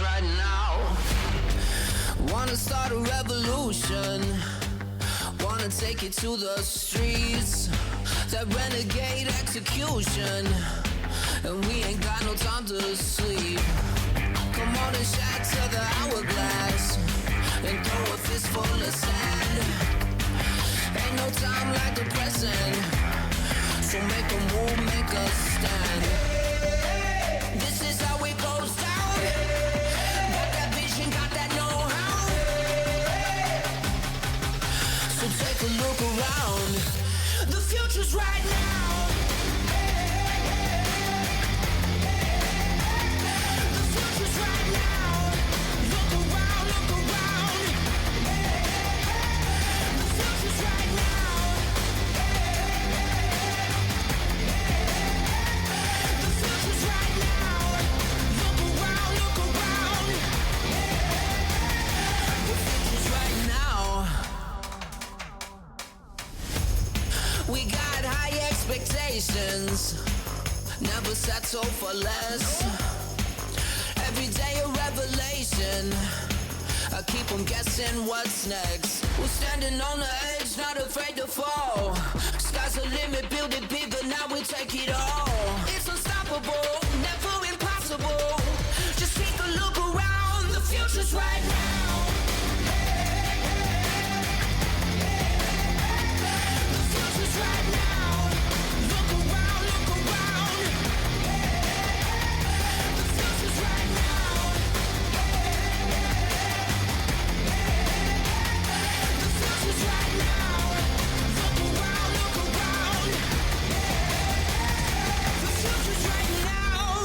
Right now, wanna start a revolution, wanna take it to the streets, that renegade execution, and we ain't got no time to sleep. Come on and shatter the hourglass, and throw a fistful of sand. Ain't no time like the present, so make a move, make a stand. This is how it goes down. So take a look around. The future's right now. The future's right now. Look around, look around. The future's right now. The future's right now. Look around, look around. The future's right now. We got high expectations, never settle for less. Every day a revelation, I keep on guessing what's next. We're standing on the edge, not afraid to fall. Sky's the limit, build it bigger, now we take it all. It's unstoppable, never impossible. Just take a look around, the future's right now. Right now, look around, look around. The future's right now. The future's right now. Look around, look around. The future's right now.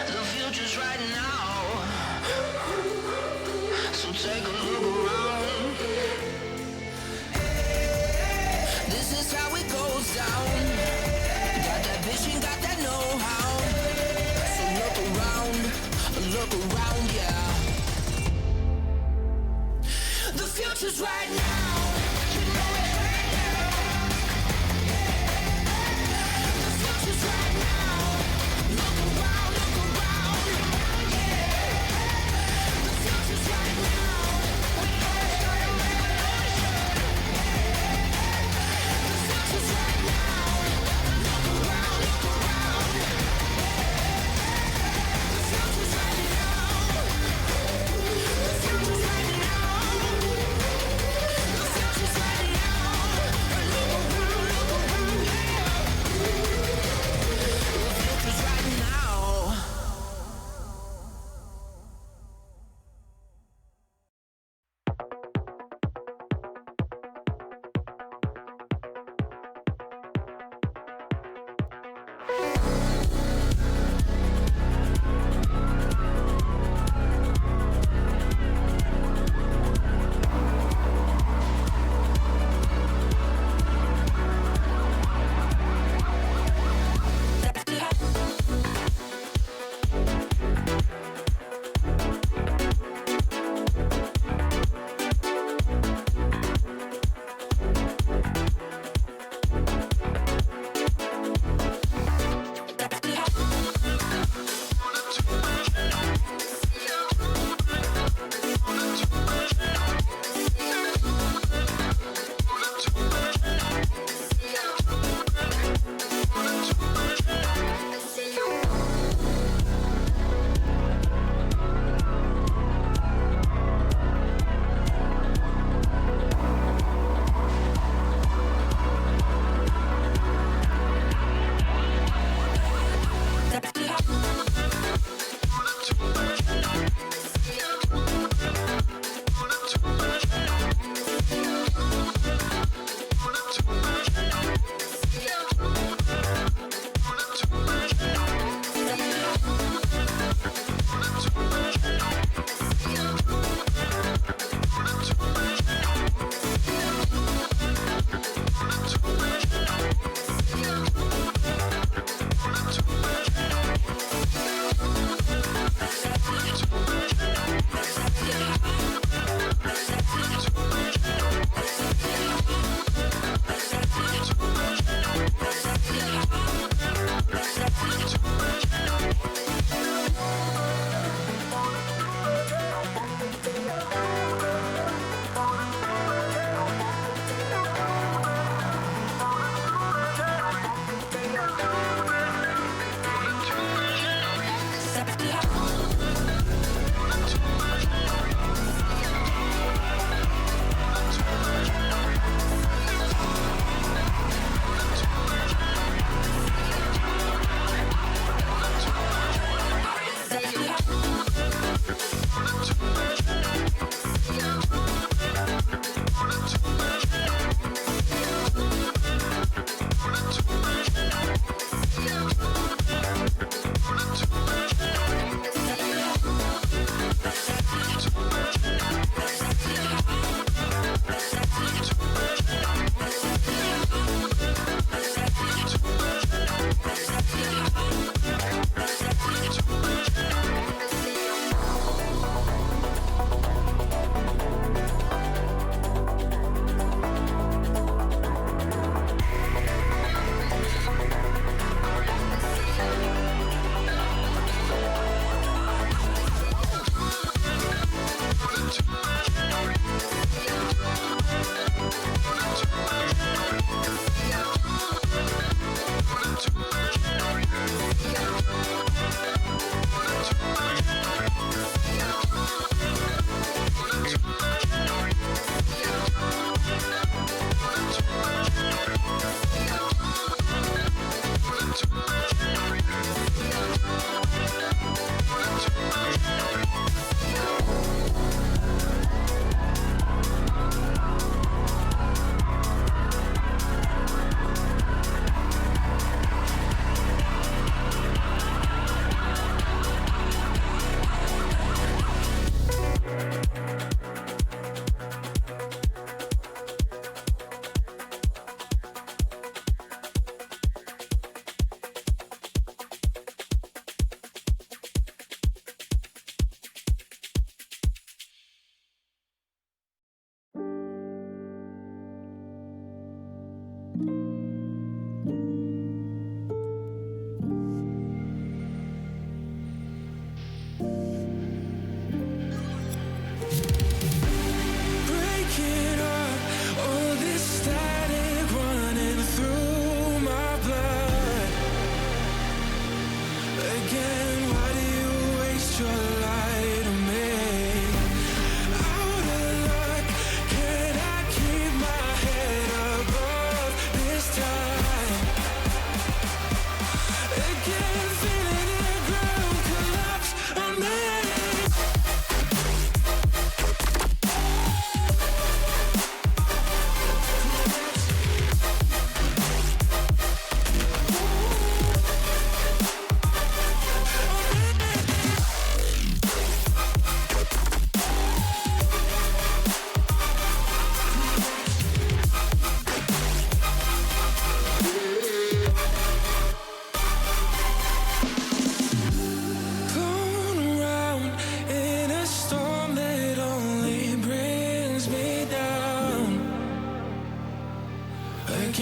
The future's right now. So take a look around. This is how it goes down. Got that vision, got that know-how. So look around, yeah. The future's right now. You know it right now. The future's right now. Look around, yeah. The future's right now. We gotta start a revolution. The future's right now. Look around. The future's right now. The future's right now.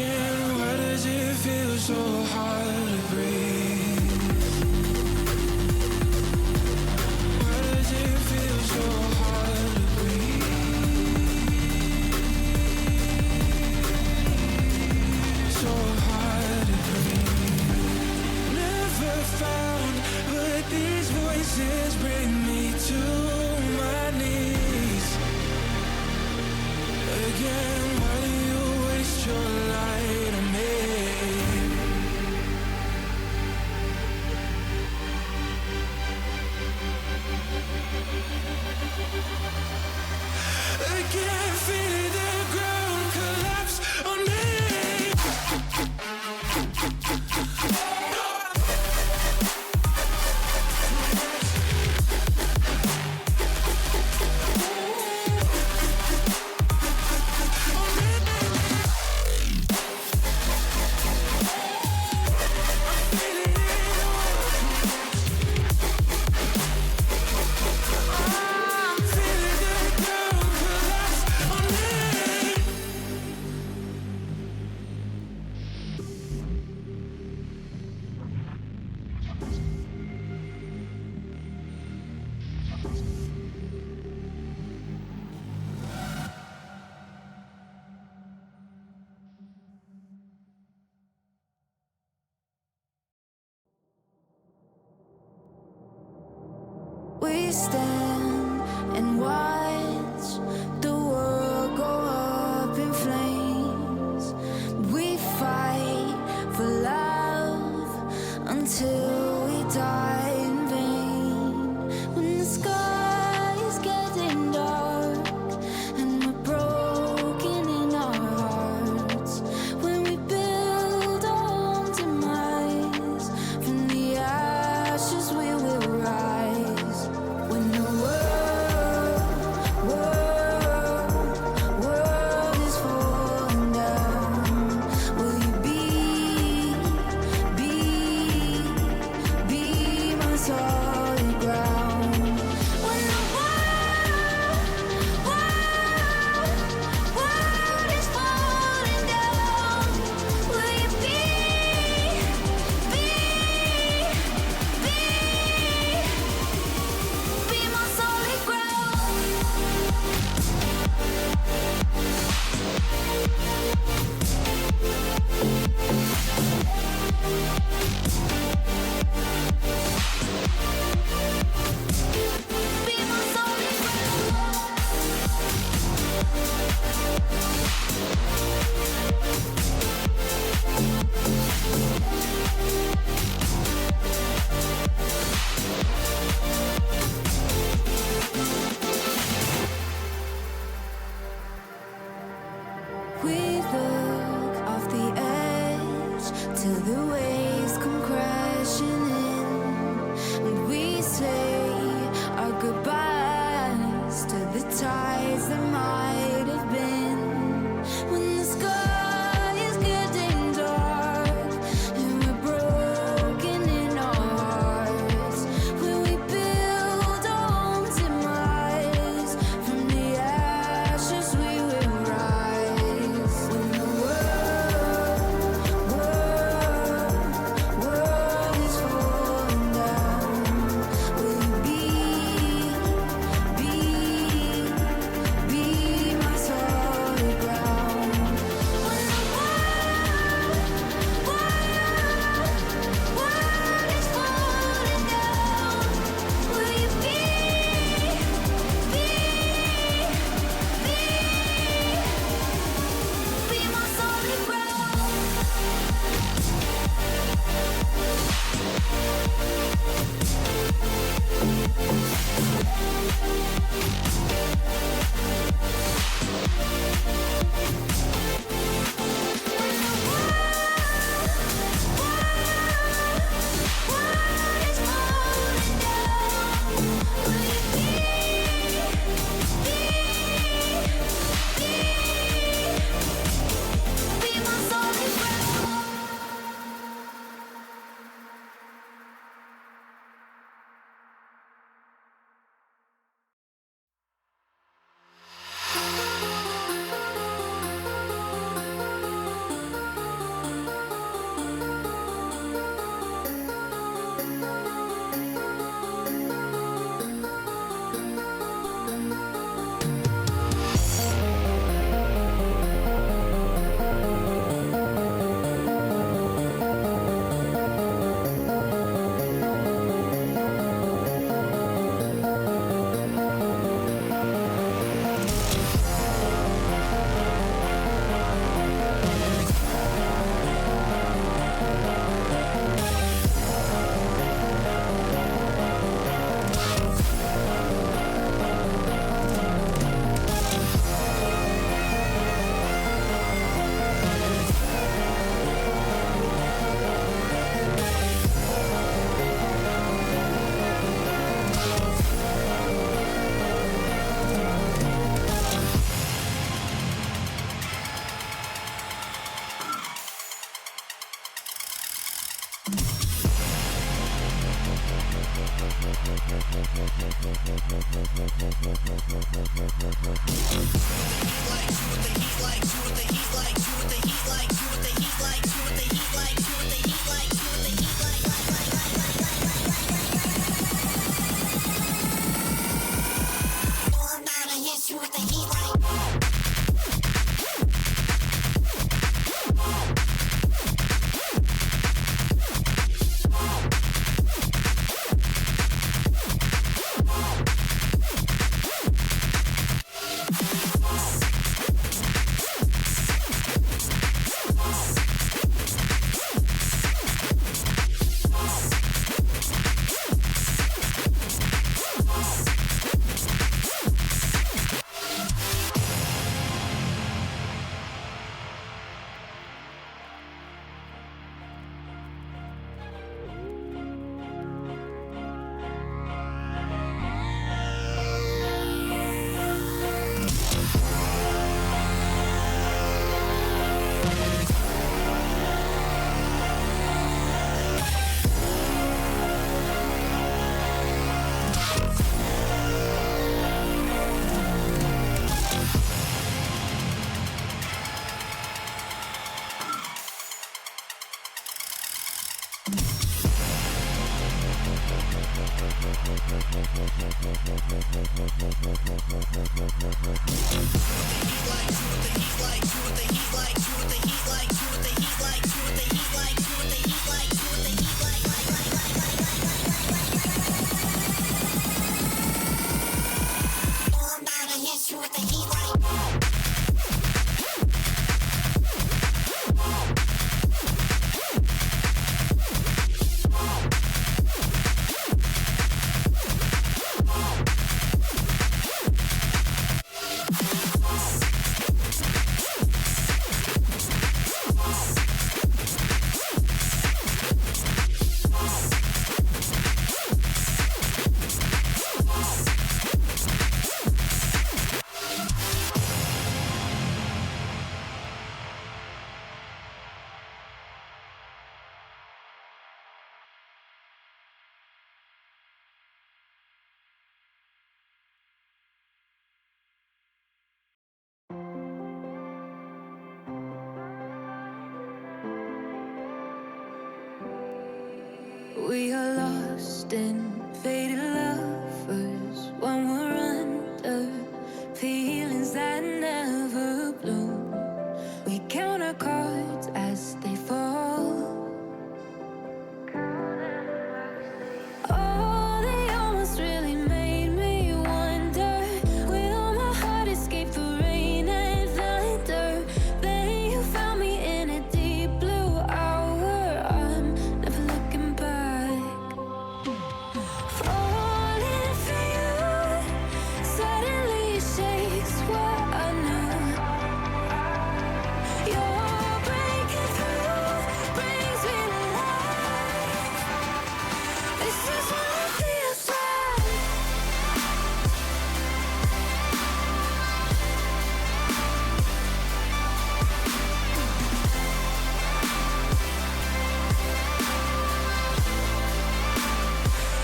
Again, why does it feel so hard to breathe? Why does it feel so hard to breathe? So hard to breathe. Never found, but these voices bring me to my knees. Again, why do you waste your light on me? Again, feeling the ground collapse on me. We stand and watch the world go up in flames. We fight for love until we die in vain. When the sky is getting dark and we're broken in our hearts, when we build our own demise, from the ashes we will rise. When the world is falling down, will you be my solid ground? When the world is falling down, will you be my solid ground? Be my solid ground. We look off the edge till the waves come crashing in, and we say our goodbyes to the tides that might have been. When the sky is getting dark and we're broken in our hearts, when we build our own demise, from the ashes we will rise. When the world We are lost in faded lovers when we're under feelings that never bloom. We count our cards as they fall. Oh, they almost really made me wonder, will my heart escape the rain and thunder? Then you found me in a deep blue hour. I'm never looking back. Falling for you suddenly shakes what I know. You're breaking through, brings me to life. This is what it feels like.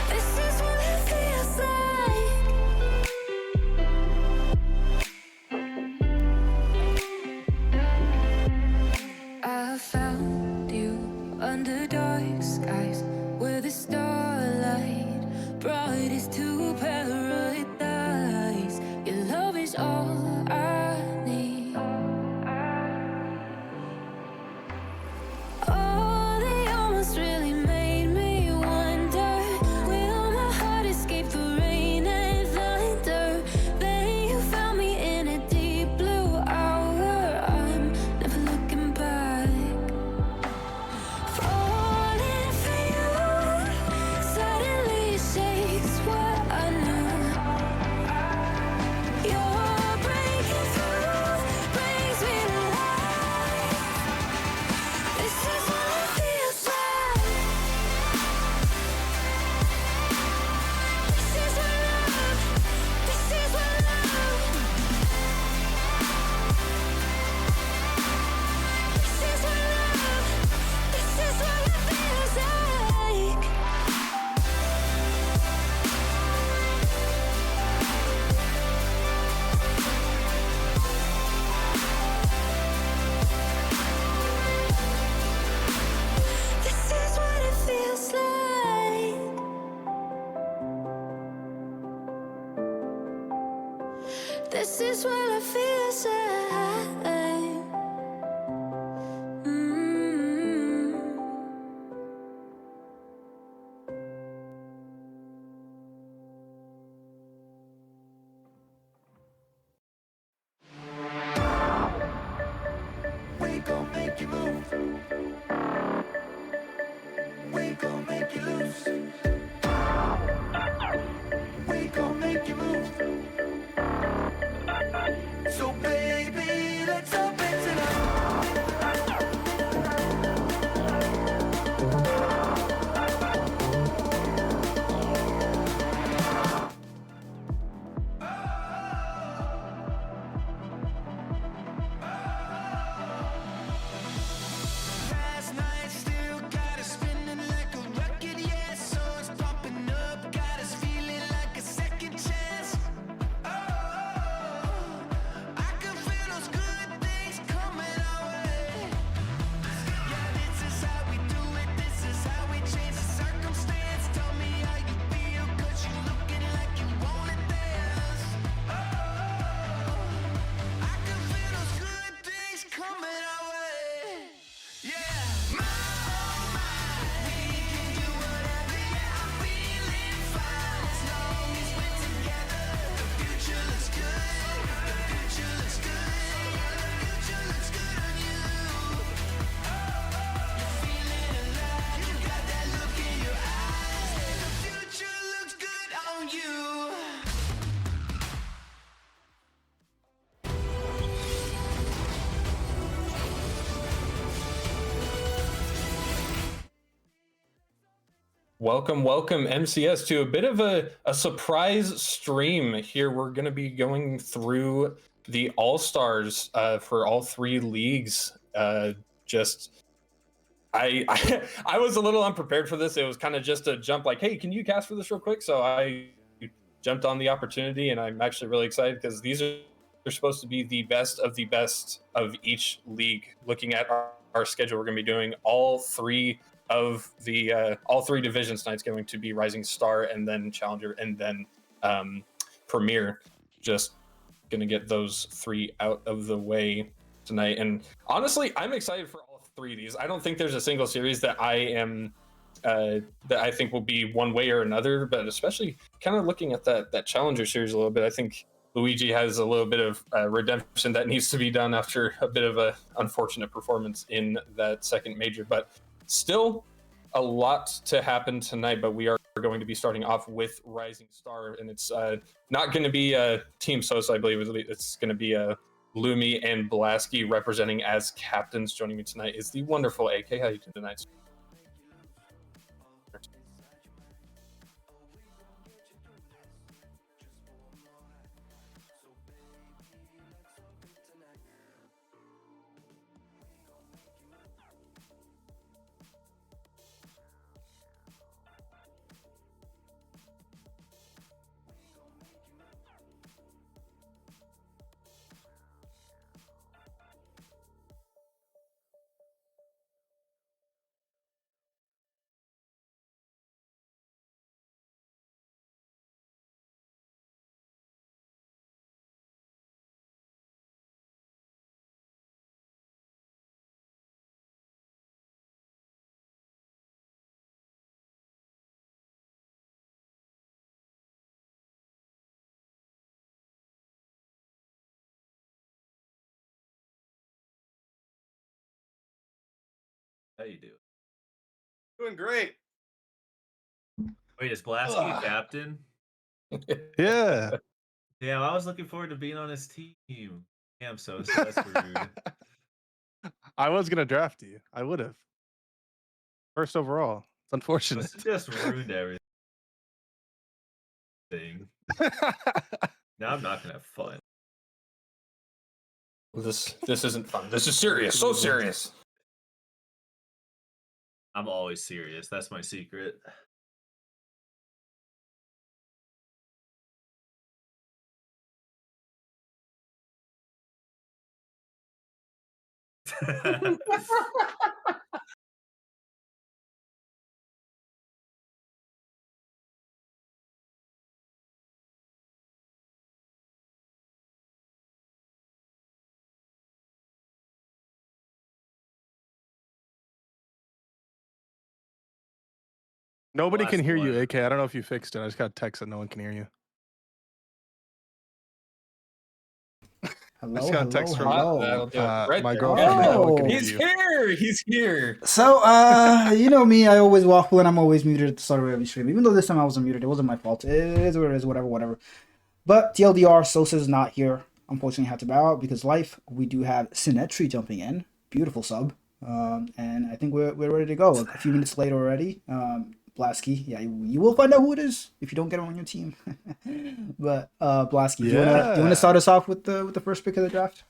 This is what it feels like. I found you under dark skies where the starlight brought us to paradise. Your love is all I need. Oh, they almost really made me wonder, will my heart escape the rain and thunder? Then you found me in a deep blue hour. I'm never looking back. Falling for you suddenly shakes what I know. just when I feel sad. We gon' make you move. We gon' make you loose. We gon' make you move. So baby, let's open tonight. Last night still got us spinning like a record, yeah. So it's pumping up, got us feeling like a second chance. I can feel those good things coming our way. Yeah, this is how we do it, this is how we change the circumstance. Tell me how you feel, 'cause you looking like you wanna dance. I can feel those good things coming our way. Yeah, my oh my, we can do whatever, yeah, I'm feeling fine as long as we're together. The future looks good, the future looks good, the future looks good on you. You're feeling alive, you got that look in your eyes. The future looks good on you. Welcome, MCS, to a bit of a surprise stream here. We're going to be going through the All-Stars for all three leagues. Just I was a little unprepared for this. It was kind of just a jump like, hey, can you cast for this real quick? So I jumped on the opportunity, and I'm actually really excited because these are supposed to be the best of each league. Looking at our schedule, we're going to be doing all three divisions tonight. It's going to be Rising Star, and then Challenger, and then Premier. Just going to get those three out of the way tonight. And honestly, I'm excited for all three of these. I don't think there's a single series that I think will be one way or another, but especially kind of looking at that Challenger series a little bit, I think Luigi has a little bit of redemption that needs to be done after a bit of a unfortunate performance in that second major. But still a lot to happen tonight, but we are going to be starting off with Rising Star, and it's not going to be Team Sosa, I believe. It's going to be Lumi and Blasky representing as captains. Joining me tonight is the wonderful AK. How you doing tonight? How you doing? Doing great. Wait, is Blasky captain? Yeah. Damn, I was looking forward to being on his team. Damn, so that's rude. I was gonna draft you. I would have. First overall. It's unfortunate. This just ruined everything. Now I'm not gonna have fun. This isn't fun. This is serious. So serious. I'm always serious. That's my secret. Nobody can last hear you, one. AK. I don't know if you fixed it. I just got a text that no one can hear you. Hello, just got a hello, text from, That'll hello. do it. Right my there. girlfriend that no one can Oh. hear He's you. here. He's here. So, you know me, I always waffle and I'm always muted at the start of every stream. Even though this time I wasn't muted, it wasn't my fault. It is what it is, whatever. But TLDR, Sosa's not here. Unfortunately, had to bow out because life. We do have Sinetri jumping in. Beautiful sub. And I think we're ready to go. A few minutes later already. Blasky, yeah, you will find out who it is if you don't get him on your team. But Blasky, do you wanna Yeah. start us off with the first pick of the draft?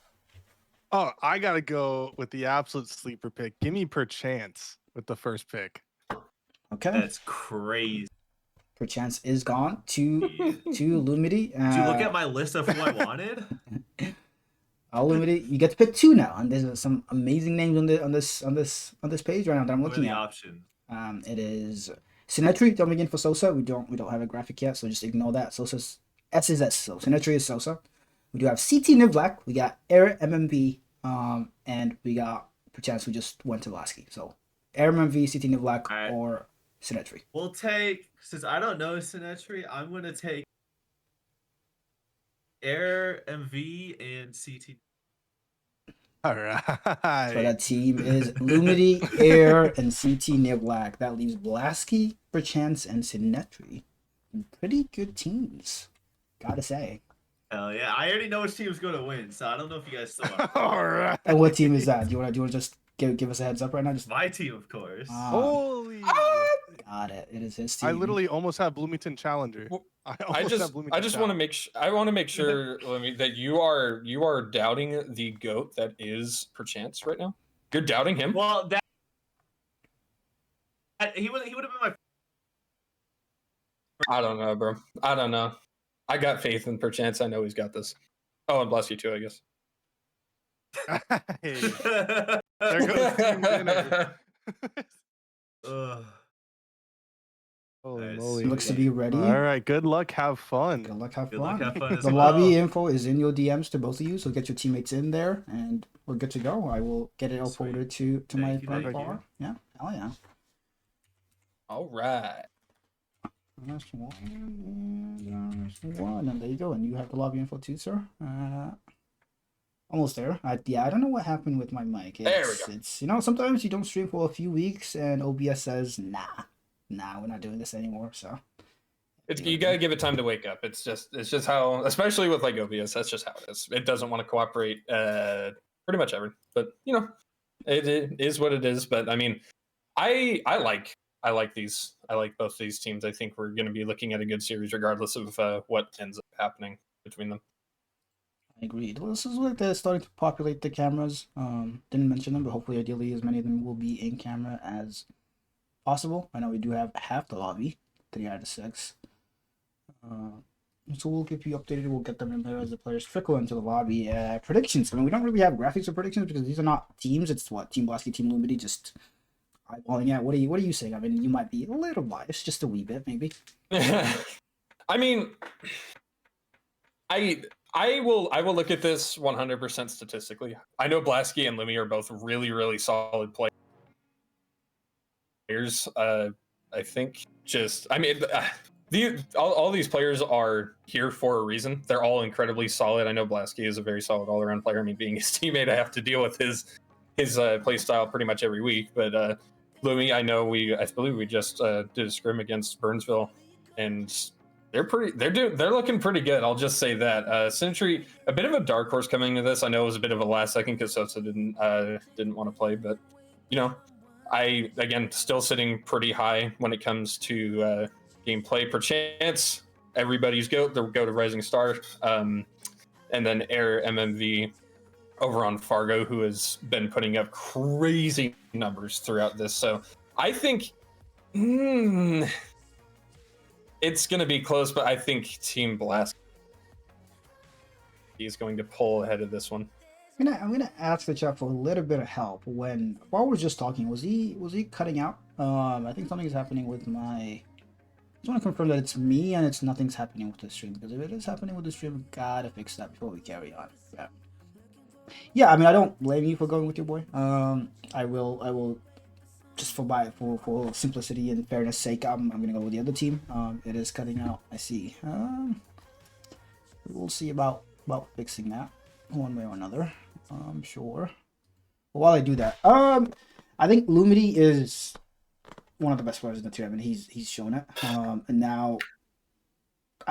Oh, I gotta go with the absolute sleeper pick. Give me Perchance with the first pick. Okay. That's crazy. Perchance is gone to Lumity. Did you look at my list of who I wanted? Lumity, you get to pick two now, and there's some amazing names on this page right now that I'm What are looking the at. options? It is Sinetri jumping in for Sosa. We don't have a graphic yet, so just ignore that. Sosa's S is S, so Sinetri is Sosa. We do have CT Nivlak. We got Air MMV, and we got Perchance who just went to Lasky. So Air MMV, CT Nivlak, Alright. or Sinetri. We'll take, since I don't know Sinetri, I'm gonna take Air MV and CT. All right. So that team is Lumity, Air, and CT Nivlak. That leaves Blasky, Perchance, and Sinetri. Pretty good teams, gotta say. Hell yeah! I already know which team's gonna win, so I don't know if you guys still want. All right. And what team is that? Do you wanna just give us a heads up right now? Just My team, of course. Holy. got it. It is his team. I literally almost have Bloomington Challenger. Well, I I almost have Bloomington just want to Challenger. make sure Lemmy, that you are doubting the GOAT that is Perchance right now. You're doubting him. Well, he would have been my. I don't know, bro. I don't know. I got faith in Perchance. I know he's got this. Oh, and bless you too, I guess. Hey, there goes team dinner. Ugh. Holy Nice. moly. Looks to be ready. All right. Good luck. Have fun. Good luck, have Good fun. luck, have fun as The well. lobby info is in your DMs to both of you, so get your teammates in there, and we're good to go. I will get it Sweet. uploaded to my Thank you, friend thank you. bar. Yeah, hell yeah. All right. That's one, and there you go. And you have the lobby info too, sir. Almost there. Yeah, I don't know what happened with my mic. There we go. It's sometimes you don't stream for a few weeks, and OBS says, nah, we're not doing this anymore. So You gotta give it time to wake up. It's just how, especially with like OBS, that's just how it is. It doesn't want to cooperate pretty much ever. But it is what it is. But I mean, I like these. I like both these teams. I think we're going to be looking at a good series regardless of what ends up happening between them. I agreed. Well, this is like they're starting to populate the cameras. Didn't mention them, but hopefully, ideally, as many of them will be in camera as possible. I know we do have half the lobby, 3 out of 6. So we'll keep you updated. We'll get them in there as the players trickle into the lobby. Predictions. I mean, we don't really have graphics or predictions because these are not teams. It's what Team Blasky, Team Lumity, just eyeballing at. What are you saying? I mean, you might be a little biased, just a wee bit, maybe. I mean, I will look at this 100% statistically. I know Blasky and Lumi are both really, really solid players. I think all these players are here for a reason. They're all incredibly solid. I know Blasky is a very solid all-around player. I mean, being his teammate, I have to deal with his play style pretty much every week. But Lumi, I believe we just did a scrim against Burnsville, and they're looking pretty good. I'll just say that. Sentry, a bit of a dark horse coming into this. I know it was a bit of a last second because Sosa didn't want to play, but I again still sitting pretty high when it comes to gameplay. Perchance, everybody's goat. They'll go to Rising Star, and then Air MMV over on Fargo, who has been putting up crazy numbers throughout this. So I think it's going to be close, but I think Team Blast is going to pull ahead of this one. I'm gonna ask the chat for a little bit of help. While we're just talking, was he cutting out? I think something is happening with my. I just want to confirm that it's me and it's nothing's happening with the stream, because if it is happening with the stream, we gotta fix that before we carry on. Yeah, I mean, I don't blame you for going with your boy. I will just for simplicity and fairness sake, I'm gonna go with the other team. It is cutting out. I see. We'll see about fixing that one way or another. Sure. But while I do that, I think Lumity is one of the best players in the tier. I mean, he's shown it. And now,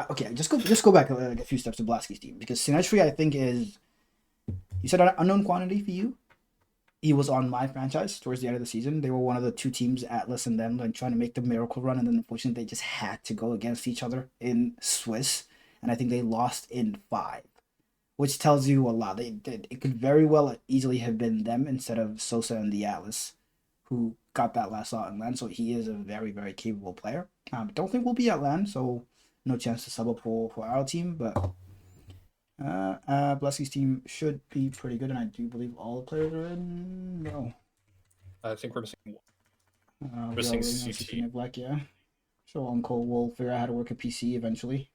okay, just go back a few steps to Blasky's team, because Sinestri, I think, is, you said an unknown quantity for you. He was on my franchise towards the end of the season. They were one of the two teams, Atlas and them, like trying to make the miracle run, and then unfortunately they just had to go against each other in Swiss, and I think they lost in 5, which tells you a lot. It could very well easily have been them instead of Sosa and the Atlas, who got that last slot in LAN. So he is a very, very capable player. Don't think we'll be at LAN, so no chance to sub up for our team, but Blesky's team should be pretty good, and I do believe all the players are in. No, I think we're missing one. we are Missing waiting on CT. CT Black, yeah. So Uncle will figure out how to work a PC eventually.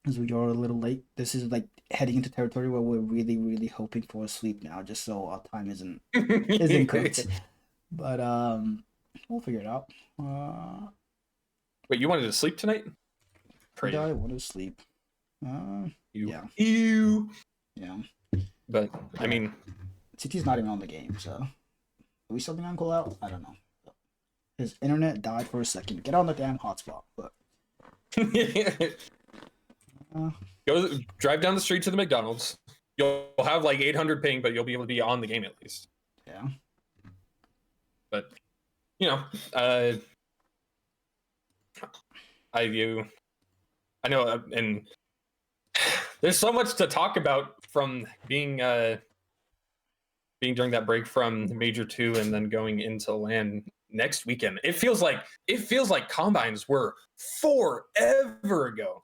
As we are a little late, this is like heading into territory where we're really, really hoping for a sleep now, just so our time isn't cooked. But we'll figure it out. Wait, you wanted to sleep tonight? Pray. I want to sleep. You. Yeah. Ew. Yeah. But I mean, CT's not even on the game, so are we subbing Uncle out? I don't know. His internet died for a second. Get on the damn hotspot. But go drive down the street to the McDonald's. You'll have like 800 ping, but you'll be able to be on the game at least. yeah. But you know, I know, and there's so much to talk about from being during that break from Major 2 and then going into LAN next weekend. It feels like combines were forever ago,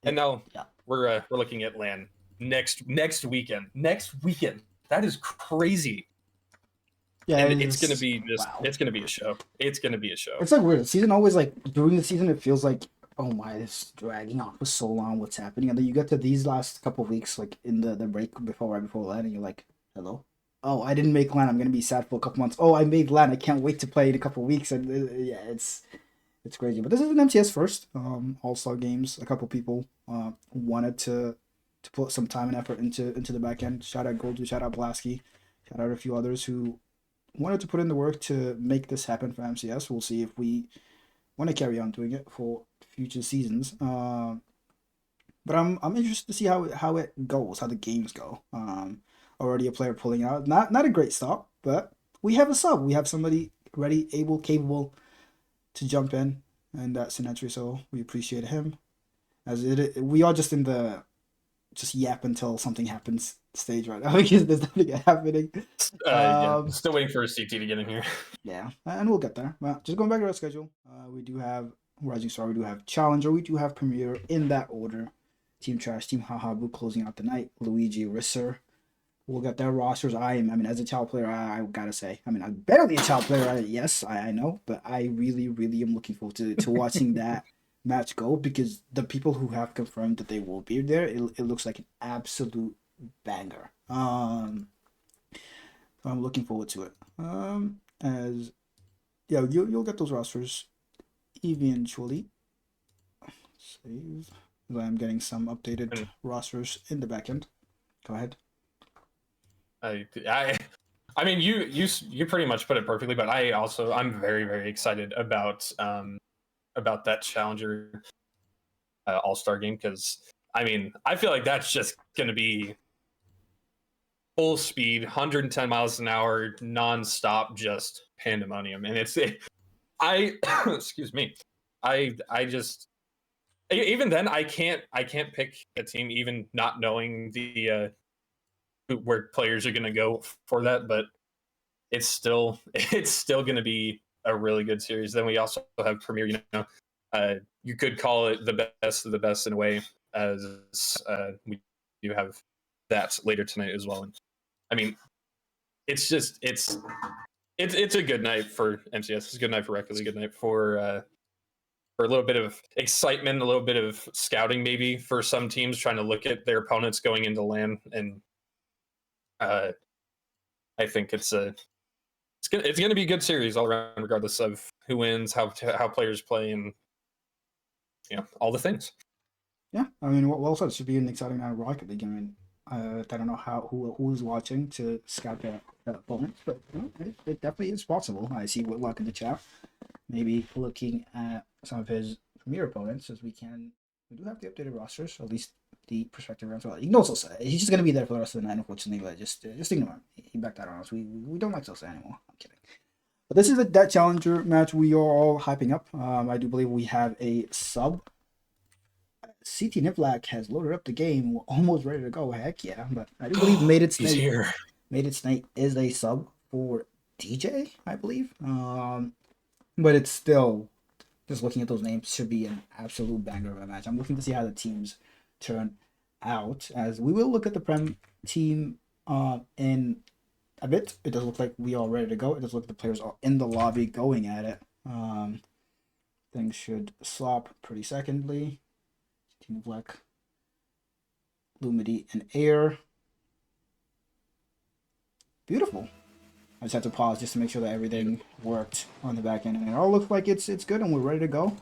and now we're looking at LAN next weekend. That is crazy. Yeah, and it's gonna be just wow. it's gonna be a show. It's gonna be a show. It's like weird. The season always, like, during the season it feels like, oh my, it's dragging on for so long. What's happening? And then you get to these last couple of weeks, like in the break right before LAN, and you're like, hello. Oh, I didn't make LAN. I'm gonna be sad for a couple months. Oh, I made LAN. I can't wait to play in a couple of weeks. And yeah, it's crazy. But this is an MCS first. All-Star games. A couple people wanted to put some time and effort into the back end. Shout out Goldu. Shout out Blasky. Shout out a few others who wanted to put in the work to make this happen for MCS. We'll see if we want to carry on doing it for future seasons. But I'm interested to see how it goes, how the games go. Already a player pulling out. Not a great start, but we have a sub. We have somebody ready, able, capable to jump in, and that's Sinetri, so we appreciate him. We are just in the just yap until something happens stage right now because there's nothing happening. Still waiting for a CT to get in here. Yeah, and we'll get there. Well, just going back to our schedule, we do have Rising Star, we do have Challenger, we do have Premier in that order. Team Trash, Team Hahabu closing out the night. Luigi, Risser. We'll get their rosters. I mean, as a child player, I gotta say, I mean, I'm barely a child player. Yes, I know, but I really, really am looking forward to watching that match go, because the people who have confirmed that they will be there, it looks like an absolute banger. I'm looking forward to it. As yeah, you'll get those rosters eventually. Save. I'm getting some updated rosters in the back end. Go ahead. I mean, you pretty much put it perfectly, but I'm very, very excited about that Challenger All-Star game, because I mean, I feel like that's just going to be full speed, 110 miles an hour, non-stop, just pandemonium. And excuse me, I just, even then I can't pick a team, even not knowing the where players are going to go for that, but it's still going to be a really good series. Then we also have Premier, you could call it the best of the best in a way, as we do have that later tonight as well. And I mean, it's a good night for MCS. It's a good night for Rec. It's a good night for a little bit of excitement, a little bit of scouting, maybe for some teams trying to look at their opponents going into LAN and I think it's gonna be a good series all around, regardless of who wins, how players play, and all the things. Yeah, I mean, well said. It should be an exciting Rocket League. I mean, I don't know who's watching to scout their opponents, but it definitely is possible. I see Whitlock in the chat. Maybe looking at some of his premier opponents, as we do have the updated rosters, or at least the perspective rounds. Well, you can also say he's just going to be there for the rest of the night, unfortunately. But just ignore him. He backed out on us. We don't like Sosa anymore. I'm kidding. But this is that challenger match we are all hyping up. I do believe we have a sub. CT Nivlak has loaded up the game. We're almost ready to go. Heck yeah. But I do believe Made It He's Snake. here. Made It Snake is a sub for DJ, I believe. But it's still, just looking at those names, should be an absolute banger of a match. I'm looking to see how the teams turn out, as we will look at the Prem team in a bit. It does look like we are ready to go. It does look like the players are in the lobby going at it. Things should slop pretty secondly. Team Black, Lumity, and Air. Beautiful. I just have to pause just to make sure that everything worked on the back end, and it all looks like it's good, and we're ready to go.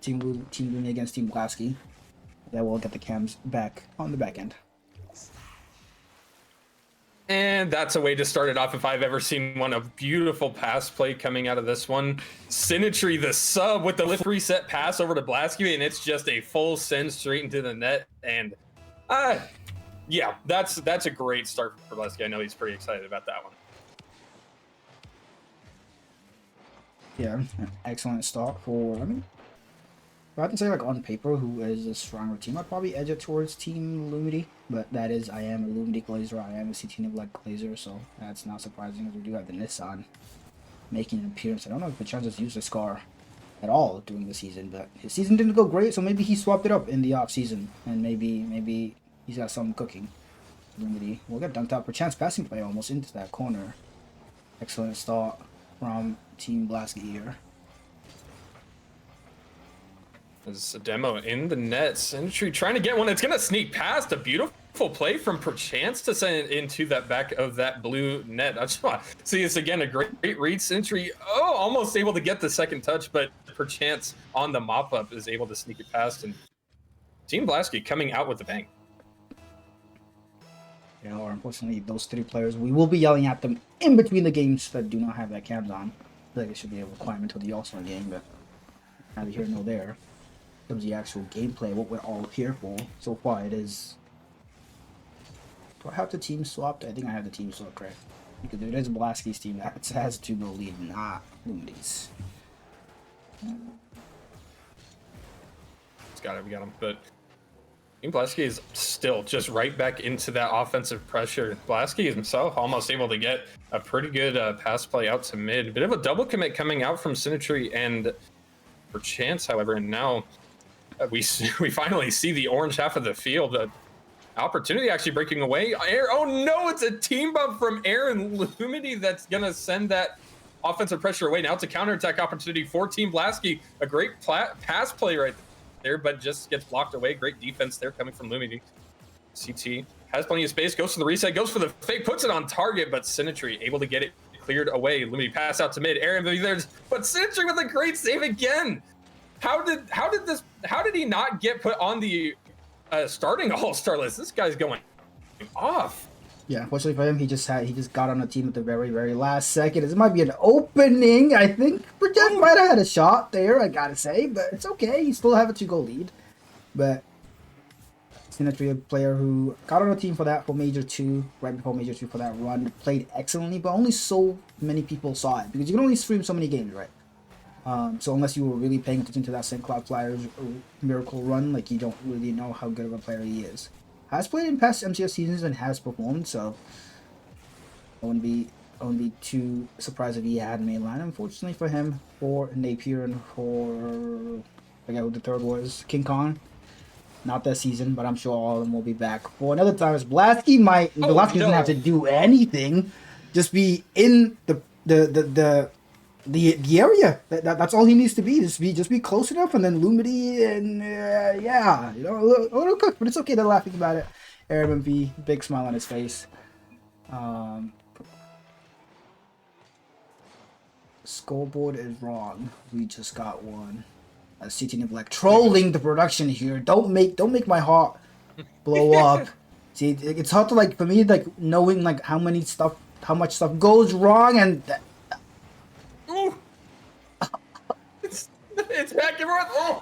Team Lumity against Team Blasky. That will get the cams back on the back end. And that's a way to start it off if I've ever seen one. A beautiful pass play coming out of this one. Symmetry, the sub with the lift reset pass over to Blasky, and it's just a full send straight into the net. And yeah, that's a great start for Blasky. I know he's pretty excited about that one. Yeah, an excellent start for, I mean, if I had to say, like, on paper, who is a stronger team, I'd probably edge it towards Team Lumity. But that is, I am a Lumity Glazer, I am a CT Niblack Glazer, so that's not surprising, as we do have the Nissan making an appearance. I don't know if Pachans has used the Scar at all during the season, but his season didn't go great, so maybe he swapped it up in the off-season, and maybe he's got some cooking. Lumity will get dunked out. Perchance passing play almost into that corner. Excellent start from Team Blasky here. There's a demo in the net. Sentry trying to get one. It's going to sneak past. A beautiful play from Perchance to send it into that back of that blue net. I just want to see this again. A great read. Sentry, almost able to get the second touch, but Perchance on the mop-up is able to sneak it past. And Team Blasky coming out with the bang. Yeah, or unfortunately, those three players, we will be yelling at them in between the games that do not have that cams on. I feel like it should be a requirement until the All-Star game, but neither here nor there. In terms of the actual gameplay, what we're all here for, so far it is... Do I have the team swapped? I think I have the team swapped, right? Because it is Blasky's team that has to go lead, not Lumity's. We got him, but Team Blasky is still just right back into that offensive pressure. Blasky himself almost able to get a pretty good pass play out to mid. Bit of a double commit coming out from Symmetry and Perchance, however, and now we finally see the orange half of the field. Opportunity actually breaking away. Air, oh no, it's a team bump from Air and Lumity that's gonna send that offensive pressure away. Now it's a counterattack opportunity for Team Blasky. A great pass play right there, but just gets blocked away. Great defense there coming from Lumity. CT has plenty of space, goes for the reset, goes for the fake, puts it on target, but Symmetry able to get it cleared away. Lumity pass out to mid. Aaron there's, but Symmetry with a great save again. How did he not get put on the starting all-star list? This guy's going off. Yeah, unfortunately for him, he just got on the team at the very, very last second. This might be an opening. I think Perchance might have had a shot there, I gotta say, but it's okay. You still have a 2-goal lead. But Symmetry, a player who got on the team for Major 2, right before Major 2 for that run, played excellently, but only so many people saw it, because you can only stream so many games, right? So unless you were really paying attention to that St. Cloud Flyers miracle run, like, you don't really know how good of a player he is. Has played in past MCS seasons and has performed, so I wouldn't be too surprised if he had mainline. Unfortunately for him, for Napier and for, I forget who the third was, King Kong. Not this season, but I'm sure all of them will be back for another time. As Blasky doesn't have to do anything, just be in the area. That's all he needs to be. Just be close enough, and then Lumity and yeah, you know, a little cook, but it's okay. They're laughing about it. Arab MP, big smile on his face. Scoreboard is wrong. We just got one. CT Neglect trolling the production here. Don't make my heart blow up. See, it's hard to like for me like knowing like how much stuff goes wrong and Ooh. It's back and forth. Oh.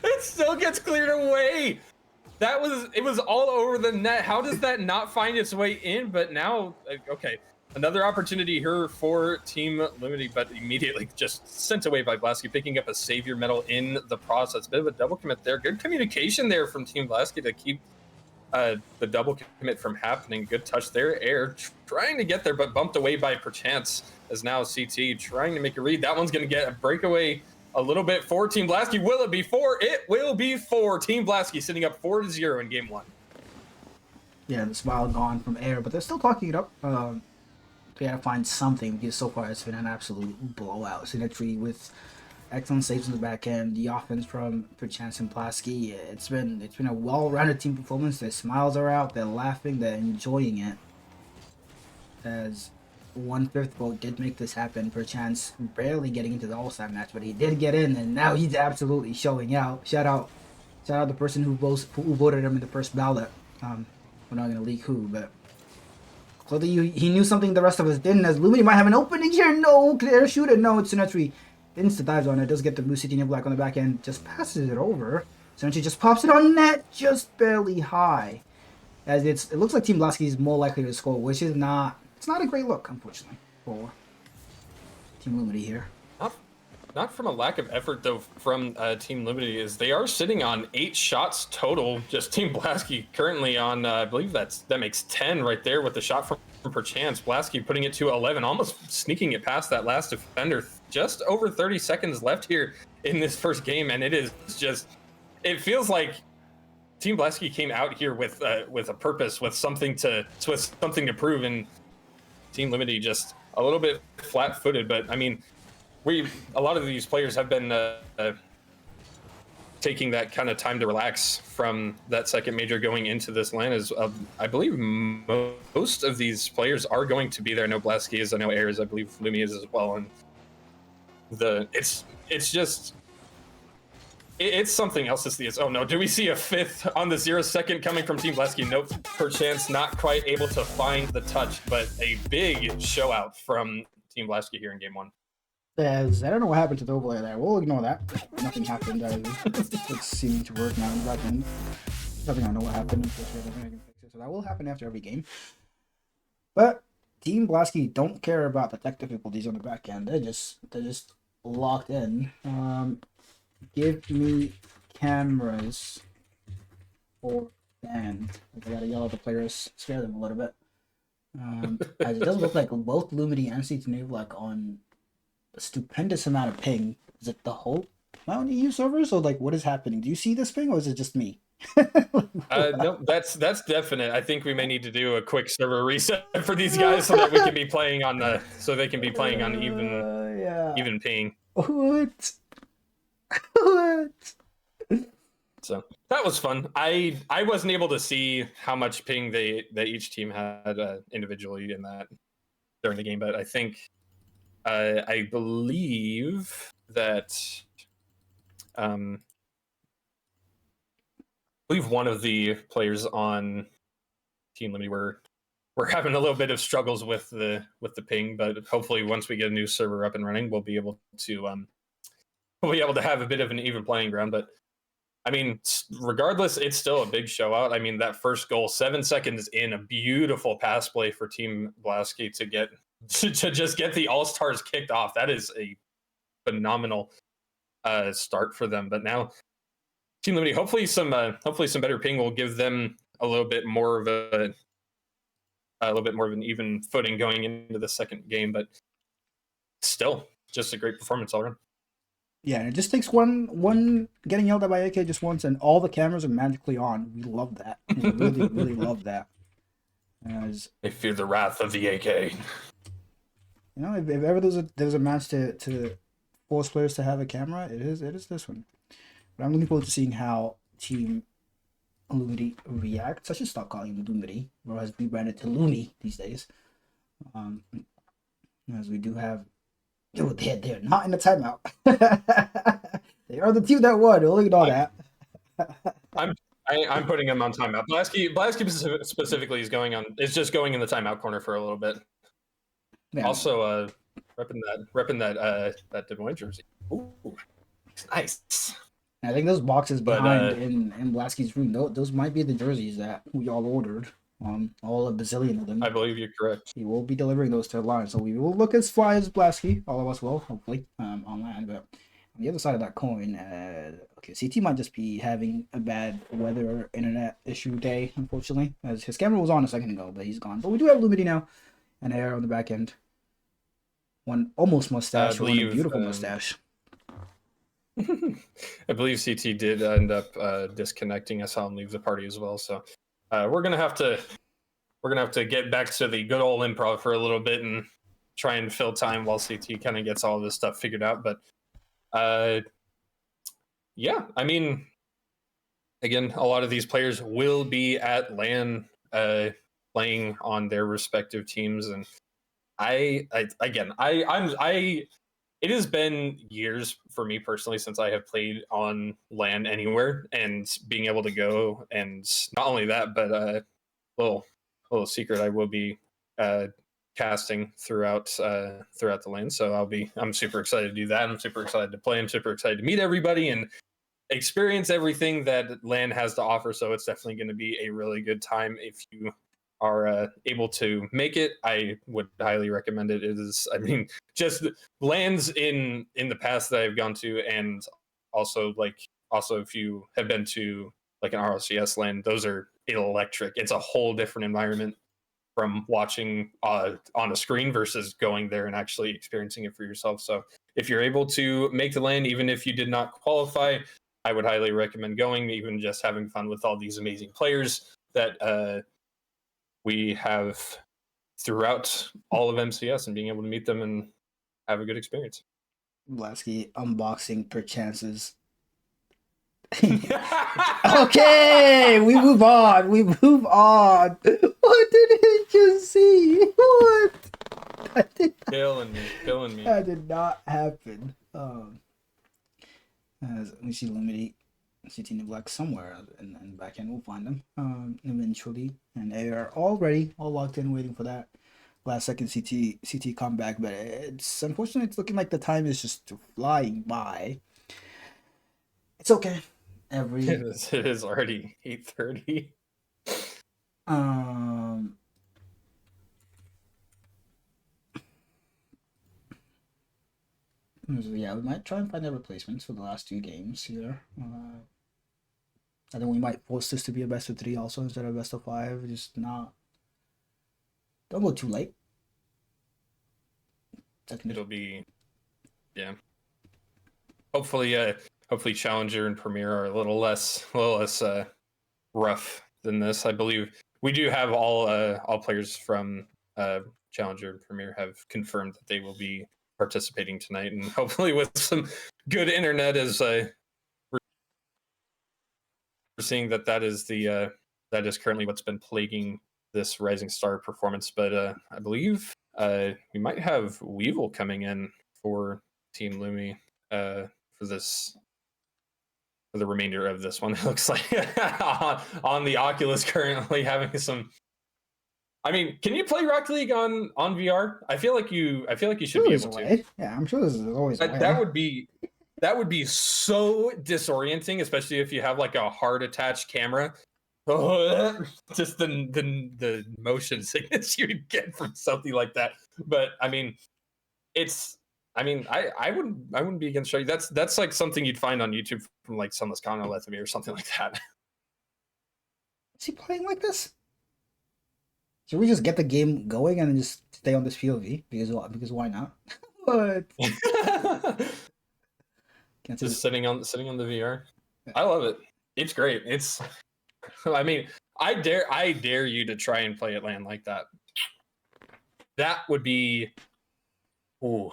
It still gets cleared away. It was all over the net. How does that not find its way in? But now, okay, another opportunity here for Team Lumity, but immediately just sent away by Blasky, picking up a savior medal in the process. Bit of a double commit there. Good communication there from Team Blasky to keep the double commit from happening. Good touch there. Air trying to get there, but bumped away by Perchance, as now CT trying to make a read. That one's going to get a breakaway a little bit for Team Blasky. Will it be 4? It will be 4. Team Blasky sitting up 4-0 in game 1. yeah, the smile gone from Air, but they're still talking it up. They gotta find something because so far it's been an absolute blowout. Symmetry with excellent saves in the back end, the offense from Perchance and Blasky. It's been a well-rounded team performance. Their smiles are out. They're laughing. They're enjoying it. As 1/5 vote did make this happen. Perchance barely getting into the All-Star match, but he did get in, and now he's absolutely showing out. Shout out the person who voted him in the first ballot. We're not gonna leak who, but clearly he knew something the rest of us didn't. As Lumity might have an opening here. No, clear shooter. No, it's Symmetry. Insta dives on it. Does get the blue CT Black on the back end. Just passes it over. Symmetry just pops it on net, just barely high. As it looks like Team Blasky is more likely to score, which is not. It's not a great look, unfortunately, for Team Lumity here. Not from a lack of effort, though, from Team Lumity, is they are sitting on 8 shots total. Just Team Blasky currently on, I believe that makes 10 right there with the shot from Perchance. Blasky putting it to 11, almost sneaking it past that last defender. Just over 30 seconds left here in this first game, and it feels like Team Blasky came out here with a purpose, with something to prove, and Team Lumity just a little bit flat-footed. But I mean, a lot of these players have been taking that kind of time to relax from that second major going into this LAN. I believe most of these players are going to be there. No Blasky is, I know Air is, I believe Lumi is as well, and it's something else to see. Oh no, do we see a 5th on the 0 second coming from Team Blasky? Nope, Perchance not quite able to find the touch, but a big show out from Team Blasky here in game 1. As I don't know what happened to the overlay there. We'll ignore that. Nothing happened. It's seeming to work now in the back end. Nothing I know what happened. So that will happen after every game. But Team Blasky don't care about the tech difficulties on the back end. They're just locked in. Give me cameras or band. I gotta yell at the players, scare them a little bit. As it does look like both Lumity and CT like on a stupendous amount of ping. Is it the whole amount of EU servers, or like what is happening? Do you see this ping, or is it just me? No, that's definite. I think we may need to do a quick server reset for these guys so that we can be playing on even ping. What? So that was fun. I wasn't able to see how much ping that each team had individually in that during the game, but I think I believe that I believe one of the players on Team Lumity were having a little bit of struggles with the ping, but hopefully once we get a new server up and running, we'll be able to have a bit of an even playing ground. But I mean, regardless, it's still a big show out. I mean, that first goal, 7 seconds in, a beautiful pass play for Team Blasky to just get the All-Stars kicked off. That is a phenomenal start for them. But now Team Lumity, hopefully some better ping will give them a little bit more of an even footing going into the second game. But still, just a great performance all around. Yeah, and it just takes one getting yelled at by AK just once, and all the cameras are magically on. We love that. We really, really love that. As They fear the wrath of the AK. you know, if ever there's a match to force players to have a camera, it is this one. But I'm looking forward to seeing how Team Lumity reacts. I should stop calling him Lumity, or has rebranded to Looney these days. as we do have. Oh, they're not in the timeout. They are the team that won. Look at all that. I'm putting him on timeout. Blasky specifically is just going in the timeout corner for a little bit. Yeah, Also, repping that Des Moines jersey. Ooh, it's nice. I think those boxes But, behind in Blasky's room, those might be the jerseys that we all ordered. All a bazillion of them. I believe you're correct. He will be delivering those to the line, so we will look as fly as Blasky. All of us will, hopefully, online. But on the other side of that coin, okay, CT might just be having a bad weather internet issue day, unfortunately, as his camera was on a second ago, but he's gone. But we do have Lumity now, and Air on the back end. One almost mustache, one a beautiful mustache. I believe CT did end up disconnecting. I saw him leave the party as well. So we're gonna have to get back to the good old improv for a little bit and try and fill time while CT kind of gets all this stuff figured out. But yeah, I mean, again, a lot of these players will be at LAN playing on their respective teams, and it has been years for me personally since I have played on LAN anywhere, and being able to go, and not only that, but little secret, I will be casting throughout the LAN. So I'm super excited to do that. I'm super excited to play. I'm super excited to meet everybody and experience everything that LAN has to offer. So it's definitely going to be a really good time if you are able to make it. I would highly recommend it. It is, I mean, just LANs in the past that I've gone to, and also if you have been to like an RLCS LAN, those are electric. It's a whole different environment from watching on a screen versus going there and actually experiencing it for yourself. So if you're able to make the LAN, even if you did not qualify, I would highly recommend going, even just having fun with all these amazing players that we have throughout all of MCS, and being able to meet them and have a good experience. Blasky unboxing perchances. Okay, we move on. What did he just see? What? Killing me. That did not happen. As we see Lumity, CT in black somewhere in the back end, we'll find them eventually, and they are all ready, all locked in, waiting for that last second CT comeback. But it's unfortunately, it's looking like the time is just flying by. It's okay. It is already 8:30. Yeah, we might try and find a replacements for the last two games here. I think we might force this to be a best of 3 also instead of best of 5. Just not. Don't go too late. It'll be, yeah. Hopefully, Challenger and Premier are a little less rough than this. I believe we do have all players from Challenger and Premier have confirmed that they will be participating tonight, and hopefully with some good internet, as we're seeing that is currently what's been plaguing this Rising Star performance. But I believe we might have Weevil coming in for Team Lumi for the remainder of this one. It looks like on the Oculus currently having some. I mean, can you play Rocket League on VR? I feel like you should be able to. Yeah, I'm sure there's always a way. That would be so disorienting, especially if you have like a hard attached camera. Just the motion sickness you'd get from something like that. But I mean, I wouldn't be against showing. That's like something you'd find on YouTube from like Sunless Connor Lethamy or something like that. Is he playing like this? Should we just get the game going and then just stay on this POV? Because why not? What? Just sitting on the VR. I love it. It's great. It's. I mean, I dare you to try and play at LAN like that. That would be. Ooh,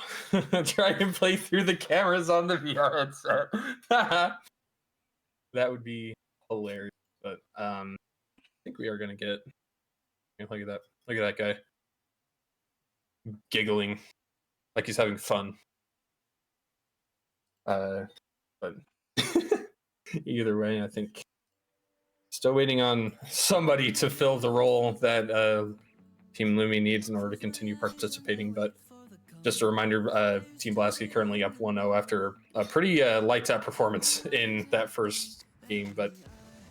try and play through the cameras on the VR headset. That would be hilarious. But I think we are gonna get. Look at that! Look at that guy giggling like he's having fun. But either way, I think still waiting on somebody to fill the role that Team Lumi needs in order to continue participating. But just a reminder, Team Blasky currently up 1-0 after a pretty lights out performance in that first game. But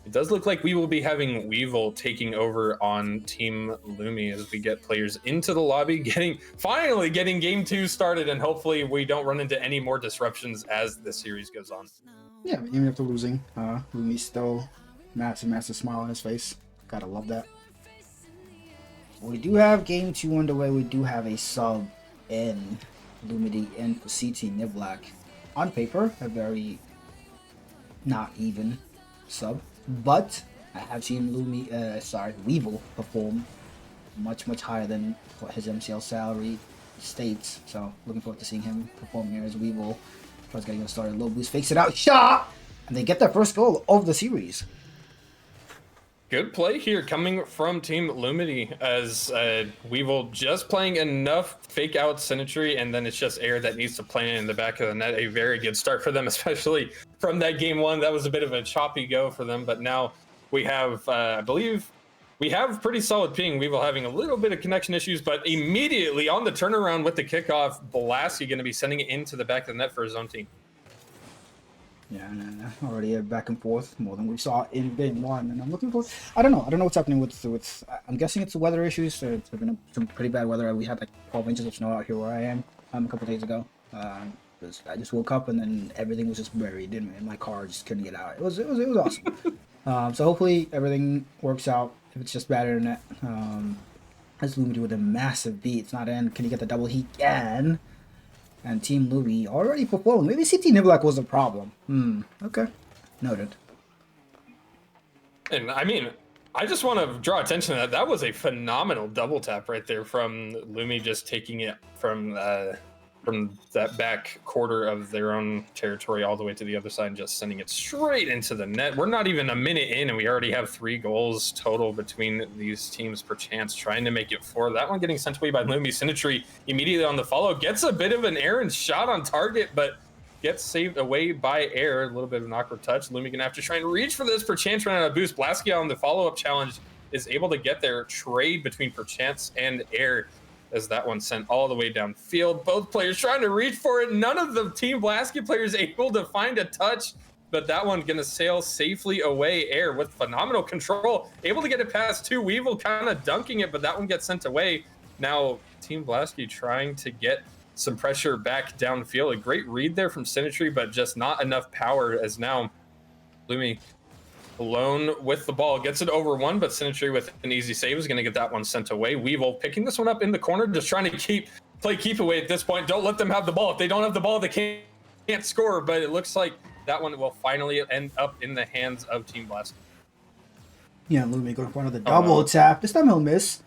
it does look like we will be having Weevil taking over on Team Lumi as we get players into the lobby, finally getting game 2 started, and hopefully we don't run into any more disruptions as the series goes on. Yeah, even after losing, Lumi's still massive smile on his face. Gotta love that. We do have game 2 underway. We do have a sub in Lumity and for CT Nivlak. On paper, a very not even sub, but I have seen Weevil perform much higher than what his MCL salary states. So looking forward to seeing him perform here as Weevil. Tries getting started. Low boost, fakes it out, shot, and they get their first goal of the series. Good play here coming from Team Lumity as Weevil just playing enough fake out symmetry, and then it's just Air that needs to play in the back of the net. A very good start for them, especially from that game 1. That was a bit of a choppy go for them, but now we have, I believe, we have pretty solid ping. Weevil having a little bit of connection issues, but immediately on the turnaround with the kickoff, Blasky going to be sending it into the back of the net for his own team. Yeah, already a back and forth more than we saw in game 1, and I'm looking for. I don't know what's happening with. I'm guessing it's the weather issues. There's been some pretty bad weather. We had like 12 inches of snow out here where I am a couple days ago. I just woke up and then everything was just buried in my car. Just couldn't get out. It was awesome. So hopefully everything works out. If it's just bad internet, let's Lumity with a massive beat. It's not in. Can he get the double? He can. And Team Lumi already performed. Maybe CT Nivlak was a problem. Okay. Noted. And I mean, I just want to draw attention to that. That was a phenomenal double tap right there from Lumi, just taking it from that back quarter of their own territory all the way to the other side and just sending it straight into the net. We're not even a minute in and we already have 3 goals total between these teams per chance, trying to make it 4. That one getting sent away by Lumi. Symmetry immediately on the follow, gets a bit of an errant shot on target, but gets saved away by Air. A little bit of an awkward touch. Lumi gonna have to try and reach for this. Perchance running out of boost. Blasky on the follow-up challenge is able to get their trade between Perchance and Air, as that one sent all the way downfield. Both players trying to reach for it. None of the Team Blasky players able to find a touch, but that one gonna sail safely away. Air with phenomenal control, able to get it past 2. Weevil kind of dunking it, but that one gets sent away. Now Team Blasky trying to get some pressure back downfield. A great read there from Symmetry, but just not enough power, as now Lumi alone with the ball, gets it over 1, but Symmetry with an easy save is going to get that one sent away. Weevil picking this one up in the corner, just trying to play keep away at this point. Don't let them have the ball. If they don't have the ball, they can't score, but it looks like that one will finally end up in the hands of Team Blast. Yeah, Lumi going for another double tap. This time he'll miss.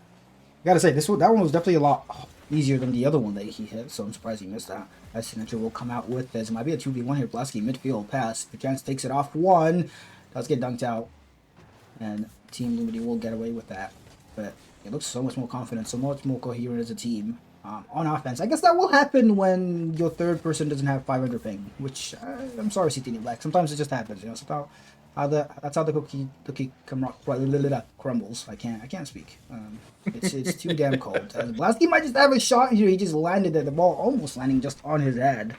I gotta say, that one was definitely a lot easier than the other one that he hit, so I'm surprised he missed that. As Symmetry will come out with this. It might be a 2v1 here. Blasky midfield pass. Perchance takes it off 1. Does get dunked out, and Team Lumity will get away with that. But it looks so much more confident, so much more coherent as a team on offense. I guess that will happen when your third person doesn't have 500 ping, which I'm sorry, CT Black. Sometimes it just happens, you know. So that's how the cookie crumbles. I can't speak. It's too damn cold. Blasky might just have a shot here. He just landed it. The ball almost landing just on his head.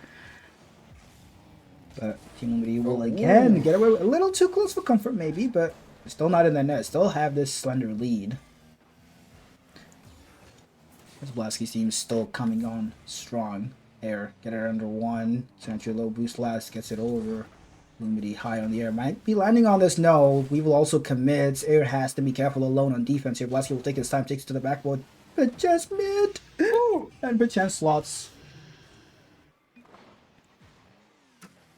But Team Lumity will again get away with a little too close for comfort, maybe, but still not in the net. Still have this slender lead. This Blasky team still coming on strong. Air, get it under 1. Symmetry low boost last, gets it over. Lumity high on the air. Might be landing on this. No, we will also commit. Air has to be careful alone on defense here. Blasky will take his time, takes it to the backboard. But just mid. And Perchance slots.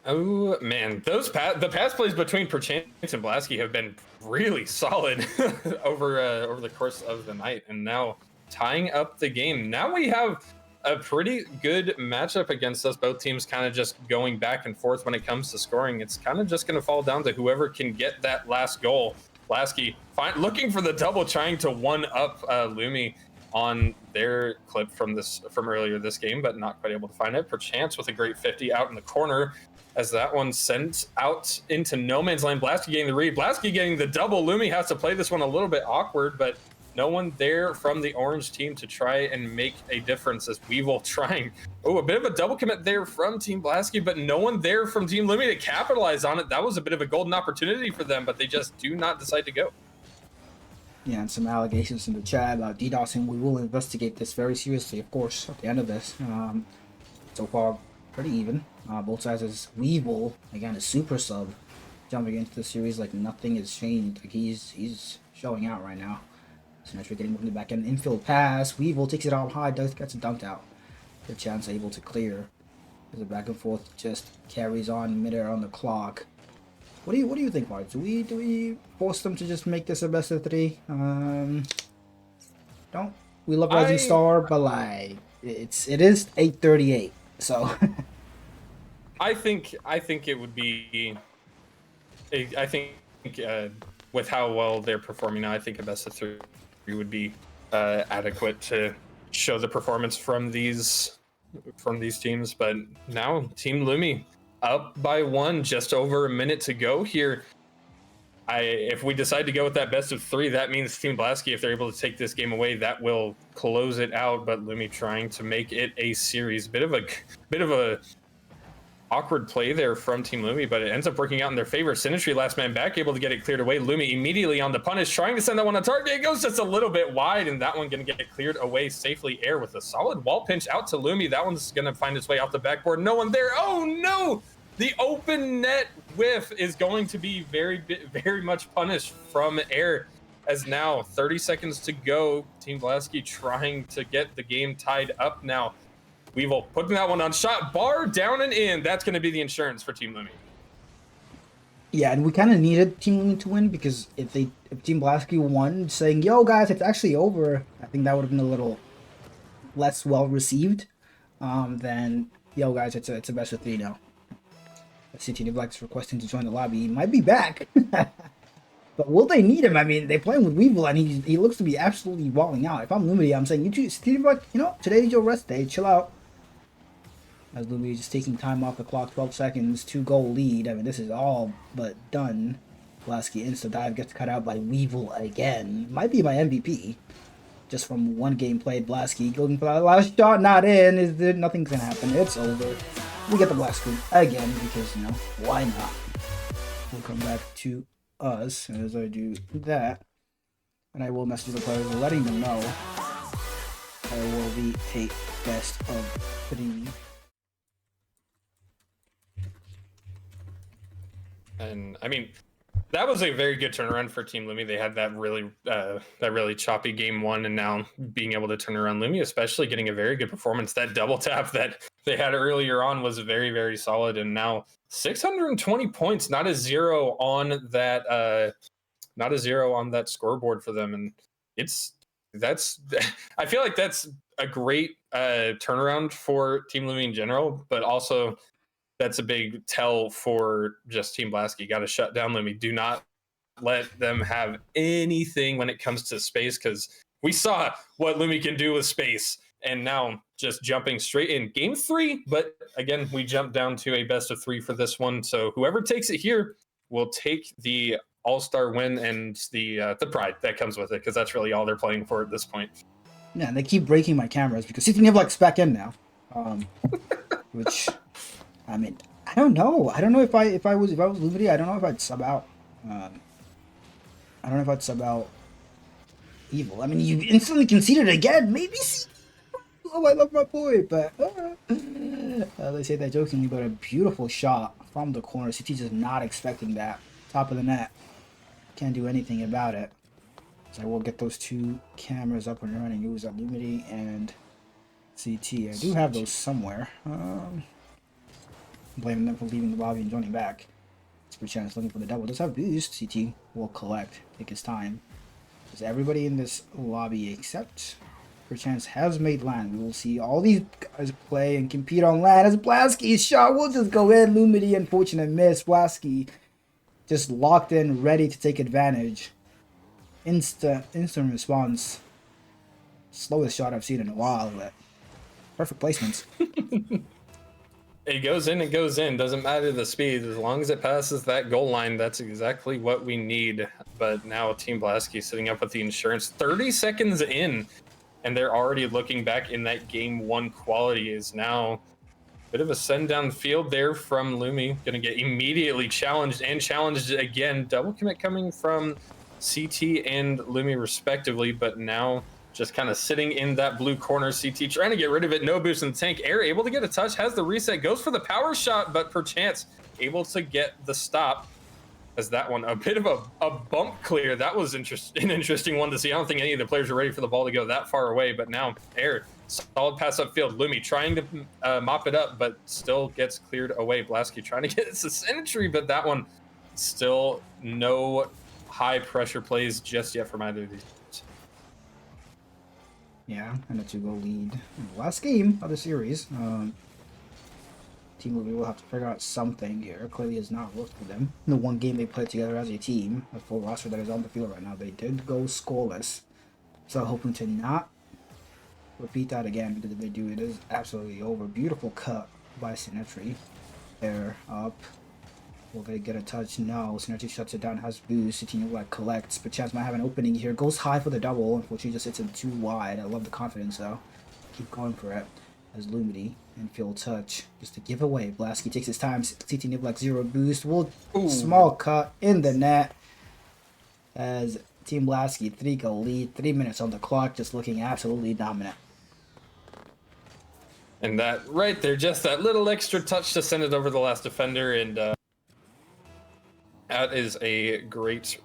Oh man, the pass plays between Perchance and Blasky have been really solid over the course of the night, and now tying up the game. Now we have a pretty good matchup against us. Both teams kind of just going back and forth when it comes to scoring. It's kind of just going to fall down to whoever can get that last goal. Blasky looking for the double, trying to one-up Lumi. on their clip from earlier this game, but not quite able to find it. Perchance with a great 50 out in the corner, as that one sent out into no man's land. Blasky getting the read. Blasky getting the double. Lumi has to play this one a little bit awkward, but no one there from the orange team to try and make a difference as Weevil trying. Oh, a bit of a double commit there from Team Blasky, but no one there from Team Lumi to capitalize on it. That was a bit of a golden opportunity for them, but they just do not decide to go. Yeah, and some allegations in the chat about DDoS, and we will investigate this very seriously, of course, at the end of this. So far, pretty even. Both sides is Weevil, again, a super sub, jumping into the series like nothing has changed. Like he's showing out right now. So we're getting moving the back end infield pass. Weevil takes it out high, gets it dunked out. Good chance able to clear. As the back and forth just carries on midair on the clock. What do you think, Mark? Do we force them to just make this a best of 3? Don't we love Rising Star, but like it is 8:38, so. I think it would be. I think with how well they're performing now, I think a best of 3 would be adequate to show the performance from these teams. But now Team Lumi up by 1, just over a minute to go here. If we decide to go with that best of 3, that means Team Blasky, if they're able to take this game away, that will close it out. But Lumi trying to make it a series. Bit of a awkward play there from Team Lumi, but it ends up working out in their favor. Sinistry, last man back, able to get it cleared away. Lumi immediately on the punish, trying to send that one on target. It goes just a little bit wide, and that one going to get cleared away safely. Air with a solid wall pinch out to Lumi. That one's going to find its way off the backboard. No one there. Oh no! The open net whiff is going to be very much punished from Air, as now 30 seconds to go. Team Blasky trying to get the game tied up now. Weevil putting that one on shot, bar down and in. That's going to be the insurance for Team Lumi. Yeah, and we kind of needed Team Lumi to win, because if Team Blasky won, saying, "Yo guys, it's actually over," I think that would have been a little less well received than, "Yo guys, it's a best of 3 now." CT Black's requesting to join the lobby. He might be back, but will they need him? I mean, they're playing with Weevil, and he looks to be absolutely walling out. If I'm Lumi, I'm saying, CT Black, today's your rest day. Chill out. As Lumi just taking time off the clock, 12 seconds, 2-goal lead. I mean, this is all but done. Blasky insta dive gets cut out by Weevil again. Might be my MVP. Just from one game played, Blasky going for that last shot, not in. Nothing's gonna happen. It's over. We get the Blasky again because, why not? We'll come back to us as I do that. And I will message the players letting them know there will be a best of 3. And I mean, that was a very good turnaround for Team Lumi. They had that really choppy game 1, and now being able to turn around Lumi, especially getting a very good performance. That double tap that they had earlier on was very, very solid, and now 620 points, not a zero on that scoreboard for them. And I feel like that's a great turnaround for Team Lumi in general, but also that's a big tell for just Team Blasky. Got to shut down Lumi. Do not let them have anything when it comes to space, because we saw what Lumi can do with space, and now just jumping straight in game 3. But again, we jumped down to a best of 3 for this one. So whoever takes it here will take the all-star win and the pride that comes with it, because that's really all they're playing for at this point. Yeah, and they keep breaking my cameras because CT Black's back in now, which. I mean, I don't know. I don't know if I was Lumi, I don't know if I'd sub out. I don't know if I'd sub out Evil. I mean, you instantly conceded again. Maybe. Oh, I love my boy, but they say that jokingly, but a beautiful shot from the corner. CT just not expecting that. Top of the net. Can't do anything about it. So I will get those 2 cameras up and running. It was at Lumity and CT. I do have those somewhere. Blaming them for leaving the lobby and joining back. It's Perchance looking for the double. Does have boost. CT will collect. Take his time. Because everybody in this lobby except Perchance has made land. We will see all these guys play and compete on land as Blasky's shot will just go in. Lumity, unfortunate miss. Blasky just locked in, ready to take advantage. Instant response. slowest shot I've seen in a while, but perfect placements. It goes in, it goes in. Doesn't matter the speed. As long as it passes that goal line, that's exactly what we need. But now Team Blasky sitting up with the insurance. 30 seconds in, and they're already looking back in that game one quality is now a bit of a send down field there from Lumi. Going to get immediately challenged and challenged again. Double commit coming from CT and Lumi respectively, but now just kind of sitting in that blue corner. CT trying to get rid of it. No boost in the tank. Air able to get a touch, has the reset, goes for the power shot, but perchance able to get the stop. As that one, a bit of a bump clear. That was an interesting one to see. I don't think any of the players are ready for the ball to go that far away, but now Air, solid pass upfield. Lumi trying to mop it up, but still gets cleared away. Blasky trying to get a century, but that one still no high pressure plays just yet from either of these. Yeah, and a 2-goal lead in the last game of the series. Team Lumi will have to figure out something here. Clearly has not worked for them. In the one game they played together as a team, a full roster that is on the field right now, they did go scoreless. So hoping to not repeat that again, because if they do, it is absolutely over. Beautiful cut by Sinetri. They're up. Will they get a touch? No. Sinetri shuts it down, has boost. Citino like collects, but Chance might have an opening here. Goes high for the double. Unfortunately, just hits it too wide. I love the confidence though. Keep going for it. As Lumity infield touch just to give away. Blasky takes his time. CT Niblak 0 boost. Small cut in the net as Team Blasky 3-goal lead. 3 minutes on the clock, just looking absolutely dominant. And that right there, just that little extra touch to send it over the last defender, and that is a great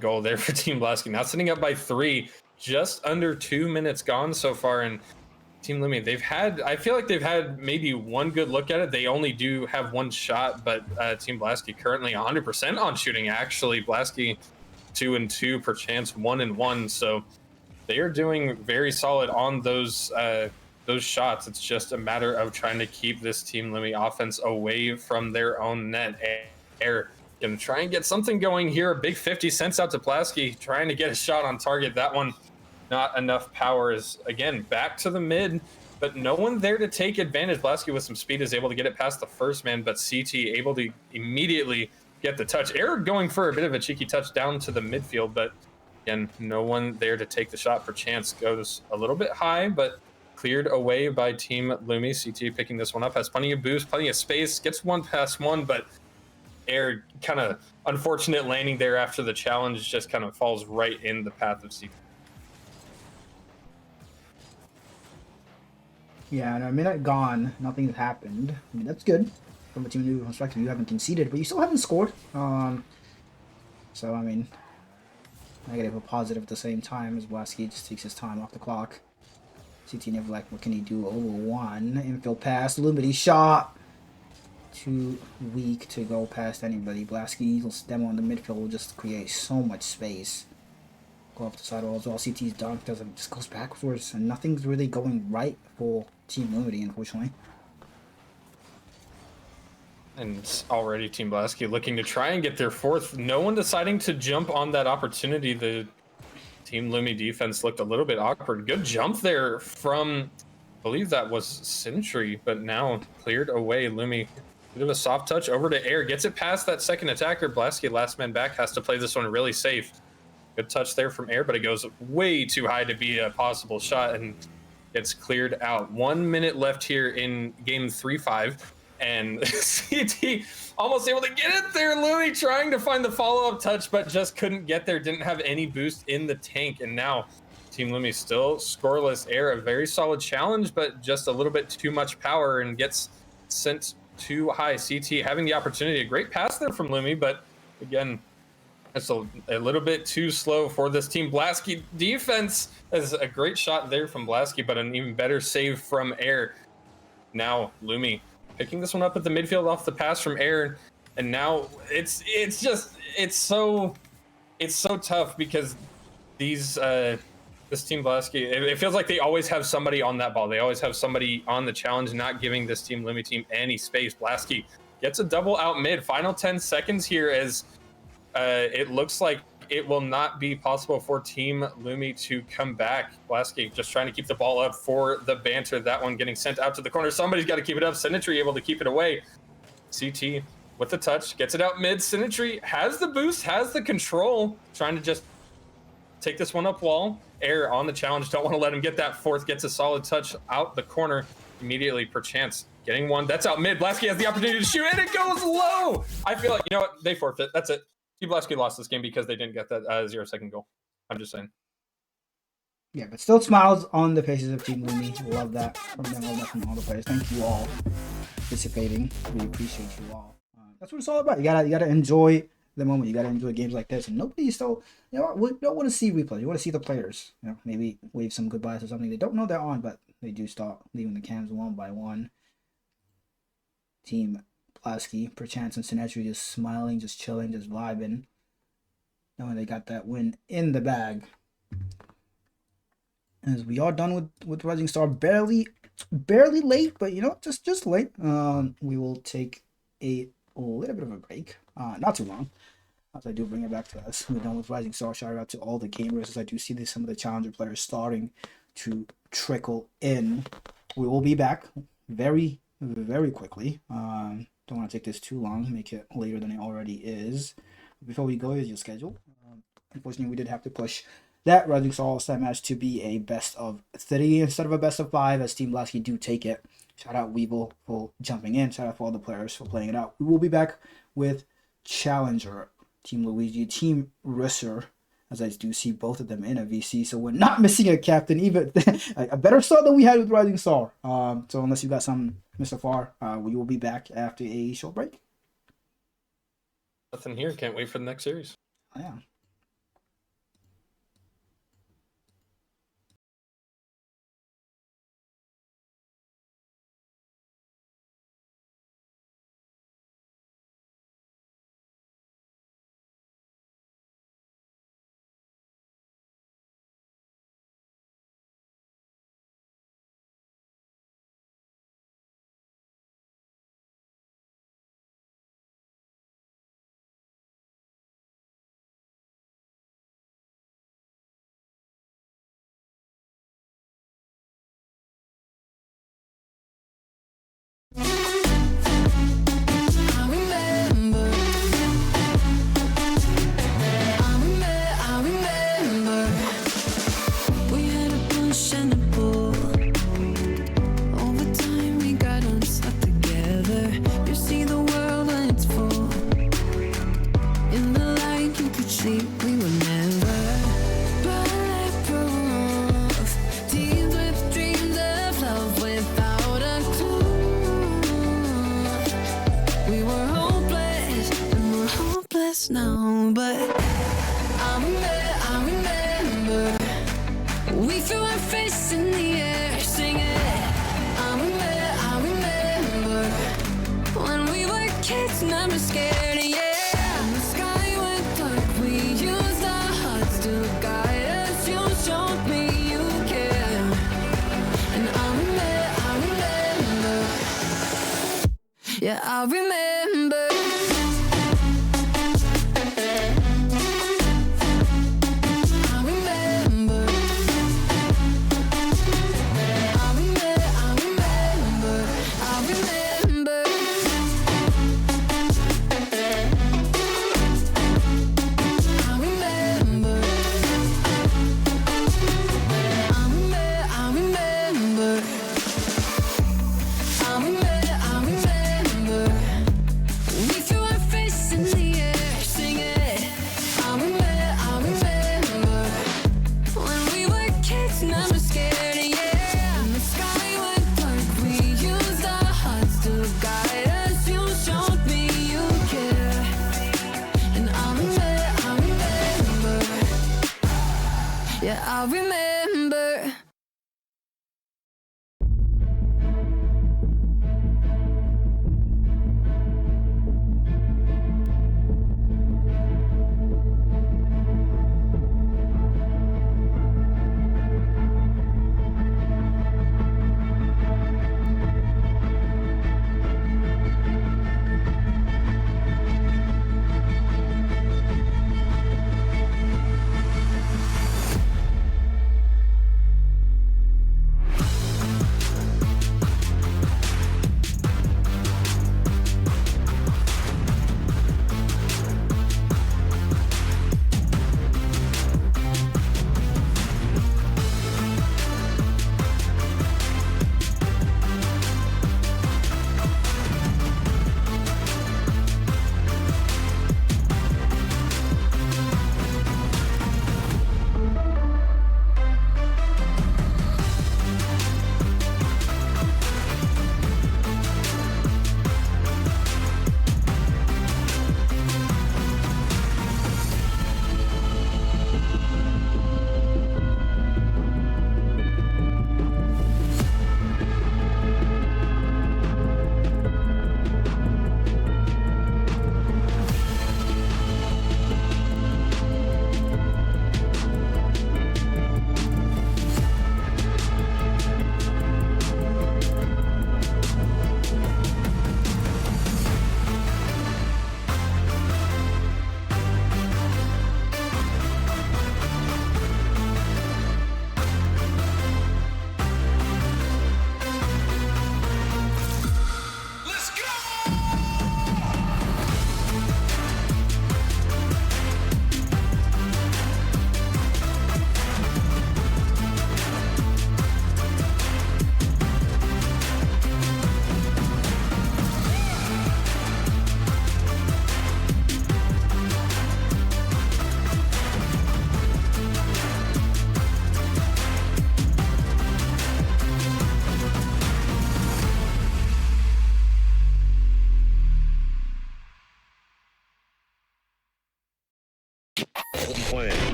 goal there for Team Blasky. Now sitting up by 3, just under 2 minutes gone so far, and Team Lumi, I feel like they've had maybe one good look at it. They only do have one shot, but Team Blasky currently 100% on shooting, actually. Blasky 2-2, perchance 1-1. So they are doing very solid on those shots. It's just a matter of trying to keep this Team Lumi offense away from their own net. Air gonna try and get something going here. A big 50 cents out to Blasky, trying to get a shot on target. That one, not enough power. Is again back to the mid, but no one there to take advantage. Blasky with some speed is able to get it past the first man, but CT able to immediately get the touch. Air going for a bit of a cheeky touch down to the midfield, but again, no one there to take the shot. For chance goes a little bit high, but cleared away by Team Lumi. CT picking this one up, has plenty of boost, plenty of space, gets 1-1, but Air kind of unfortunate landing there after the challenge, just kind of falls right in the path of CT. Yeah, and a minute gone, nothing's happened. I mean, that's good from a Team Lumi perspective. You haven't conceded, but you still haven't scored. So I mean, negative but positive at the same time as Blasky just takes his time off the clock. CT Niblak, what can he do? Over 1 infield pass, Lumity shot. Too weak to go past anybody. Blasky's demo on the midfield will just create so much space. Go off the sidewall as well. CT's dunk doesn't, just goes backwards, and nothing's really going right for Team Lumity, unfortunately. And already Team Blasky looking to try and get their 4th. No one deciding to jump on that opportunity. The Team Lumi defense looked a little bit awkward. Good jump there from, I believe that was Sentry, but now cleared away. Lumi, bit of a soft touch over to Air. Gets it past that second attacker. Blasky, last man back, has to play this one really safe. Good touch there from Air, but it goes way too high to be a possible shot and gets cleared out. 1 minute left here in game 3-5, and CT almost able to get it there. Louis trying to find the follow-up touch, but just couldn't get there. Didn't have any boost in the tank, and now Team Lumi still scoreless. Air, a very solid challenge, but just a little bit too much power and gets sent too high. CT having the opportunity. A great pass there from Lumi, but again, it's a little bit too slow for this Team Blasky defense. Is a great shot there from Blasky, but an even better save from Air. Now Lumi picking this one up at the midfield off the pass from Air, and now it's so tough because these this Team Blasky, it feels like they always have somebody on that ball. They always have somebody on the challenge, not giving this Team Lumi team any space. Blasky gets a double out mid. Final 10 seconds here as it looks like it will not be possible for Team Lumi to come back. Blasky just trying to keep the ball up for the banter. That one getting sent out to the corner. Somebody's got to keep it up. Sinitry able to keep it away. CT with the touch, gets it out mid. Sinitry has the boost, has the control, trying to just take this one up wall. Air on the challenge, don't want to let him get that fourth. Gets a solid touch out the corner immediately, perchance getting one. That's out mid. Blasky has the opportunity to shoot, and it goes low. I feel like, you know what? They forfeit. That's it. Team Blasky lost this game because they didn't get that 0-second goal. I'm just saying. Yeah, but still smiles on the faces of Team Lumi. Love that from them, love that from all the players. Thank you all for participating. We appreciate you all. That's what it's all about. You gotta enjoy the moment. You gotta enjoy games like this. And nobody still, you know, we don't want to see replays. You want to see the players. You know, maybe wave some goodbyes or something. They don't know they're on, but they do start leaving the cams one by one. Team Blasky, perchance, and Sinetry just smiling, just chilling, just vibing, knowing they got that win in the bag. As we are done with Rising Star, barely late, but you know, just late. We will take a little bit of a break, not too long, as I do bring it back to us. We're done with Rising Star. Shout out to all the gamers, as I do see some of the challenger players starting to trickle in. We will be back very quickly. Don't want to take this too long, make it later than it already is. Before we go, here's your schedule. Unfortunately, we did have to push that Rising Star All-Star match to be a best of 3 instead of a best of 5, as Team Blasky do take it. Shout out Weeble for jumping in. Shout out for all the players for playing it out. We will be back with Challenger, Team Luigi, Team Risser, as I do see both of them in a VC. So we're not missing a captain, even a better start than we had with Rising Star. So unless you got some, Mr. Farr, we will be back after a short break. Nothing here. Can't wait for the next series. Yeah. Now, but I remember we threw our fists in the air singing. I remember when we were kids, never scared, yeah. And the sky went dark, we used our hearts to guide us. You showed me you care, and I remember, yeah, I remember.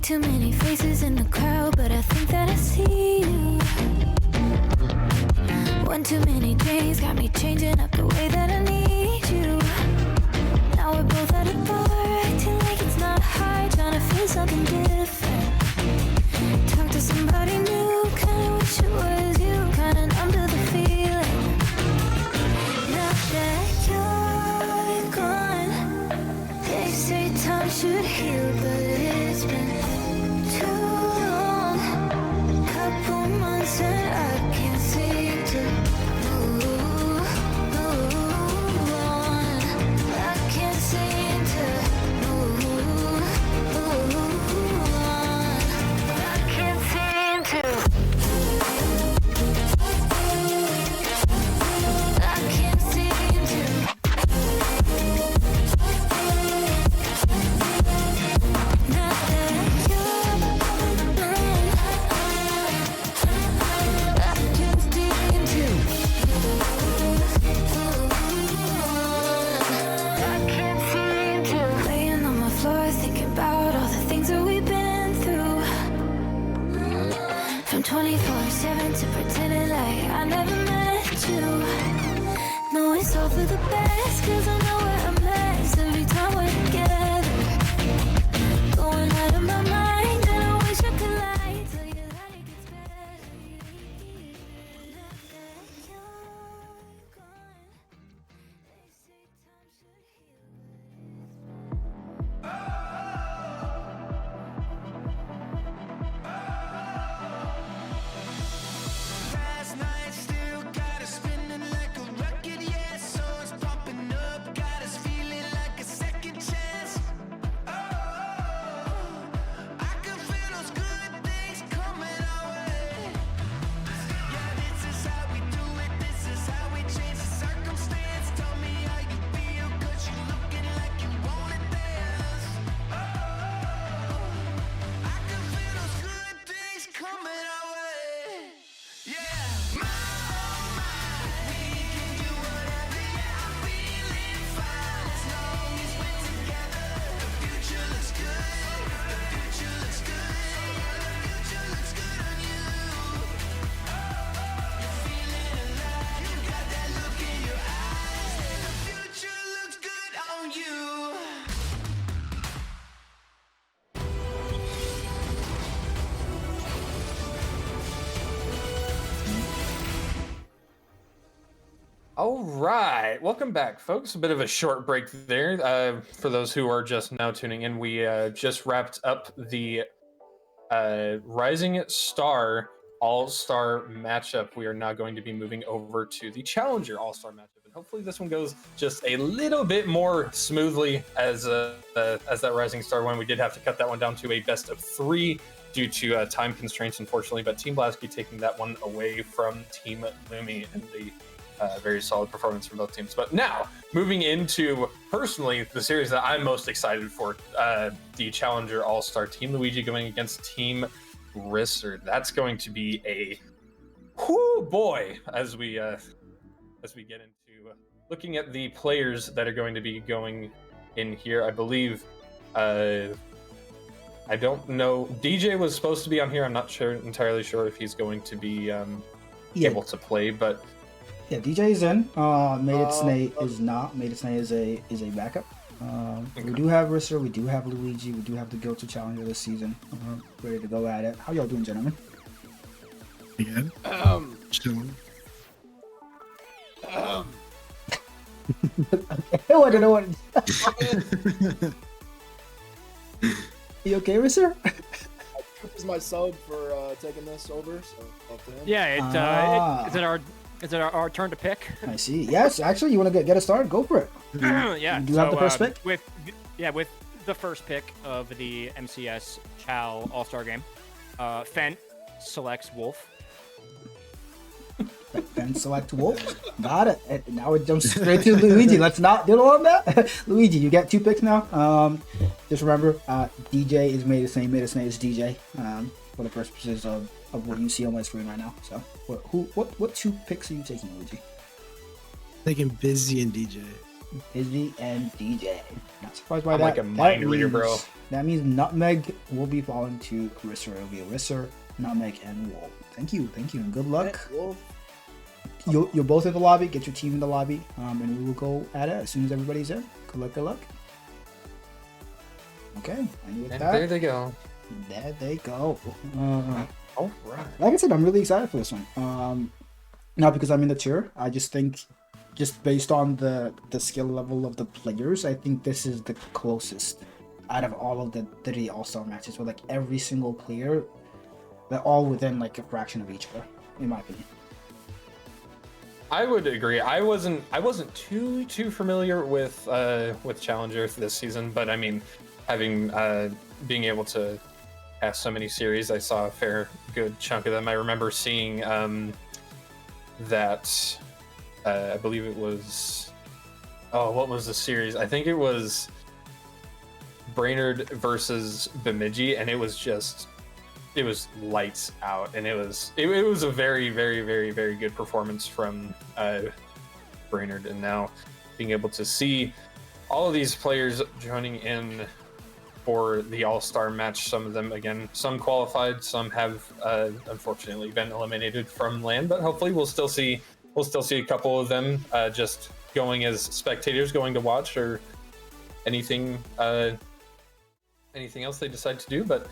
too many faces in the crowd, but I think that I see you. One too many days got me changing up the way that I need you. Now we're both at a bar, acting like it's not hard, trying to feel something different. Talk to somebody new, kinda wish it was you, kinda numb to the feeling. Now that you're gone, they say time should heal, but it's been too long. Couple months and I can't seem to move on. I can't seem to move on. I can't seem to. I can't seem to. Not that you're gone. I can't seem to. I can't seem to. Laying on my floor, thinking about all the things that we've been through. From 24/7 to pretending like I never met you. No, it's all for the best, cause I know we're a mess every time we're together. Going out of my mind, and I wish I could lie, tell you that it gets better. Now that you're gone, they say time should heal. Last night still got us spinning like a record, yeah. Songs popping up, got us feeling like a second chance. Oh, I can feel those good things coming our way. Yeah, this is how we do it, this is how we change the circumstance. Tell me how you feel, cause you looking like you wanna dance. Oh, I can feel those good things coming our way. Yeah, my oh my, we can do whatever, yeah, I'm feeling fine as long as we're together. The future looks good, the future looks good, the future looks good on you. You're feeling alive, you got that look in your eyes, the future looks good on you. All right, welcome back, folks. A bit of a short break there. For those who are just now tuning in, we just wrapped up the Rising Star All-Star matchup. We are now going to be moving over to the Challenger All-Star matchup, and hopefully this one goes just a little bit more smoothly as that Rising Star one. We did have to cut that one down to a best of 3 due to time constraints, unfortunately. But Team Blasky taking that one away from Team Lumi, and the very solid performance from both teams. But now, moving into, personally, the series that I'm most excited for, the Challenger All-Star, Team Luigi going against Team Risser. That's going to be a whoo boy as we get into looking at the players that are going to be going in here. I believe I don't know. DJ was supposed to be on here. I'm not entirely sure if he's going to be able to play, but Yeah, DJ is in. Mated Snake is not. Mated Snake is a backup. We do have Risser, we do have Luigi, we do have the Guilty Challenger this season. Ready to go at it. How y'all doing, gentlemen? Again? Chilling. I don't know what. You okay, Risser? Trip is my sub for taking this over, so up to him. Yeah, is it our turn to pick? I see. Yes, actually, you want to get us started? Go for it. Yeah. You do have the first pick? With the first pick of the MCS Chal All-Star game, Fent selects Wolf. Then select Wolf. Got it. And now it jumps straight to Luigi. Let's not diddle on that. Luigi, you get 2 picks now. Just remember, DJ is made the same. Made the same as DJ. For the purposes of what you see on my screen right now. So, what 2 picks are you taking, Luigi? Taking Busy and DJ. Busy and DJ. Not surprised by I'm that. like a mind reader, bro. That means Nutmeg will be falling to Risser. It'll be Risser, Nutmeg, and Wolf. Thank you, and good luck. Wolf. You're both in the lobby. Get your team in the lobby, and we will go at it as soon as everybody's in. Good luck, good luck. Okay, and with And that, there they go. there they go. All right. Like I said, I'm really excited for this one. Not because I'm in the tier. I just think, just based on the skill level of the players, I think this is the closest out of all of the 3 All-Star matches, where like every single player, they're all within like a fraction of each other, in my opinion. I would agree. I wasn't too familiar with Challenger this season, but I mean, having being able to have so many series, I saw a fair good chunk of them. I remember seeing that I believe it was what was the series? I think it was Brainerd versus Bemidji, and it was lights out, and it was a very, very, very, very good performance from Brainerd. And now being able to see all of these players joining in for the All-Star match, some of them, again, some qualified, some have unfortunately been eliminated from LAN, but hopefully we'll still see a couple of them just going as spectators, going to watch, or anything else they decide to do. But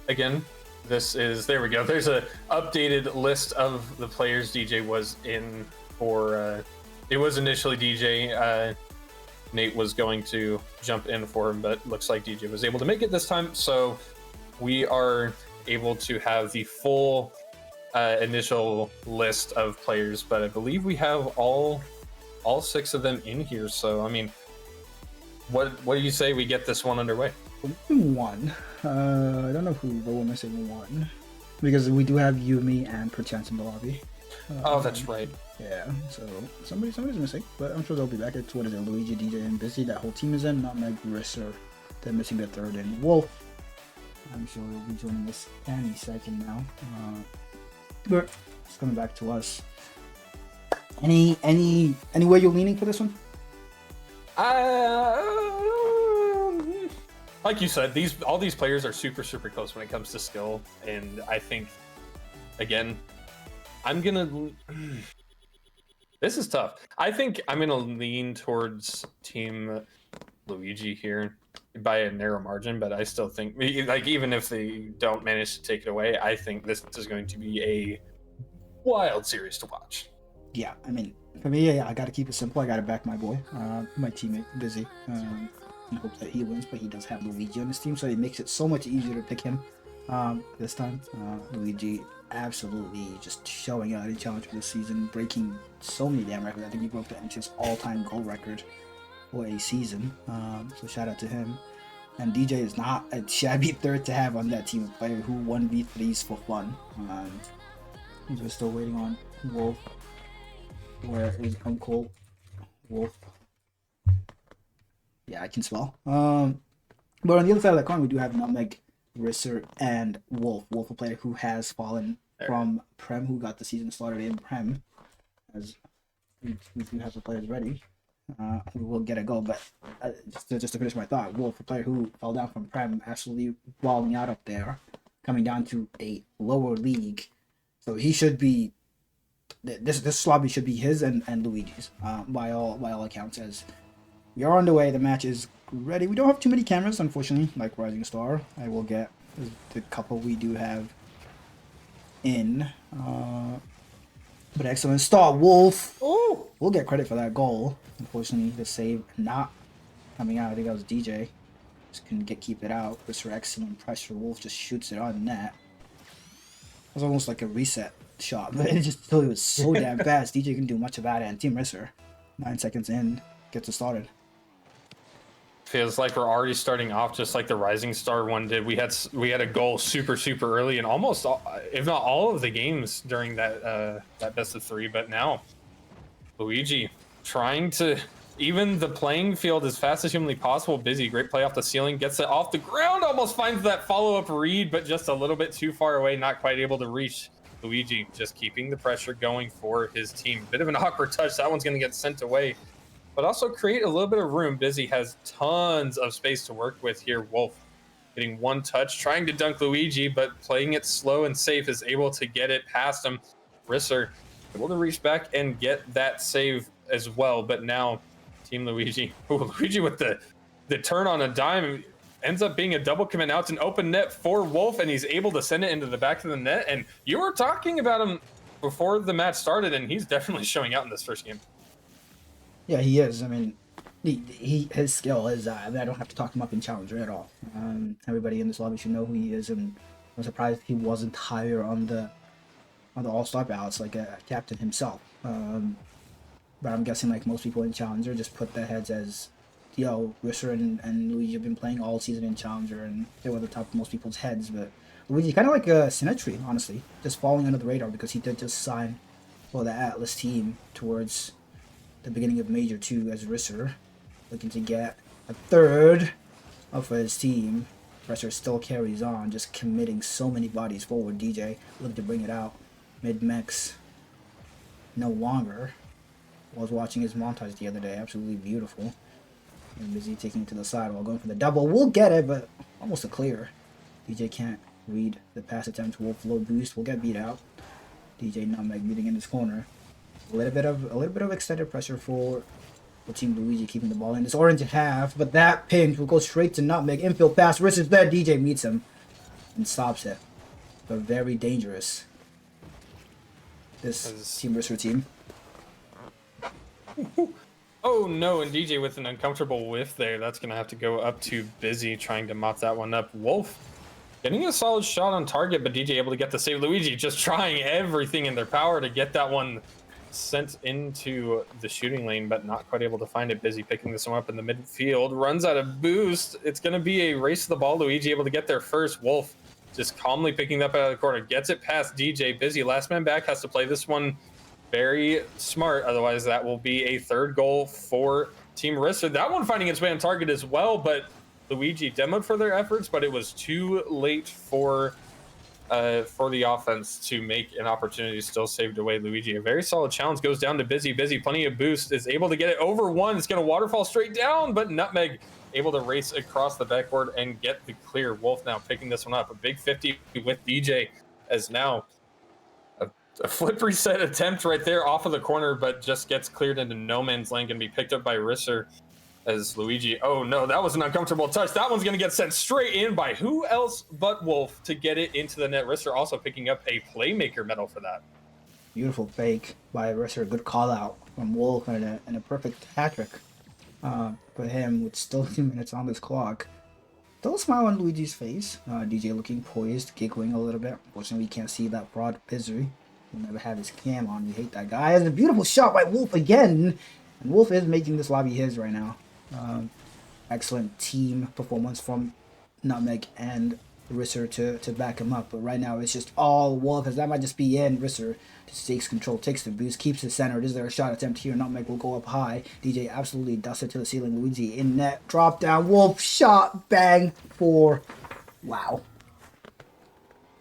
again, there we go. There's a updated list of the players DJ was in for. It was initially DJ. Nate was going to jump in for him, but looks like DJ was able to make it this time. So we are able to have the full initial list of players, but I believe we have all 6 of them in here. So I mean, what do you say we get this one underway? One. I don't know who, but we're missing one because we do have Yumi and Perchance in the lobby. Oh, that's right. Yeah, so somebody's missing, but I'm sure they'll be back. It's what is it? Luigi, DJ, and Busy. That whole team is in. Not Meg, Risser. They're missing the 3rd, and Wolf. I'm sure he'll be joining us any second now. But it's coming back to us. Any way you're leaning for this one? Like you said, all these players are super, super close when it comes to skill, and I think, again, this is tough. I think I'm gonna lean towards Team Luigi here by a narrow margin, but I still think, like, even if they don't manage to take it away, I think this is going to be a wild series to watch. Yeah, I mean, for me, I got to keep it simple. I got to back my boy, my teammate, Busy. In hopes that he wins, but he does have Luigi on his team, so it makes it so much easier to pick him this time. Luigi absolutely just showing out in challenge for the season, breaking so many damn records. I think he broke the MCS all-time goal record for a season. So shout out to him. And DJ is not a shabby 3rd to have on that team of player who 1v3s for fun. We're still waiting on Wolf. Where is Uncle Wolf? Yeah, I can spell. But on the other side of that coin, we do have Nutmeg, Risser, and Wolf. Wolf, a player who has fallen from Prem, who got the season started in Prem. As we do have the players ready, we will get a go. But just to finish my thought, Wolf, a player who fell down from Prem, absolutely balling out up there, coming down to a lower league. So he should be. This lobby should be his and Luigi's by all accounts. As we are underway, the match is ready. We don't have too many cameras, unfortunately, like Rising Star. I will get the couple we do have in. But excellent start, Wolf. Oh, we'll get credit for that goal. Unfortunately, the save not coming out. I think that was DJ. Just couldn't keep it out. Mr. Excellent pressure. Wolf just shoots it on net. It was almost like a reset shot, but it just still was so damn fast. DJ can do much about it, and Team Risser, 9 seconds in, gets it started. Feels like we're already starting off just like the Rising Star one did. We had a goal super early in almost all, if not all of the games during that best of 3. But now Luigi trying to even the playing field as fast as humanly possible. Busy, great play off the ceiling, gets it off the ground, almost finds that follow-up read, but just a little bit too far away, not quite able to reach. Luigi just keeping the pressure going for his team. Bit of an awkward touch. That one's going to get sent away. but also create a little bit of room. Busy has tons of space to work with here. Wolf getting one touch, trying to dunk Luigi, but playing it slow and safe, is able to get it past him. Risser able to reach back and get that save as well, but now Team Luigi, Luigi with the turn on a dime, ends up being a double commit. Now it's an open net for Wolf, and he's able to send it into the back of the net. And you were talking about him before the match started, and he's definitely showing out in this first game. Yeah, he is. I mean, his skill is. I don't have to talk him up in Challenger at all. Everybody in this lobby should know who he is, and I'm surprised he wasn't higher on the All-Star ballots like a captain himself. But I'm guessing like most people in Challenger just put their heads as, yo, Risser and Luigi have been playing all season in Challenger, and they were the top of most people's heads. But Luigi kind of like a Symmetry, honestly, just falling under the radar because he did just sign for the Atlas team towards the beginning of Major 2 as Risser, looking to get a third for his team. Risser still carries on, just committing so many bodies forward. DJ looking to bring it out. Mid-Mex no longer. I was watching his montage the other day, absolutely beautiful. And Busy taking it to the side while going for the double. We'll get it, but almost a clear. DJ can't read the pass attempt. Wolf low boost will get beat out. DJ Nutmeg meeting in his corner. A little bit of extended pressure for Team Luigi, keeping the ball in this orange half, but that pinch will go straight to Nutmeg. Infield pass, Risser's there. DJ meets him and stops it. But very dangerous. This Team Risser team. Oh no, and DJ with an uncomfortable whiff there. That's going to have to go up to Busy, trying to mop that one up. Wolf getting a solid shot on target, but DJ able to get the save. Luigi just trying everything in their power to get that one sent into the shooting lane, but not quite able to find it. Busy picking this one up in the midfield. Runs out of boost. It's going to be a race to the ball. Luigi able to get there first. Wolf just calmly picking that up out of the corner. Gets it past DJ. Busy, last man back, has to play this one very smart, otherwise that will be a third goal for Team Risser. That one finding its way on target as well, but Luigi demoed for their efforts, but it was too late for the offense to make an opportunity. Still saved away Luigi. A very solid challenge goes down to Busy. Busy, plenty of boost, is able to get it over one. It's going to waterfall straight down, but Nutmeg able to race across the backboard and get the clear. Wolf now picking this one up. A big 50 with DJ, as now a flip reset attempt right there off of the corner, but just gets cleared into no man's land. Going to be picked up by Risser as Luigi. Oh no, that was an uncomfortable touch. That one's going to get sent straight in by who else but Wolf to get it into the net. Risser also picking up a playmaker medal for that. Beautiful fake by Risser. Good call out from Wolf and a perfect hat trick for him with still 2 minutes on this clock. Still a smile on Luigi's face. DJ looking poised, giggling a little bit. Unfortunately, we can't see that broad misery. He'll never have his cam on. We hate that guy. It's a beautiful shot by Wolf again. And Wolf is making this lobby his right now. Excellent team performance from Nutmeg and Risser to back him up. But right now it's just all Wolf, as that might just be in. Risser just takes control, takes the boost, keeps it centered. Is there a shot attempt here? Nutmeg will go up high. DJ absolutely dusts it to the ceiling. Luigi in net. Drop down. Wolf shot. Bang. 4. Wow.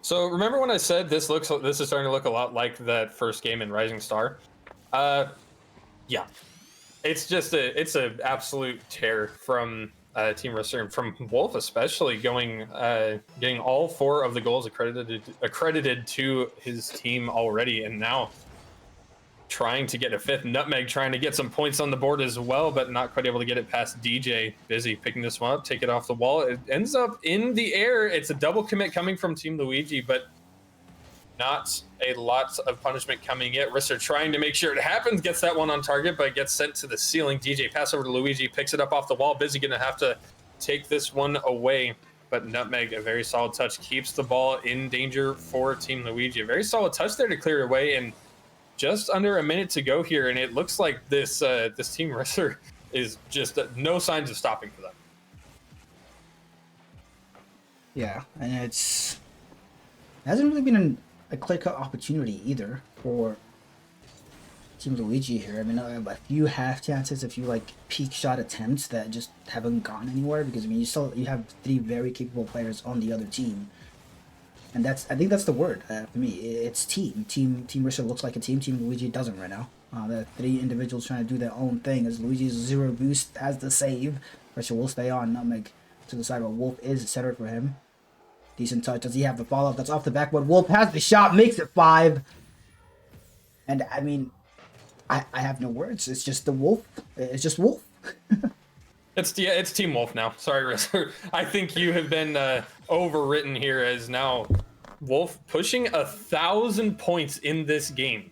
So remember when I said this is starting to look a lot like that first game in Rising Star? Yeah, it's a absolute tear from Team Risser and from Wolf especially, getting all 4 of the goals accredited to his team already, and now trying to get a 5th. Nutmeg trying to get some points on the board as well, but not quite able to get it past DJ. Busy picking this one up, take it off the wall. It ends up in the air. It's a double commit coming from Team Luigi, but not a lot of punishment coming yet. Risser trying to make sure it happens, gets that one on target, but gets sent to the ceiling. DJ pass over to Luigi, picks it up off the wall. Busy gonna have to take this one away, but Nutmeg, a very solid touch, keeps the ball in danger for Team Luigi. A very solid touch there to clear it away, and just under a minute to go here, and it looks like this Team Risser is just no signs of stopping for them. Yeah, and it hasn't really been a clear-cut opportunity either for Team Luigi here. I mean, a few half chances, a few like peak shot attempts that just haven't gone anywhere, because I mean you have 3 very capable players on the other team. And I think that's the word for me. It's team. Team Risser looks like a team. Team Luigi doesn't right now. The 3 individuals trying to do their own thing as Luigi's 0 boost has the save. Pressure will stay on. Nutmeg to the side, but Wolf is centered for him. Decent touch. Does he have the follow-up? That's off the backboard. Wolf has the shot, makes it 5. And I mean, I have no words. It's just the Wolf. It's just Wolf. It's Team Wolf now. Sorry, Risser. I think you have been overwritten here as now Wolf pushing 1,000 points in this game.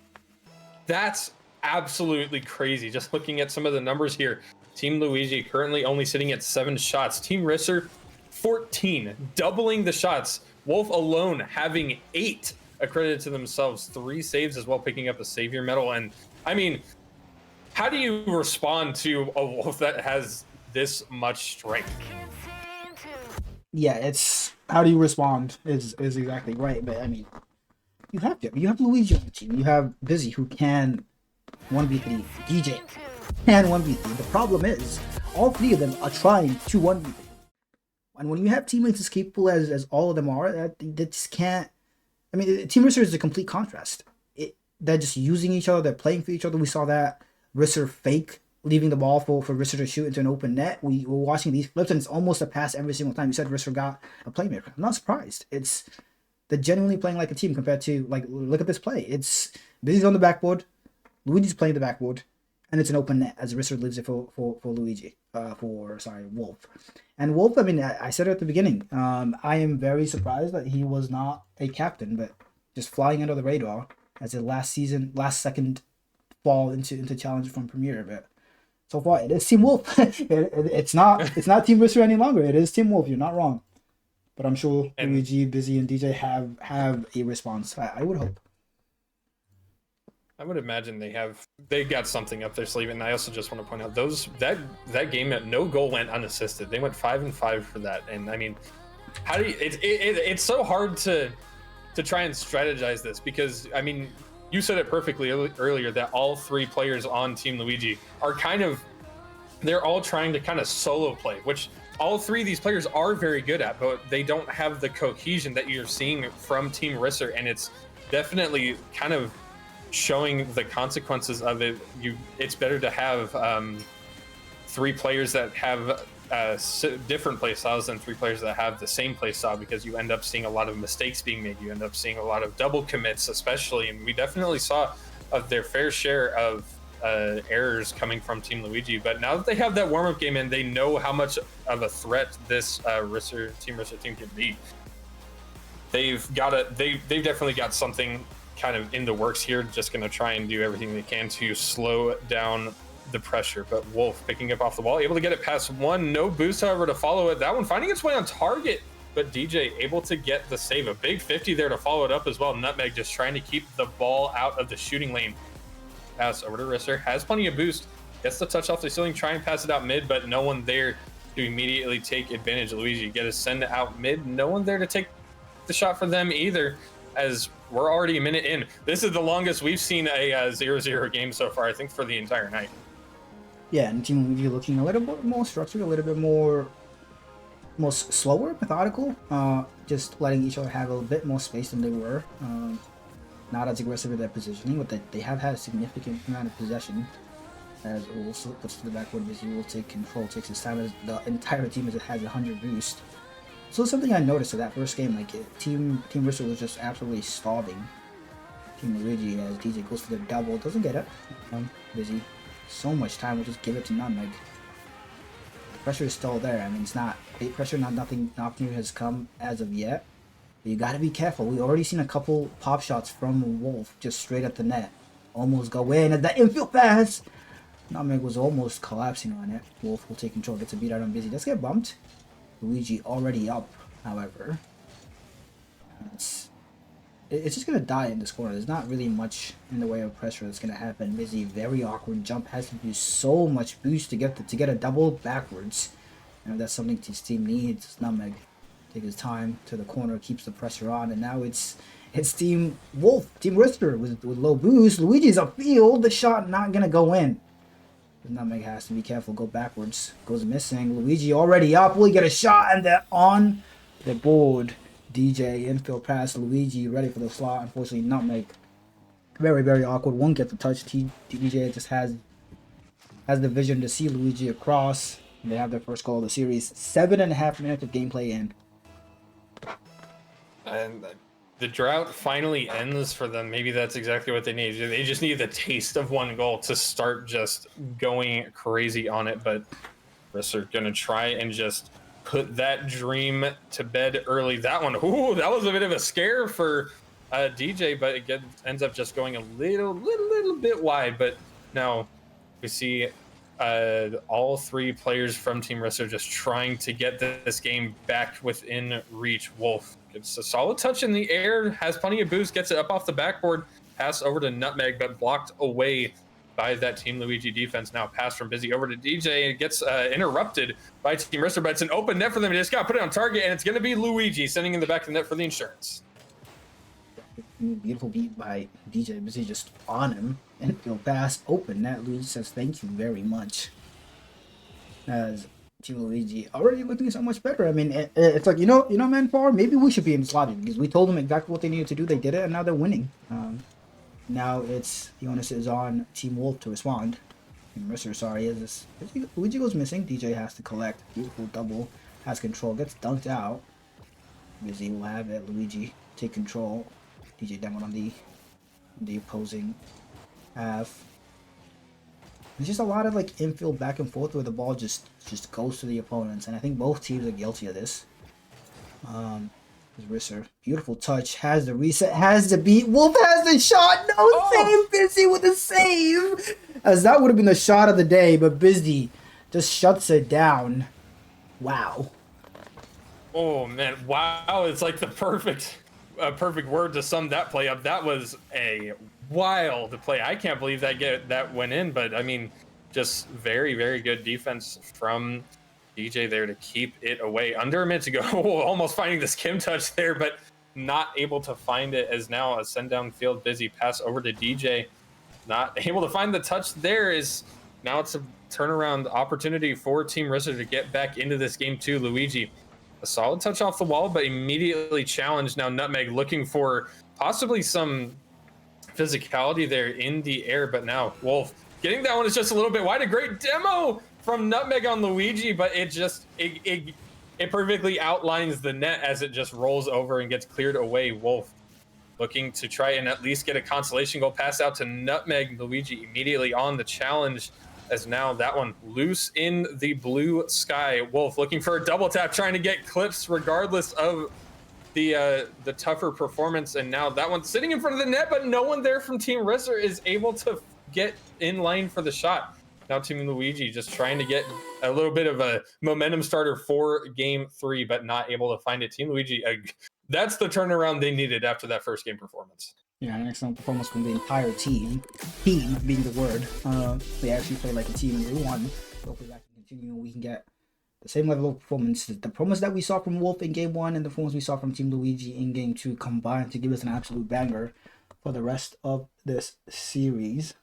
That's absolutely crazy. Just looking at some of the numbers here. Team Luigi currently only sitting at 7 shots. Team Risser, 14, doubling the shots. Wolf alone having 8 accredited to themselves, 3 saves as well, picking up the Savior medal. And I mean, how do you respond to a Wolf that has this much strength? Yeah, it's how do you respond is exactly right. But I mean, you have Luigi on the team. You have Busy who can 1v3. DJ can 1v3. The problem is all 3 of them are trying to 1v3. And when you have teammates as capable as all of them are, that just can't. I mean, Team Risser is a complete contrast. They're just using each other. They're playing for each other. We saw that Risser fake leaving the ball for Risser to shoot into an open net. We were watching these flips, and it's almost a pass every single time. You said Risser got a playmaker. I'm not surprised. They're genuinely playing like a team compared to, like, look at this play. It's Busy's on the backboard, Luigi's playing the backboard, and it's an open net as Risser leaves it for Wolf. And Wolf, I mean, I said it at the beginning, I am very surprised that he was not a captain, but just flying under the radar as a last second fall into challenge from Premier. But so far, it is Team Wolf. It's not Team Risser any longer. It is Team Wolf. You're not wrong. But I'm sure Luigi, Busy, and DJ have a response. I would hope. I would imagine they got something up their sleeve, and I also just want to point out that game no goal went unassisted. They went 5-5 for that, and I mean, how do you? It's so hard to try and strategize this because I mean, you said it perfectly earlier that all 3 players on Team Luigi are they're all trying to kind of solo play, which all 3 of these players are very good at, but they don't have the cohesion that you're seeing from Team Risser, and it's definitely kind of showing the consequences of it. It's better to have 3 players that have different play styles than 3 players that have the same play style, because you end up seeing a lot of mistakes being made. You end up seeing a lot of double commits, especially, and we definitely saw their fair share of errors coming from Team Luigi. But now that they have that warm-up game and they know how much of a threat this Team Risser team can be, they've definitely got something kind of in the works here. Just going to try and do everything they can to slow down the pressure. But Wolf picking up off the ball, able to get it past 1, no boost however to follow it. That one finding its way on target, but DJ able to get the save. A big 50 there to follow it up as well. Nutmeg just trying to keep the ball out of the shooting lane. Pass over to Risser, has plenty of boost, gets the touch off the ceiling, try and pass it out mid, but no one there to immediately take advantage. Luigi get a send out mid, no one there to take the shot for them either, as we're already a minute in. This is the longest we've seen a 0-0 game so far, I think, for the entire night. Yeah, and Team Luigi looking a little bit more structured, a little bit more slower, methodical, just letting each other have a bit more space than they were. Not as aggressive in their positioning, but they have had a significant amount of possession. As Wolf puts to the backboard, Busy will take control, takes his time as the entire team has 100 boost. So it's something I noticed in that first game, like Team Risser was just absolutely starving Team Luigi as DJ goes for the double, doesn't get it. Busy, so much time, we'll just give it to Nutmeg. The pressure is still there. I mean, it's not great pressure, nothing new has come as of yet. But you gotta be careful. We've already seen a couple pop shots from Wolf just straight at the net. Almost go in at the infield pass. Nutmeg was almost collapsing on it. Wolf will take control, gets a beat out on Busy. Does get bumped. Luigi already up, however. It's just gonna die in this corner. There's not really much in the way of pressure that's gonna happen. Busy, very awkward jump, has to do so much boost to get a double backwards. And that's something his team needs. Nutmeg take his time to the corner, keeps the pressure on, and now it's Team Wolf, Team Risser with low boost. Luigi's upfield, the shot not gonna go in. Nutmeg has to be careful, go backwards, goes missing. Luigi already up, will he get a shot? And they're on the board. DJ infield pass, Luigi ready for the slot. Unfortunately, Nutmeg Very, very awkward. Won't get the touch. DJ just has the vision to see Luigi across. They have their first goal of the series. 7.5 minutes of gameplay in. And the drought finally ends for them. Maybe that's exactly what they need. They just need the taste of one goal to start just going crazy on it. But Risser gonna try and just put that dream to bed early. That one, ooh, that was a bit of a scare for DJ, but it ends up just going a little bit wide. But now we see all three players from Team Risser just trying to get this game back within reach. Wolf gets a solid touch in the air, has plenty of boost, gets it up off the backboard, pass over to Nutmeg, but blocked away by that Team Luigi defense. Now pass from Busy over to DJ, and gets interrupted by Team Risser, but it's an open net for them. They just got to put it on target, and it's going to be Luigi sending in the back of the net for the insurance. Beautiful beat by DJ. Busy just on him. Infield pass, open net. Luigi says thank you very much. As Team Luigi already looking so much better. I mean, it's like, you know, man, Power, maybe we should be in this lobby because we told them exactly what they needed to do. They did it, and now they're winning. Now it's the onus is on Team Wolf to respond. Team Risser, sorry, is this Luigi goes missing. DJ has to collect. Beautiful double, has control, gets dunked out. Busy will have it. Luigi take control. DJ down on the opposing half. There's just a lot of like infield back and forth where the ball just goes to the opponents, and I think both teams are guilty of this. Risser, beautiful touch, has the reset, has the beat. Wolf has the shot. No save. Busy with the save, as that would have been the shot of the day, but Busy just shuts it down. Wow. Oh man, wow! It's like the perfect word to sum that play up. That was a wild play. I can't believe that went in, but I mean, just very, very good defense from DJ there to keep it away. Under a minute to go, almost finding this Kim touch there, but not able to find it, as now a send downfield. Busy pass over to DJ. Not able to find the touch there. Is now it's a turnaround opportunity for Team Risser to get back into this game too. Luigi, a solid touch off the wall, but immediately challenged. Now Nutmeg looking for possibly some physicality there in the air, but now Wolf getting that one is just a little bit wide. A great demo from Nutmeg on Luigi, but it perfectly outlines the net as it just rolls over and gets cleared away. Wolf looking to try and at least get a consolation goal, pass out to Nutmeg. Luigi immediately on the challenge, as now that one loose in the blue sky. Wolf looking for a double tap, trying to get clips regardless of the tougher performance, and now that one sitting in front of the net, but no one there from Team Risser is able to get in line for the shot. Now Team Luigi just trying to get a little bit of a momentum starter for game 3, but not able to find it. Team Luigi, that's the turnaround they needed after that first game performance. Yeah, an excellent performance from the entire team. Team being the word. They actually play like a team, and they won. Hopefully that can continue, and we can get the same level of performance. The performance that we saw from Wolf in game 1 and the performance we saw from Team Luigi in game 2 combined to give us an absolute banger for the rest of this series.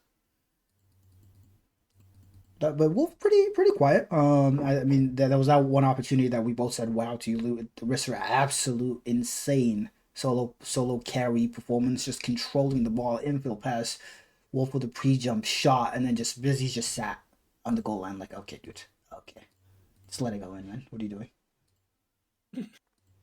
But Wolf pretty quiet. I mean, there was that one opportunity that we both said wow to you. The Risser, absolute insane solo carry performance, just controlling the ball, infield pass. Wolf with a pre-jump shot, and then just Busy just sat on the goal line like, okay, dude, okay, just let it go in, man. What are you doing?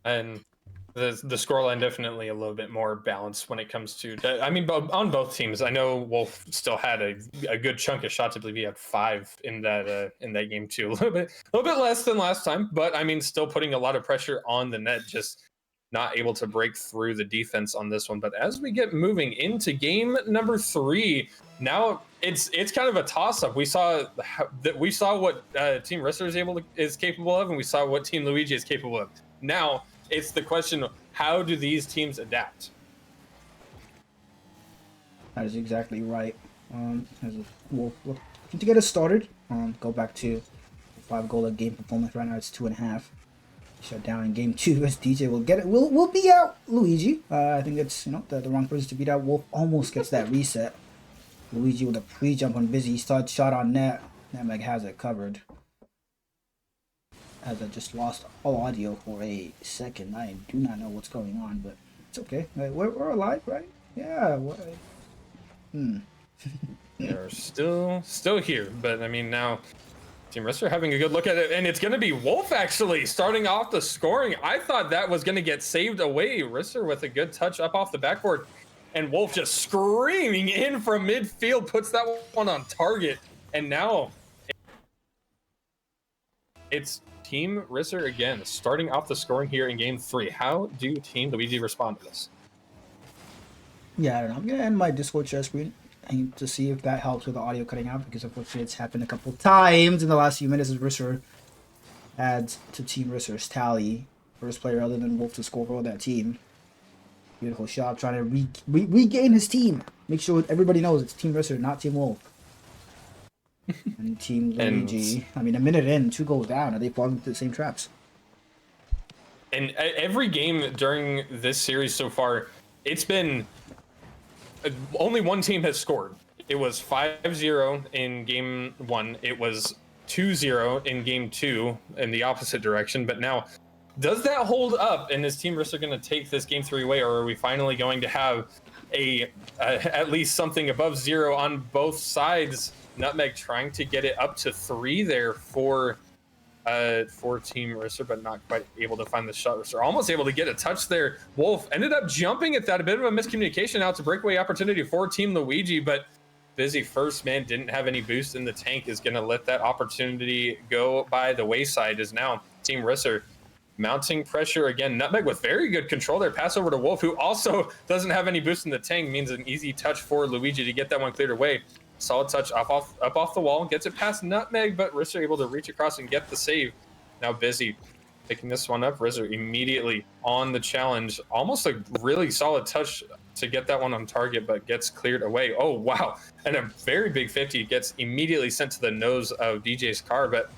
And the scoreline definitely a little bit more balanced when it comes to, I mean, on both teams. I know Wolf still had a good chunk of shots. I believe he had 5 in that game too. A little bit less than last time, but I mean, still putting a lot of pressure on the net. Just not able to break through the defense on this one. But as we get moving into game number 3, now it's kind of a toss-up. We saw what Team Risser is capable of, and we saw what Team Luigi is capable of. Now it's the question: how do these teams adapt? That is exactly right. As Wolf looking to get us started. Go back to 5-goal a game performance. Right now it's 2.5. Shut down in game 2 as DJ will get it. We'll beat out Luigi. I think it's the wrong person to beat out. Wolf almost gets that reset. Luigi with a pre-jump on Busy. Starts shot on net. Nutmeg has it covered. As I just lost all audio for a second. I do not know what's going on, but it's okay. We're alive, right? Yeah. They're still here, but I mean now Team Risser having a good look at it, and it's going to be Wolf actually starting off the scoring. I thought that was going to get saved away. Risser with a good touch up off the backboard, and Wolf just screaming in from midfield puts that one on target. And now it's Team Risser again starting off the scoring here in game 3. How do Team Luigi respond to this? Yeah, I don't know. I'm gonna end my Discord share screen and to see if that helps with the audio cutting out, because unfortunately it's happened a couple times in the last few minutes as Risser adds to Team Risser's tally. First player other than Wolf to score for that team. Beautiful shot, trying to regain his team. Make sure everybody knows it's Team Risser, not Team Wolf. And Team Luigi. I mean, a minute in, 2 goals down, and they fall into the same traps. And every game during this series so far, it's been only one team has scored. It was 5-0 in game 1. It was 2-0 in game 2 in the opposite direction. But now, does that hold up? And is Team Risser going to take this game 3 away, or are we finally going to have at least something above 0 on both sides? Nutmeg trying to get it up to 3 there for Team Risser, but not quite able to find the shot. Risser almost able to get a touch there. Wolf ended up jumping at that. A bit of a miscommunication. Now it's a breakaway opportunity for Team Luigi, but Busy first man didn't have any boost in the tank, is going to let that opportunity go by the wayside. Is now Team Risser mounting pressure again. Nutmeg with very good control there. Pass over to Wolf, who also doesn't have any boost in the tank. Means an easy touch for Luigi to get that one cleared away. Solid touch up off the wall, gets it past Nutmeg, but Risser able to reach across and get the save. Now Busy picking this one up. Risser immediately on the challenge. Almost a really solid touch to get that one on target, but gets cleared away. Oh, wow. And a very big 50 gets immediately sent to the nose of DJ's car. But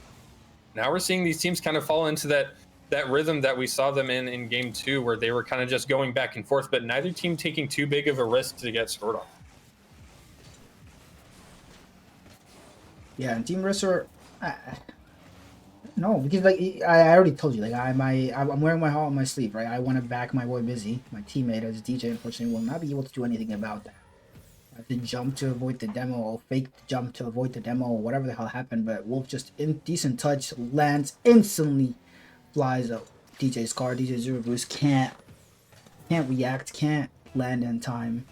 now we're seeing these teams kind of fall into that rhythm that we saw them in game 2, where they were kind of just going back and forth, but neither team taking too big of a risk to get scored on. Yeah, and Team Risser, no, because like I already told you, like I'm wearing my heart on my sleeve, right? I want to back my boy Busy, my teammate as DJ. Unfortunately, will not be able to do anything about that. I have to jump to avoid the demo, or fake jump to avoid the demo, or whatever the hell happened. But Wolf just decent touch, lands instantly, flies up DJ's car. DJ Zero Boost can't react, can't land in time,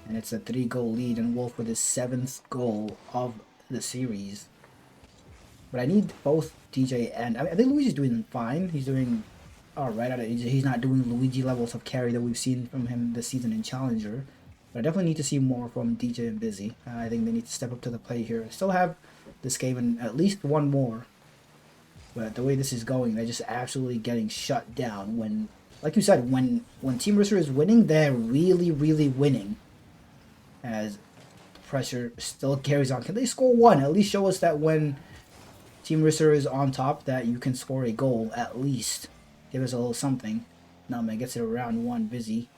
and it's a 3-goal lead. And Wolf with his 7th goal of the series. But I need both DJ and I think Luigi's doing fine. He's doing all right. He's not doing Luigi levels of carry that we've seen from him this season in Challenger. But I definitely need to see more from DJ and Busy. I think they need to step up to the plate here. Still have this game and at least one more. But the way this is going, they're just absolutely getting shut down. When, like you said, when Team Risser is winning, they're really, really winning. As pressure still carries on. Can they score one? At least show us that when Team Risser is on top, that you can score a goal at least. Give us a little something. Nutmeg gets it around 1. Busy.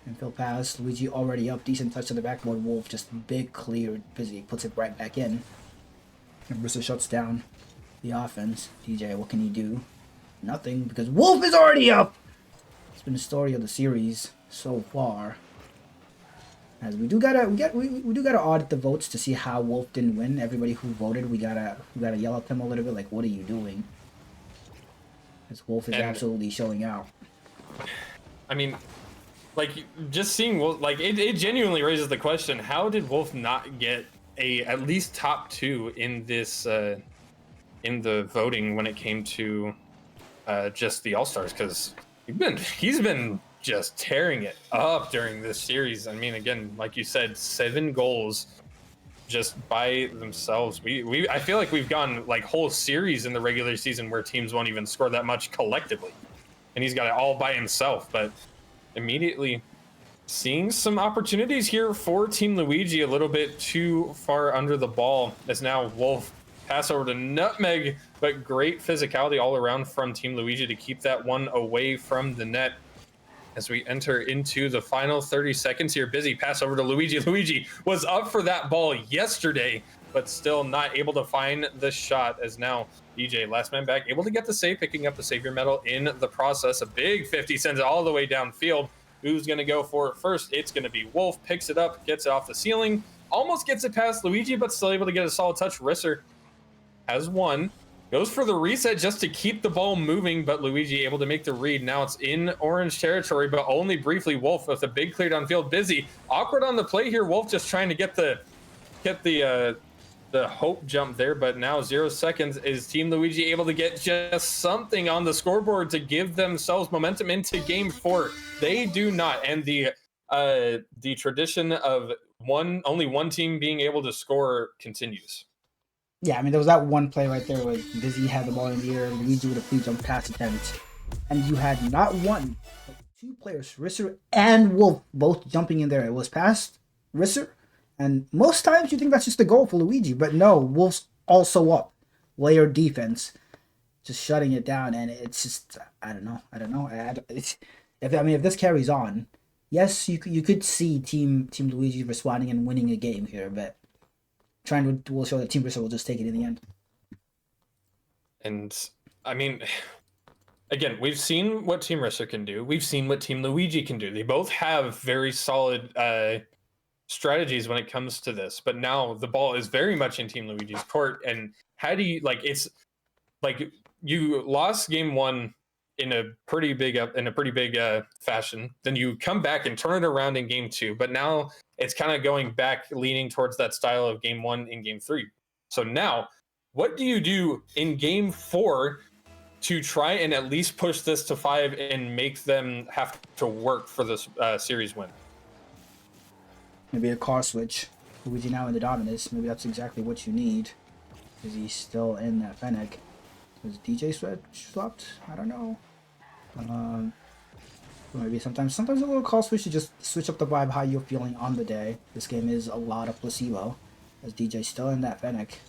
And Phil pass. Luigi already up. Decent touch to the backboard. Wolf just big cleared. Busy puts it right back in. And Risser shuts down the offense. DJ, what can you do? Nothing, because Wolf is already up! It's been the story of the series so far. As we do gotta audit the votes to see how Wolf didn't win. Everybody who voted, we gotta yell at them a little bit, like, what are you doing? Because Wolf is absolutely showing out. I mean, like, just seeing Wolf, like, it genuinely raises the question: how did Wolf not get at least top 2 in this in the voting when it came to just the All-Stars? Because he's been just tearing it up during this series. I mean, again, like you said, 7 goals just by themselves. I feel like we've gone like whole series in the regular season where teams won't even score that much collectively, and he's got it all by himself. But immediately seeing some opportunities here for Team Luigi, a little bit too far under the ball, as now Wolf pass over to Nutmeg, but great physicality all around from Team Luigi to keep that one away from the net. As we enter into the final 30 seconds here, Busy pass over to Luigi. Luigi was up for that ball yesterday, but still not able to find the shot, as now DJ, last man back, able to get the save, picking up the Savior medal in the process. A big 50 sends it all the way downfield. who's going to go for it first. It's going to be Wolf, picks it up, gets it off the ceiling, almost gets it past Luigi, but still able to get a solid touch. Risser has one. Goes for the reset just to keep the ball moving, but Luigi able to make the read. Now it's in orange territory, but only briefly. Wolf with a big clear downfield. Busy. Awkward on the play here. Wolf just trying to get the hope jump there, but now 0 seconds. Is Team Luigi able to get just something on the scoreboard to give themselves momentum into game 4? They do not, and the tradition of only one team being able to score continues. Yeah, I mean, there was that one play right there where Busy had the ball in the air, Luigi with a free jump pass attempt, and you had not one, but 2 players, Risser and Wolf, both jumping in there. It was past Risser, and most times you think that's just a goal for Luigi, but no, Wolf's also up. Layer defense, just shutting it down, and it's just, I don't know. If this carries on, yes, you could see Team Luigi responding and winning a game here, but will show that Team Risser will just take it in the end. And I mean, again, we've seen what Team Risser can do. We've seen what Team Luigi can do. They both have very solid strategies when it comes to this. But now the ball is very much in Team Luigi's court. And how do you it's like you lost game 1 in a pretty big fashion. Then you come back and turn it around in game 2. But now it's kind of going back, leaning towards that style of game 1 in game 3. So now, what do you do in game 4 to try and at least push this to 5 and make them have to work for this series win? Maybe a car switch. Luigi now in the dominance. Maybe that's exactly what you need. Is he still in that Fennec? Was DJ swapped? I don't know. Maybe sometimes a little call switch to just switch up the vibe, how you're feeling on the day. This game is a lot of placebo, as DJ still in that Fennec.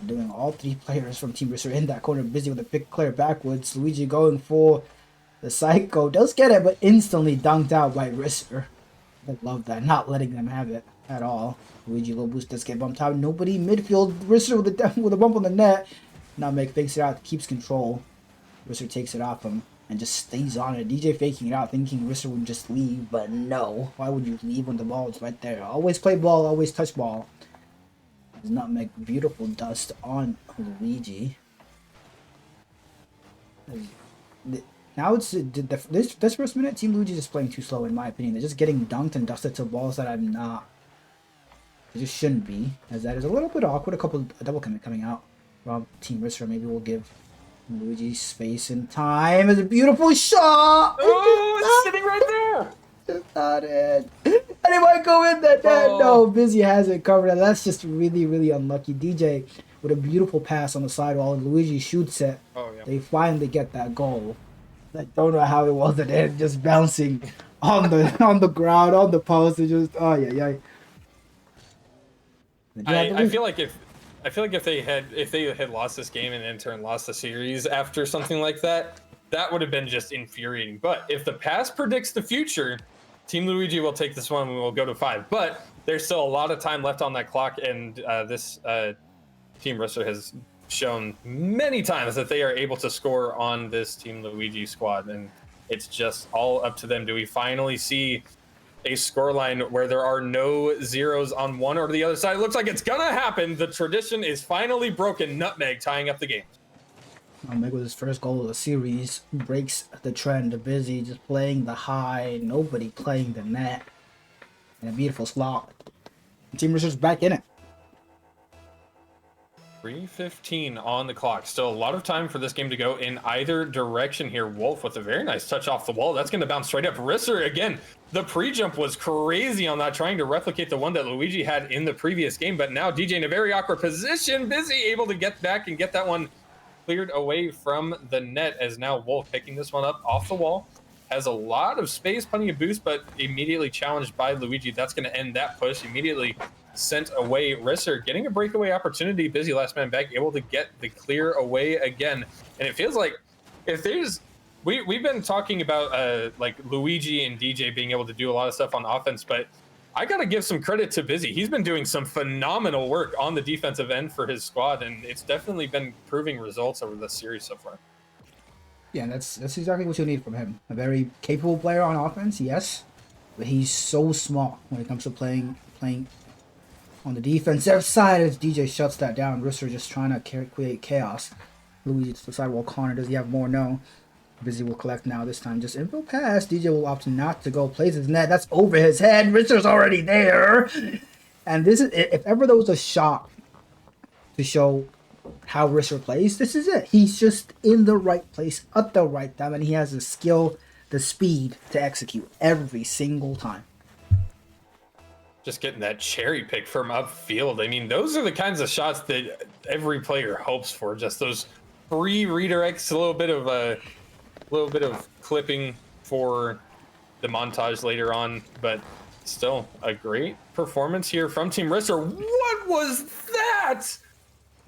Doing all 3 players from Team Risser in that corner, Busy with a pick clear backwards. Luigi going for the Psycho, does get it, but instantly dunked out by Risser. I love that, not letting them have it at all. Luigi low boost does get bumped out. Nobody midfield. Risser with a bump on the net. Now Meg fakes it out, keeps control. Risser takes it off him and just stays on it. DJ faking it out, thinking Risser would just leave, but no. Why would you leave when the ball is right there? Always play ball, always touch ball. Does not make beautiful dust on Luigi. Now it's this first minute, Team Luigi is playing too slow in my opinion. They're just getting dunked and dusted to balls that I'm not. They just shouldn't be, as that is a little bit awkward. A double commit coming out from Team Risser. Maybe we'll give Luigi space and time. It's a beautiful shot. Oh, it's sitting right there. Just not it. And it might go in that net. No, Busy has it covered. And that's just really, really unlucky. DJ with a beautiful pass on the sidewall, and Luigi shoots it. Oh, yeah. They finally get that goal. I don't know how it was at the end, just bouncing on the ground, on the post, and just yeah. I feel like if they had lost this game and in turn lost the series after something like that, that would have been just infuriating. But if the past predicts the future, Team Luigi will take this one and we'll go to 5. But there's still a lot of time left on that clock, and this Team Risser has shown many times that they are able to score on this Team Luigi squad, and it's just all up to them. Do we finally see a scoreline where there are no zeros on one or the other side? It looks like it's gonna happen. The tradition is finally broken. Nutmeg tying up the game. Nutmeg with his first goal of the series breaks the trend. Busy just playing the high, nobody playing the net, and a beautiful slot. Team Risser's back in it. 3:15 on the clock. Still a lot of time for this game to go in either direction here. Wolf with a very nice touch off the wall. That's going to bounce straight up. Risser, again, the pre-jump was crazy on that, trying to replicate the one that Luigi had in the previous game. But now DJ in a very awkward position. Busy able to get back and get that one cleared away from the net, as now Wolf picking this one up off the wall. Has a lot of space, plenty of boost, but immediately challenged by Luigi. That's going to end that push. Immediately sent away. Risser getting a breakaway opportunity. Busy last man back, able to get the clear away again. And it feels like if there's we've been talking about like Luigi and DJ being able to do a lot of stuff on offense, but I gotta give some credit to Busy. He's been doing some phenomenal work on the defensive end for his squad, and it's definitely been proving results over this series so far. Yeah, that's exactly what you need from him. A very capable player on offense, yes, but he's so small when it comes to playing on the defensive side. As DJ shuts that down, Risser just trying to create chaos. Luigi to the sidewall corner. Does he have more? No. Busy will collect now. This time, just info pass. DJ will opt not to go place his net. That's over his head. Risser's already there. And this is, if ever there was a shot to show how Risser plays, this is it. He's just in the right place at the right time, and he has the skill, the speed to execute every single time. Just getting that cherry pick from upfield. I mean, those are the kinds of shots that every player hopes for. Just those free redirects, a little bit of clipping for the montage later on, but still a great performance here from Team Risser. What was that?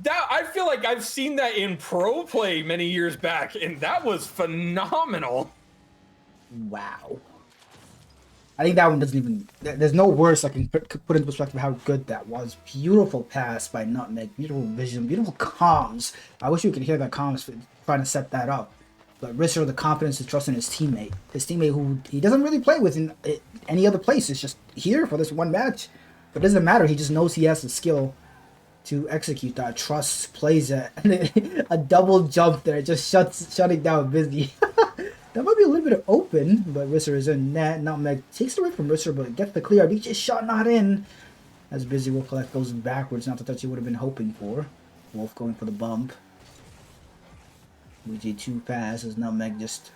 That I feel like I've seen that in pro play many years back, and that was phenomenal. Wow. I think that one doesn't even. There's no words I can put into perspective how good that was. Beautiful pass by Nutmeg. Beautiful vision. Beautiful comms. I wish you could hear that comms trying to set that up. But Risser, the confidence to trust in his teammate. His teammate who he doesn't really play with in any other place. It's just here for this one match. But it doesn't matter. He just knows he has the skill to execute that. Trusts, plays it. And a double jump there. Just shutting down Busy. That might be a little bit open, but Risser is in net. Nutmeg takes it away from Risser, but gets the clear. DJ shot not in. As Busy will collect, goes backwards. Not the touch he would have been hoping for. Wolf going for the bump. Luigi too fast as Nutmeg just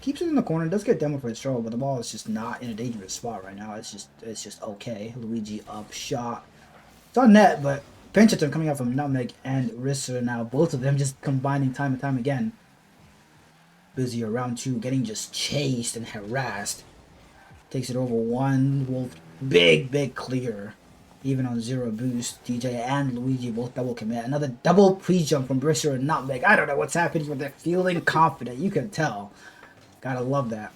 keeps it in the corner. Does get demo for his throw, but the ball is just not in a dangerous spot right now. It's just okay. Luigi up shot. It's on net, but Pincherton coming out from Nutmeg and Risser now. Both of them just combining time and time again. Busy around two, getting just chased and harassed. Takes it over one. Wolf, big clear. Even on zero boost, DJ and Luigi both double commit. Another double pre-jump from Risser and Nutmeg. I don't know what's happening, but they're feeling confident. You can tell. Gotta love that.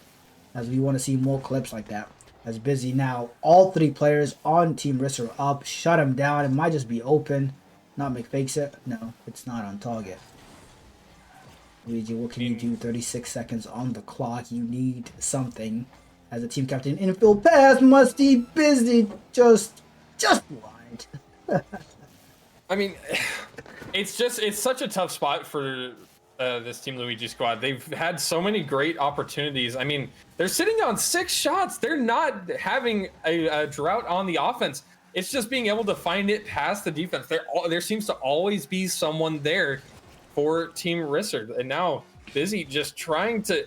As we want to see more clips like that. As Busy now, all three players on Team Risser up. Shut him down. It might just be open. Nutmeg fakes it. No, it's not on target. Luigi, what can you do? 36 seconds on the clock. You need something. As a team captain, infield pass, Musty, Busy, just blind. I mean, it's such a tough spot for this Team Luigi squad. They've had so many great opportunities. I mean, they're sitting on 6 shots. They're not having a drought on the offense. It's just being able to find it past the defense. There seems to always be someone there for Team Risser, and now Busy just trying to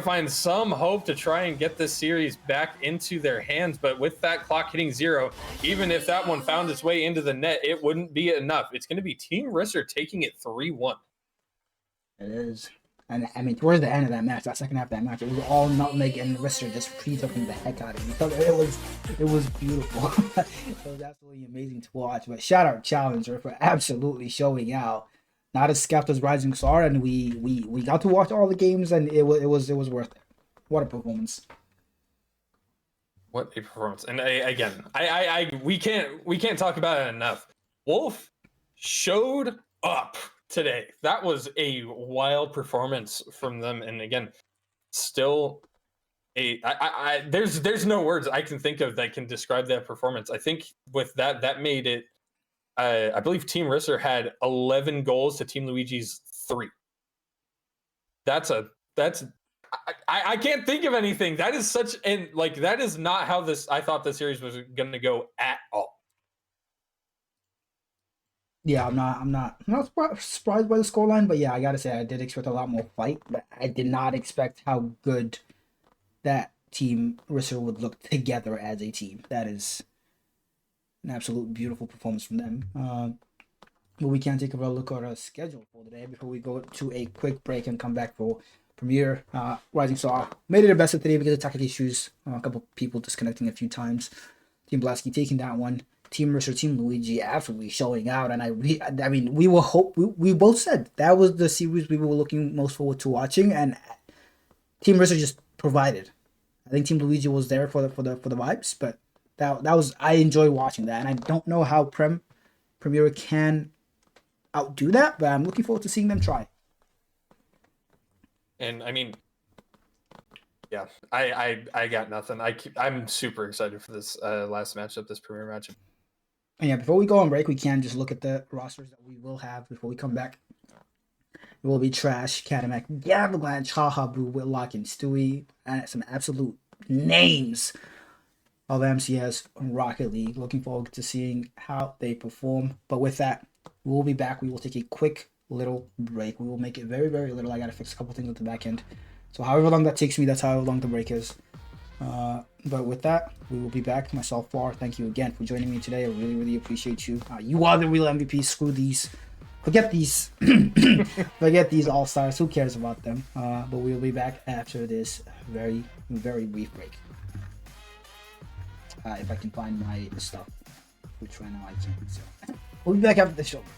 find some hope to try and get this series back into their hands. But with that clock hitting 0, even if that one found its way into the net, it wouldn't be enough. It's going to be Team Risser taking it 3-1. It is. And I mean, towards the end of that match, that second half of that match, it was all Nutmeg and Risser just pre-toking the heck out of each other. It was beautiful. It was absolutely amazing to watch. But shout out Challenger for absolutely showing out. Not as scapped as Rising Star, and we got to watch all the games, and it was worth it. What a performance! What a performance! And we can't talk about it enough. Wolf showed up today. That was a wild performance from them, and again, still there's no words I can think of that can describe that performance. I think with that made it. I believe Team Risser had 11 goals to Team Luigi's 3. I can't think of anything. That is such that is not how I thought the series was going to go at all. Yeah, I'm not surprised by the scoreline, but yeah, I gotta say I did expect a lot more fight, but I did not expect how good that Team Risser would look together as a team. That is an absolute beautiful performance from them. But we can take a look at our schedule for today before we go to a quick break and come back for Premiere. Rising Star made it a best of today because of technical issues. A couple people disconnecting a few times. Team Blasky taking that one. Team Risser, Team Luigi absolutely showing out. And I mean, we both said that was the series we were looking most forward to watching, and Team Risser just provided. I think Team Luigi was there for the vibes, but that was, I enjoy watching that, and I don't know how Premiere can outdo that, but I'm looking forward to seeing them try. And I mean, yeah, I got nothing. I'm super excited for this last matchup, this premier matchup. And yeah, before we go on break, we can just look at the rosters that we will have before we come back. It will be Trash, Katamek, Gabaglan, Chaha, Blue, Whitlock, and Stewie, and some absolute names of MCS and Rocket League. Looking forward to seeing how they perform. But with that, we'll be back. We will take a quick little break. We will make it very, very little. I gotta fix a couple things at the back end. So however long that takes me, that's however long the break is. But with that, we will be back. Myself, Bar, thank you again for joining me today. I really, really appreciate you. You are the real MVPs. Screw these. Forget these. Forget these all-stars. Who cares about them? But we'll be back after this very, very brief break. If I can find my stuff, which right now I can't. So we'll be back after the show break.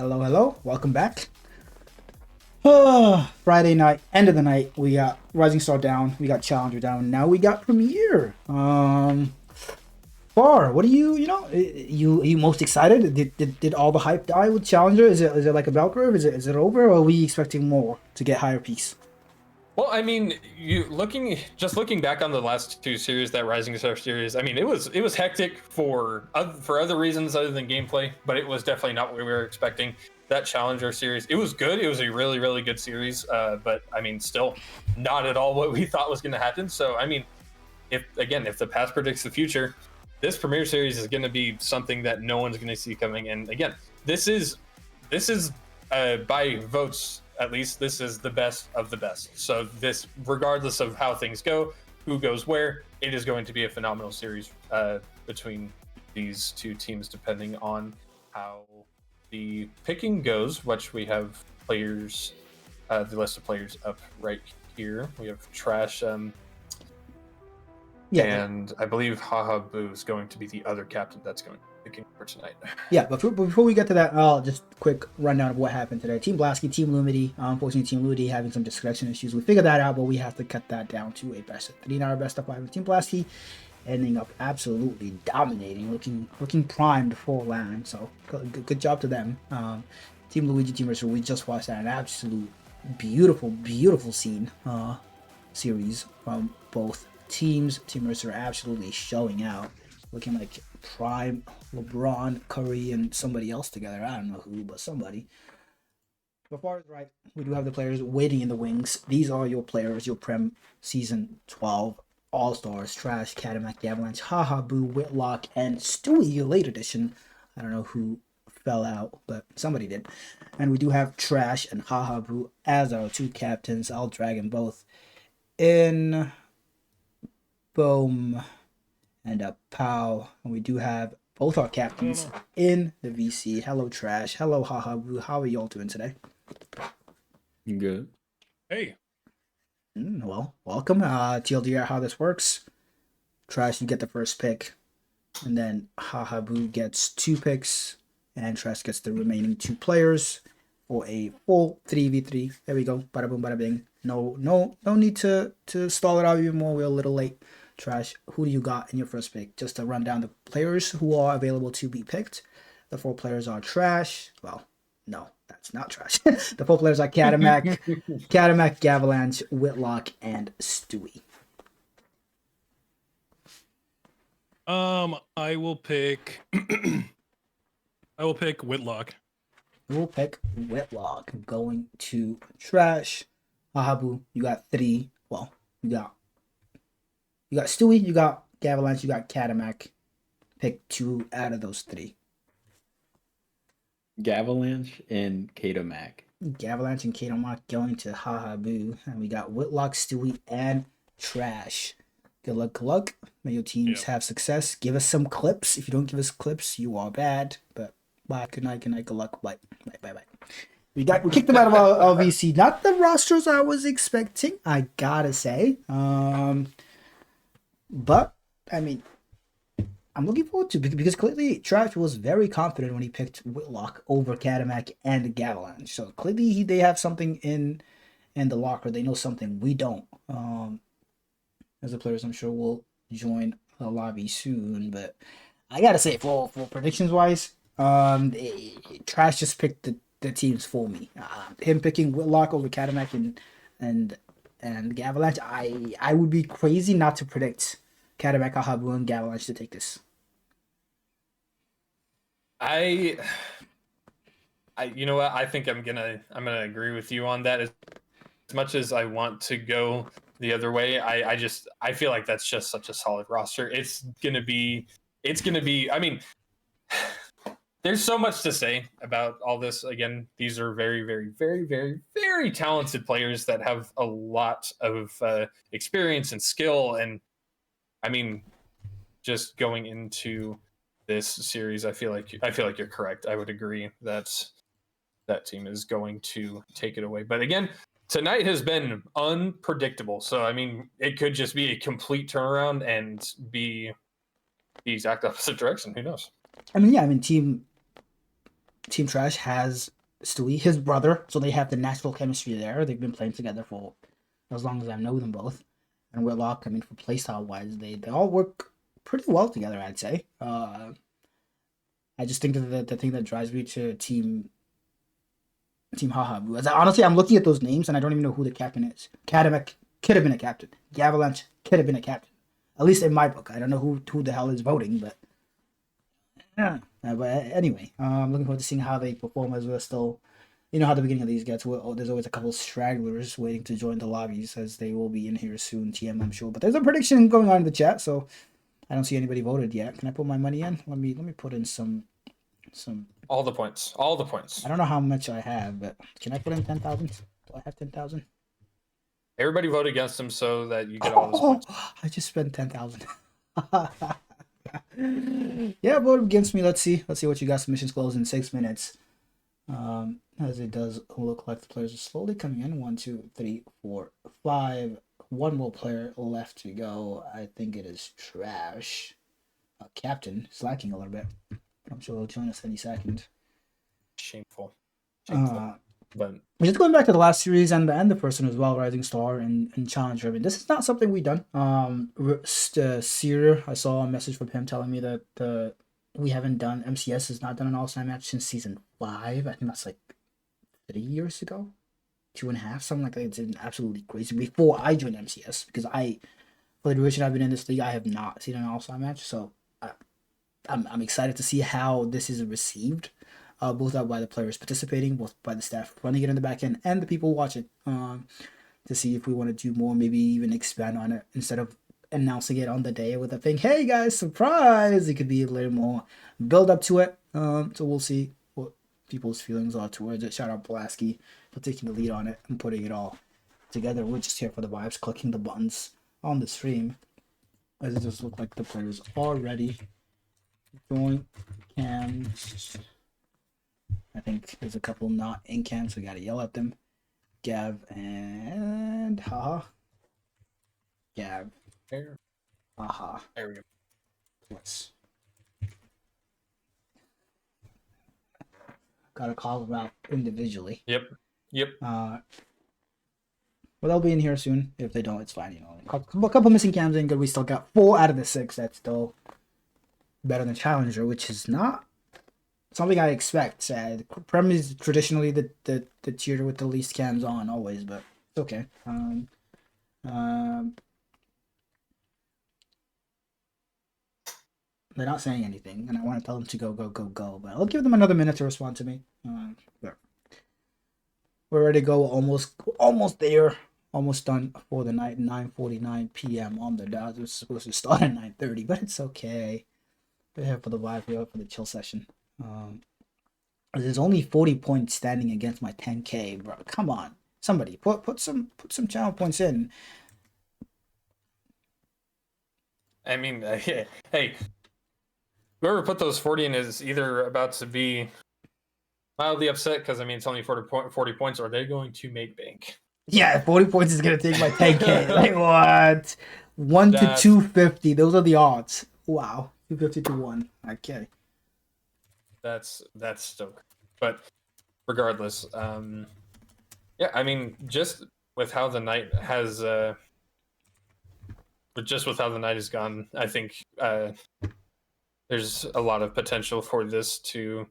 Hello. Welcome back. Friday night, end of the night. We got Rising Star down. We got Challenger down. Now we got Premier. Bar, what are you most excited? Did all the hype die with Challenger? Is it like a bell curve? Is it over, or are we expecting more to get higher peaks? Well, I mean, looking back on the last two series, that Rising Star series, I mean, it was hectic for other reasons other than gameplay, but it was definitely not what we were expecting. That Challenger series, it was good. It was a really, really good series, but I mean, still not at all what we thought was going to happen. So, I mean, if the past predicts the future, this Premier Series is going to be something that no one's going to see coming. And again, this is by votes. At least this is the best of the best. So this, regardless of how things go, who goes where, it is going to be a phenomenal series between these two teams, depending on how the picking goes, which we have players, the list of players up right here. We have Trash, and I believe Haha Boo is going to be the other captain that's going to be picking for tonight. Yeah, but before we get to that, just quick rundown of what happened today. Team Blasky, Team Lumity, unfortunately Team Lumity having some disconnection issues. We figured that out, but we have to cut that down to a best of 3, not our best of 5 with Team Blasky, ending up absolutely dominating, looking primed for land. So good job to them. Team Luigi, Team Mercer, we just watched that, an absolute beautiful scene series from both teams. Team Mercer absolutely showing out, looking like prime LeBron, Curry, and somebody else together. I don't know who, but somebody. But far as right, we do have the players waiting in the wings. These are your players, your Prem Season 12 All-Stars: Trash, Catamak, Avalanche, Haha Boo, Whitlock, and Stewie Late Edition. I don't know who fell out, but somebody did. And we do have Trash and Haha Boo as our two captains. I'll drag them both in. Boom. And a pow. And we do have both our captains in the VC. Hello, Trash. Hello, Haha Boo. How are y'all doing today? Good. Hey. Well, welcome. TLDR, how this works. Trash, you get the first pick. And then Haha Boo gets 2 picks. And Trash gets the remaining 2 players for a full 3v3. There we go. Bada boom, bada bing. No need to stall it out even more. We're a little late. Trash, who do you got in your first pick? Just to run down the players who are available to be picked. The 4 players are Trash. Well, no, that's not Trash. The 4 players are Catamak, Gavalanche, Whitlock, and Stewie. I will pick Whitlock. We'll pick Whitlock. Going to Trash. Ahabu, you got 3. Well, you got Stewie, you got Gavalanche, you got Catamak. Pick 2 out of those 3. Gavalanche and Catamak. Gavalanche and Catamak going to Haha Boo. And we got Whitlock, Stewie, and Trash. Good luck. May your teams have success. Give us some clips. If you don't give us clips, you are bad. But bye. Good night. Good luck. Bye. We kicked them out of our VC. Not the rosters I was expecting, I gotta say. But I mean, I'm looking forward to it because clearly Trash was very confident when he picked Whitlock over Catamak and Gavalanche. So clearly they have something in the locker. They know something we don't. As the players, I'm sure will join the lobby soon. But I gotta say, for predictions wise, Trash just picked the teams for me. Him picking Whitlock over Catamak and Gavalanche, I would be crazy not to predict Catamak, Ahabu, and Gavalanche to take this. I you know what? I think I'm gonna agree with you on that. As much as I want to go the other way, I feel like that's just such a solid roster. It's gonna be. I mean, there's so much to say about all this. Again, these are very, very, very, very, very talented players that have a lot of experience and skill. And I mean, just going into this series, I feel like you're correct. I would agree that that team is going to take it away. But again, tonight has been unpredictable. So I mean, it could just be a complete turnaround and be the exact opposite direction. Who knows? I mean, yeah. I mean, Team Trash has Stewie, his brother, so they have the natural chemistry there. They've been playing together for as long as I know them both. And Whitlock, I mean, for playstyle wise, they all work pretty well together, I'd say. I just think that the thing that drives me to Team Haha is that honestly, I'm looking at those names and I don't even know who the captain is. Kadamek could have been a captain. Gavalanche could have been a captain. At least in my book. I don't know who the hell is voting, but yeah. But anyway, I'm looking forward to seeing how they perform as we're still, you know how the beginning of these gets. There's always a couple of stragglers waiting to join the lobbies, as they will be in here soon. TM, I'm sure. But there's a prediction going on in the chat, so I don't see anybody voted yet. Can I put my money in? Let me put in some. All the points. All the points. I don't know how much I have, but can I put in 10,000? Do I have 10,000? Everybody vote against him so that you get all those points. I just spent 10,000. Yeah, vote against me. Let's see what you got. Submissions close in 6 minutes. As it does look like the players are slowly coming in. 1, 2, 3, 4, 5. One more player left to go. I think it is Trash. Captain slacking a little bit. I'm sure he'll join us any second. Shameful. But just going back to the last series and the person as well, Rising Star and Challenger. I mean, this is not something we've done. Seer, I saw a message from him telling me that we haven't done, MCS has not done an all-star match since season 5. I think that's like 3 years ago, 2.5, something like that. It's been absolutely crazy. Before I joined MCS, because for the duration I've been in this league, I have not seen an all-star match. So I'm excited to see how this is received. Both by the players participating, both by the staff running it in the back end, and the people watching, to see if we want to do more, maybe even expand on it instead of announcing it on the day with a thing. Hey guys, surprise! It could be a little more build up to it. So we'll see what people's feelings are towards it. Shout out Pulaski for taking the lead on it and putting it all together. We're just here for the vibes, clicking the buttons on the stream. As it just look like the players are ready. Join cams. I think there's a couple not in cam, so we gotta yell at them. Gav and Haha. Gav. There. Haha. There we go. Let's. Gotta call them out individually. Yep. Well, they'll be in here soon. If they don't, it's fine. You know, a couple missing cams in good. We still got 4 out of the 6. That's still better than Challenger, which is not something I expect. Prem is traditionally the tier with the least cams on always, but it's okay. They're not saying anything, and I want to tell them to go. But I'll give them another minute to respond to me. We're ready to go. Almost there. Almost done for the night. 9:49 p.m. on the dot. We're supposed to start at 9:30, but it's okay. We're here for the vibe. We're here for the chill session. There's only 40 points standing against my 10k, bro. Come on, somebody put some channel points in. I mean, hey, whoever put those 40 in is either about to be mildly upset because I mean it's only 40 points, or they're going to make bank. Yeah, 40 points is gonna take my 10k. Like what? 1 to 250. Those are the odds. Wow, 250 to 1. Okay. That's still, but regardless, yeah, I mean, just with how the night has, gone, I think there's a lot of potential for this to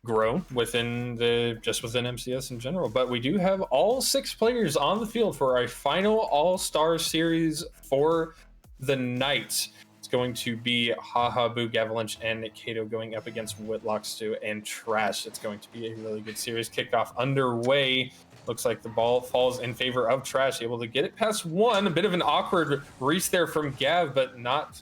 grow within MCS in general. But we do have all 6 players on the field for our final All-Star Series for the night. Going to be Haha, Boo, Gavalanche, and Kato going up against Whitlock, Stu, and Trash. It's going to be a really good series. Kickoff underway. Looks like the ball falls in favor of Trash, able to get it past 1. A bit of an awkward reach there from Gav, but not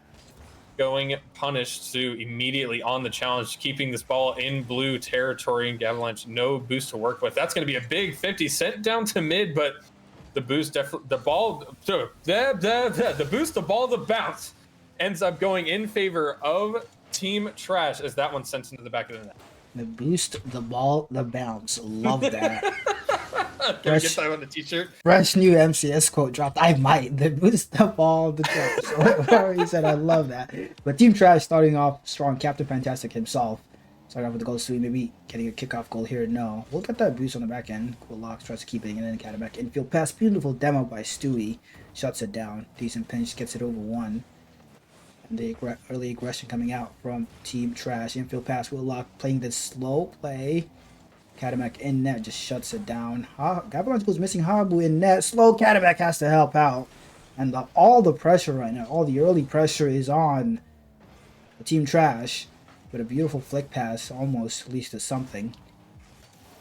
going punished. Stu immediately on the challenge, keeping this ball in blue territory, and Gavalanche no boost to work with. That's going to be a big 50 sent down to mid, but the boost, the bounce ends up going in favor of Team Trash as that one sent into the back of the net. The boost, the ball, the bounce. Love that. Can we get that on the t-shirt? Fresh new MCS quote dropped. I might. The boost, the ball, the bounce. Whatever he said, I love that. But Team Trash starting off strong. Captain Fantastic himself. Starting off with the goal, Stewie maybe getting a kickoff goal here. No, we'll get that boost on the back end. Cool Locks tries to keep it in, and then Cataback infield pass. Beautiful demo by Stewie. Shuts it down. Decent pinch, gets it over one. And the early aggression coming out from Team Trash. Infield pass, Whitlock playing this slow play. Cataback in net just shuts it down. Gavalanche goes missing. Habu in net. Slow Cataback has to help out. And all the pressure right now, all the early pressure is on Team Trash. With a beautiful flick pass, almost leads to something.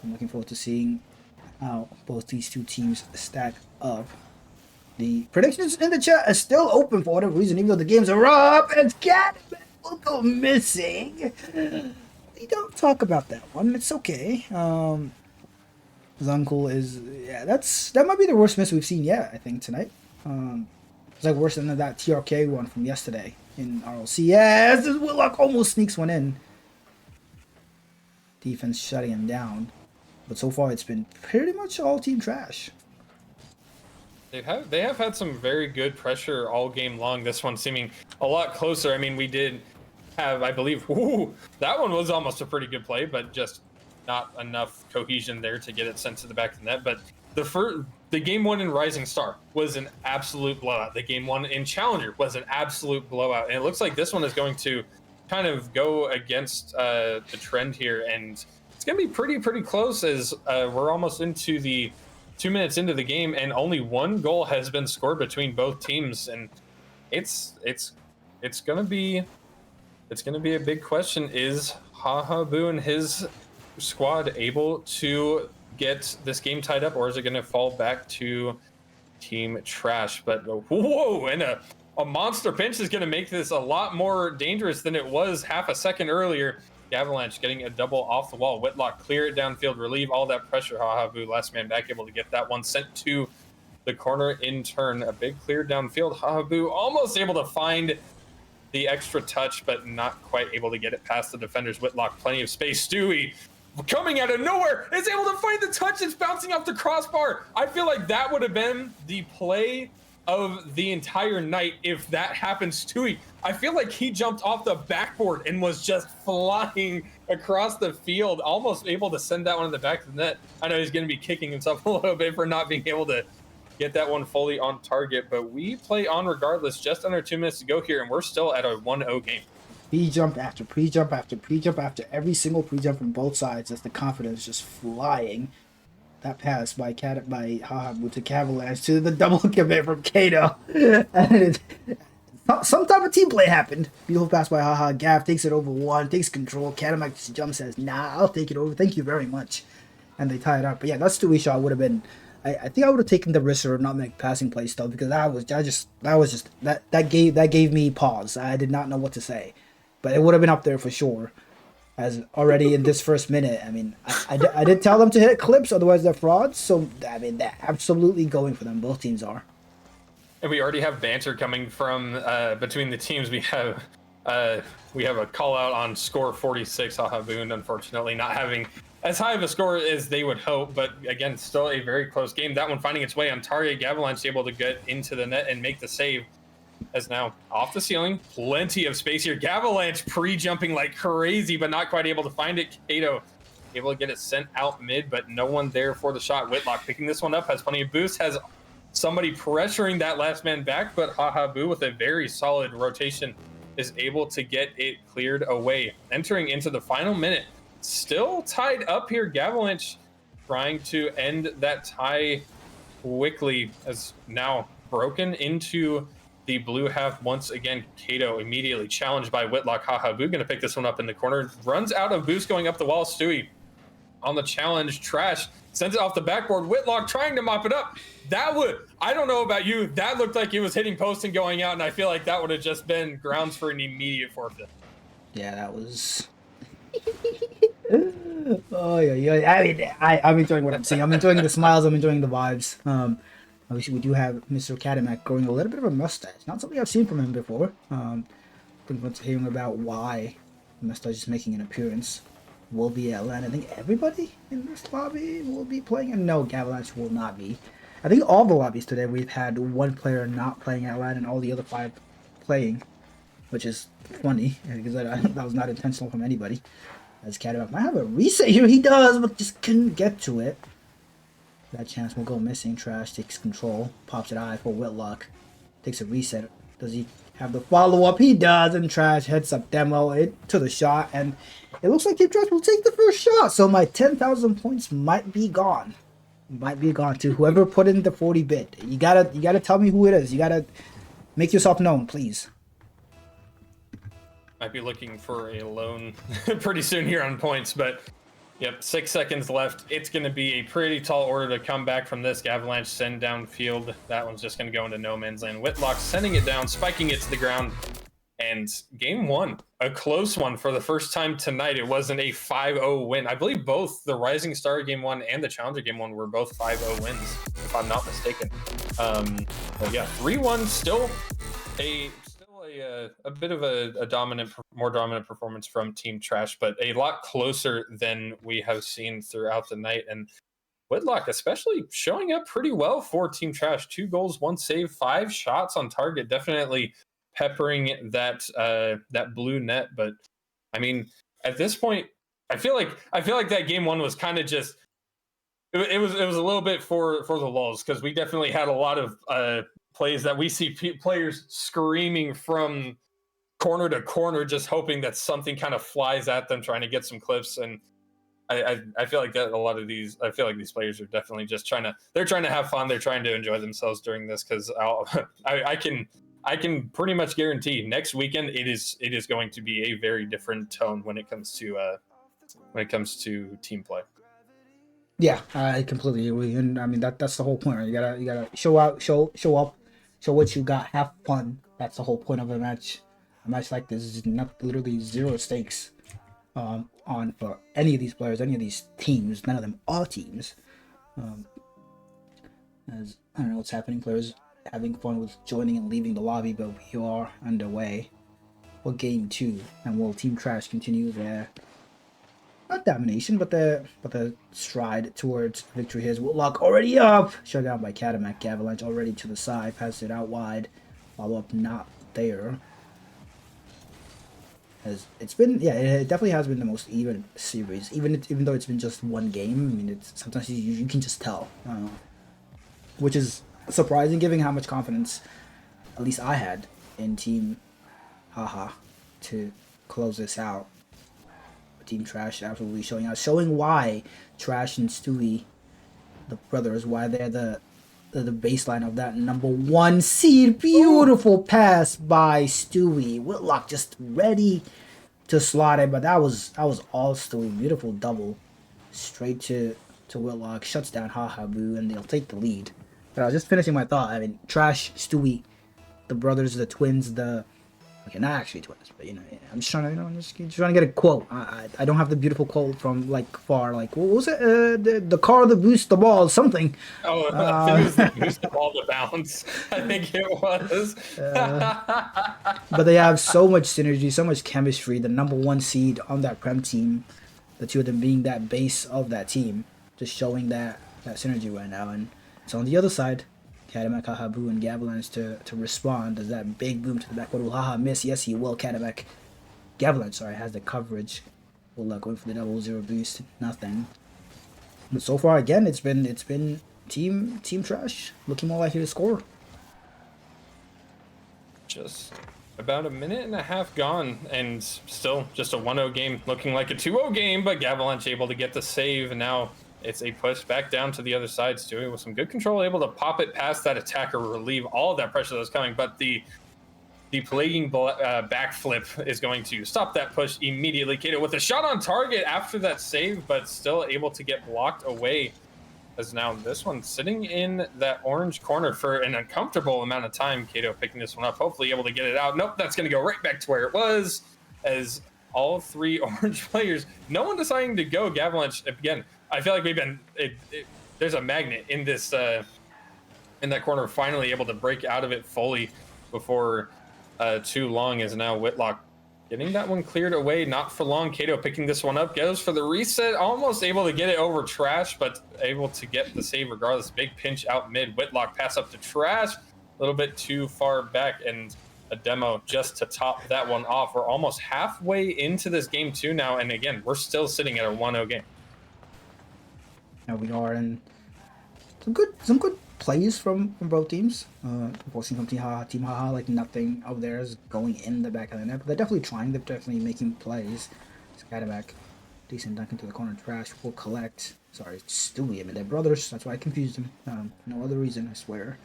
I'm looking forward to seeing how both these two teams stack up. The predictions in the chat are still open for whatever reason, even though the games are up. And Cataback will go missing. We don't talk about that one. It's okay. Zunkel is that might be the worst miss we've seen yet. I think tonight. It's like worse than that TRK one from yesterday in RLC. Yes, this Whitlock almost sneaks one in. Defense shutting him down, but so far it's been pretty much all Team Trash. They have had some very good pressure all game long. This one seeming a lot closer. I mean, we did have, I believe, that one was almost a pretty good play, but just not enough cohesion there to get it sent to the back of the net. But the game one in Rising Star was an absolute blowout. The game one in Challenger was an absolute blowout. And it looks like this one is going to kind of go against the trend here. And it's going to be pretty close as we're almost into the 2 minutes into the game, and only one goal has been scored between both teams. And it's going to be a big question. Is Hahabu and his squad able to get this game tied up, or is it going to fall back to Team Trash? But whoa, and a monster pinch is going to make this a lot more dangerous than it was half a second earlier. Avalanche getting a double off the wall. Whitlock clear it downfield, relieve all that pressure. Hahabu, last man back, able to get that one sent to the corner in turn. A big clear downfield. Hahabu almost able to find the extra touch, but not quite able to get it past the defenders. Whitlock, plenty of space. Stewie coming out of nowhere is able to find the touch. It's bouncing off the crossbar. I feel like that would have been the play of the entire night if that happens. Stewie, I feel like he jumped off the backboard and was just flying across the field, almost able to send that one in the back of the net. I know he's going to be kicking himself a little bit for not being able to get that one fully on target, but we play on regardless. Just under 2 minutes to go here, and we're still at a 1-0 game. Pre-jump after pre-jump after pre-jump after every single pre-jump from both sides as the confidence just flying. That pass by Hahabu to Cavalanche to the double commit from Kato. And some type of team play happened. Beautiful pass by Haha. Gav takes it over one, takes control. Cataback just jumps, says, "Nah, I'll take it over. Thank you very much." And they tie it up. But yeah, that Stewie shot would have been. I think I would have taken the risk or not make passing plays though, because that gave me pause. I did not know what to say, but it would have been up there for sure. As already in this first minute, I mean, I did tell them to hit clips, otherwise they're frauds. So I mean, they're absolutely going for them. Both teams are. And we already have banter coming from between the teams. We have a call out on score 46. Hahabu, unfortunately, not having as high of a score as they would hope, but again, still a very close game. That one finding its way on target. Gavalanche able to get into the net and make the save. As now off the ceiling, plenty of space here. Gavalanche pre-jumping like crazy, but not quite able to find it. Kato able to get it sent out mid, but no one there for the shot. Whitlock picking this one up, has plenty of boost, has somebody pressuring that last man back, but Hahabu with a very solid rotation is able to get it cleared away. Entering into the final minute, still tied up here. Gavalanche trying to end that tie quickly, as now broken into the blue half once again. Kato immediately challenged by Whitlock. Hahabu going to pick this one up in the corner. Runs out of boost going up the wall. Stewie on the challenge. Trash sends it off the backboard. Whitlock trying to mop it up. I don't know about you, that looked like it was hitting post and going out, and I feel like that would have just been grounds for an immediate forfeit. Yeah, that was... Oh yeah. I mean, I'm enjoying what I'm seeing. I'm enjoying the smiles. I'm enjoying the vibes. Obviously, we do have Mr. Cataback growing a little bit of a mustache. Not something I've seen from him before. Looking forward to hearing about why the mustache is making an appearance. Will be at LAN. I think everybody in this lobby will be playing. And no, Avalanche will not be. I think all the lobbies today we've had one player not playing at LAN and all the other 5 playing, which is funny because that was not intentional from anybody. As Cadillac might have a reset here. He does, but just couldn't get to it. That chance will go missing. Trash takes control. Pops it high for Whitlock. Takes a reset. Does he have the follow-up? He does, and Trash heads up Demo to the shot, and it looks like Team Trash will take the first shot. So my 10,000 points might be gone. Might be gone to whoever put in the 40 bid. You gotta tell me who it is. You gotta make yourself known, please. Might be looking for a loan pretty soon here on points, but yep, 6 seconds left. It's going to be a pretty tall order to come back from this. Avalanche send downfield. That one's just going to go into no man's land. Whitlock sending it down, spiking it to the ground. And game one, a close one for the first time tonight. It wasn't a 5-0 win. I believe both the Rising Star game one and the Challenger game one were both 5-0 wins, if I'm not mistaken. But yeah, 3-1, still a bit of a more dominant performance from Team Trash, but a lot closer than we have seen throughout the night. And Whitlock especially showing up pretty well for Team Trash. 2 goals, 1 save, 5 shots on target. Definitely peppering that blue net. But I mean, at this point, I feel like that game one was kind of just it was a little bit for the lulls, because we definitely had a lot of plays that we see players screaming from corner to corner, just hoping that something kind of flies at them, trying to get some clips. And I feel like that I feel like these players are definitely just trying to have fun. They're trying to enjoy themselves during this, because I can pretty much guarantee next weekend it is going to be a very different tone when it comes to team play. Yeah, I completely agree, and I mean that's the whole point. Right? You gotta show up, show what you got, have fun. That's the whole point of a match. A match like this is not literally zero stakes on for any of these players, any of these teams. None of them are teams. As I don't know what's happening, players having fun with joining and leaving the lobby, but we are underway for game 2, and will Team Trash continue their not domination, but the stride towards victory here. Whitlock already up, shut down by Cadillac. Avalanche already to the side, passed it out wide. Follow up not there. As it's been, yeah, it definitely has been the most even series, even though it's been just one game. I mean, it's sometimes you can just tell, which is surprising given how much confidence at least I had in Team Haha to close this out. Team Trash absolutely showing why Trash and Stewie, the brothers, why they're the baseline of that #1 seed. Beautiful pass by Stewie. Whitlock just ready to slot it, but that was all Stewie. Beautiful double straight to Whitlock, shuts down Haha Boo, and they'll take the lead. But I was just finishing my thought. I mean, Trash, Stewie, the brothers, the twins, okay, not actually twins, but I'm just trying to, I'm just trying to get a quote. I don't have the beautiful quote from far. What was it? The car that boosts the ball, something. Oh, it was the boost the ball to bounce. I think it was. But they have so much synergy, so much chemistry. The #1 seed on that Prem team, the two of them being that base of that team, just showing that synergy right now. And so on the other side, Cadillac, Haha Boo, and Gavalanche to respond. Does that big boom to the back? Will Haha miss? Yes, he will. Gavalanche, has the coverage. Will going for the 0-0 boost. Nothing. But so far, again, it's been Team Trash looking more likely to score. Just about a minute and a half gone, and still just a 1-0 game, looking like a 2-0 game. But Gavalanche able to get the save, and now it's a push back down to the other side. Stewie with some good control, able to pop it past that attacker, relieve all of that pressure that was coming. But the plaguing backflip is going to stop that push immediately. Kato with a shot on target after that save, but still able to get blocked away. As now this one sitting in that orange corner for an uncomfortable amount of time. Kato picking this one up, hopefully able to get it out. Nope, that's going to go right back to where it was. As all 3 orange players, no one deciding to go. Gavalanche again. I feel like we've been there's a magnet in this in that corner, finally able to break out of it fully before too long. Is now Whitlock getting that one cleared away, not for long. Kato picking this one up, goes for the reset, almost able to get it over Trash, but able to get the save regardless. Big pinch out mid. Whitlock pass up to Trash, a little bit too far back, and a demo just to top that one off. We're almost halfway into this game 2 now, and again, we're still sitting at a 1-0 game. Now we are in some good plays from both teams. Unfortunately from Team Haha, like nothing of theirs going in the back of the net, but they're definitely trying. They're definitely making plays. Scatterback, decent dunk into the corner. Trash will collect. Sorry, Stewie. I mean, they're brothers. That's why I confused them. No other reason, I swear.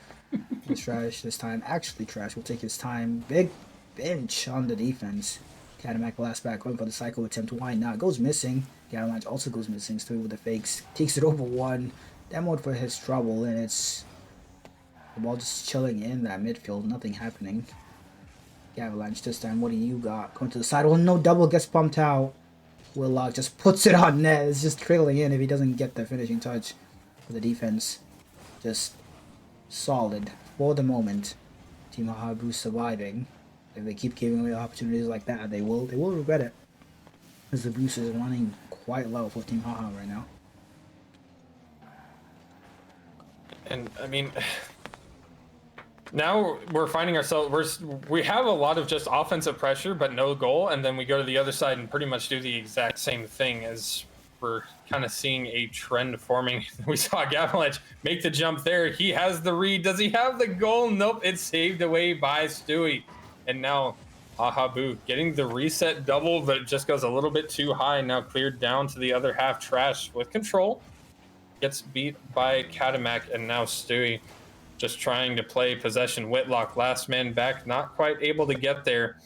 It's Trash this time. Actually, Trash will take his time. Big bench on the defense. Cadillac last back going for the cycle attempt. Why not? Goes missing. Cadillac also goes missing. Stewie with the fakes. Takes it over one. Demoed for his trouble, and it's the ball just chilling in that midfield. Nothing happening. Avalanche this time. What do you got? Going to the side. Oh no, double gets pumped out. Willock just puts it on net. It's just trailing in if he doesn't get the finishing touch. For the defense, just solid for the moment. Team Hahabu surviving. If they keep giving away opportunities like that, they will regret it. Because the Bruce is running quite low for Team Haha right now. And I mean, now we're finding ourselves, we have a lot of just offensive pressure, but no goal. And then we go to the other side and pretty much do the exact same thing, as we're kind of seeing a trend forming. We saw Gavalanche make the jump there. He has the read. Does he have the goal? Nope. It's saved away by Stewie. And now Ahabu getting the reset double, but it just goes a little bit too high. Now cleared down to the other half. Trash with control. Gets beat by Katamak, and now Stewie just trying to play possession. Whitlock, last man back, not quite able to get there.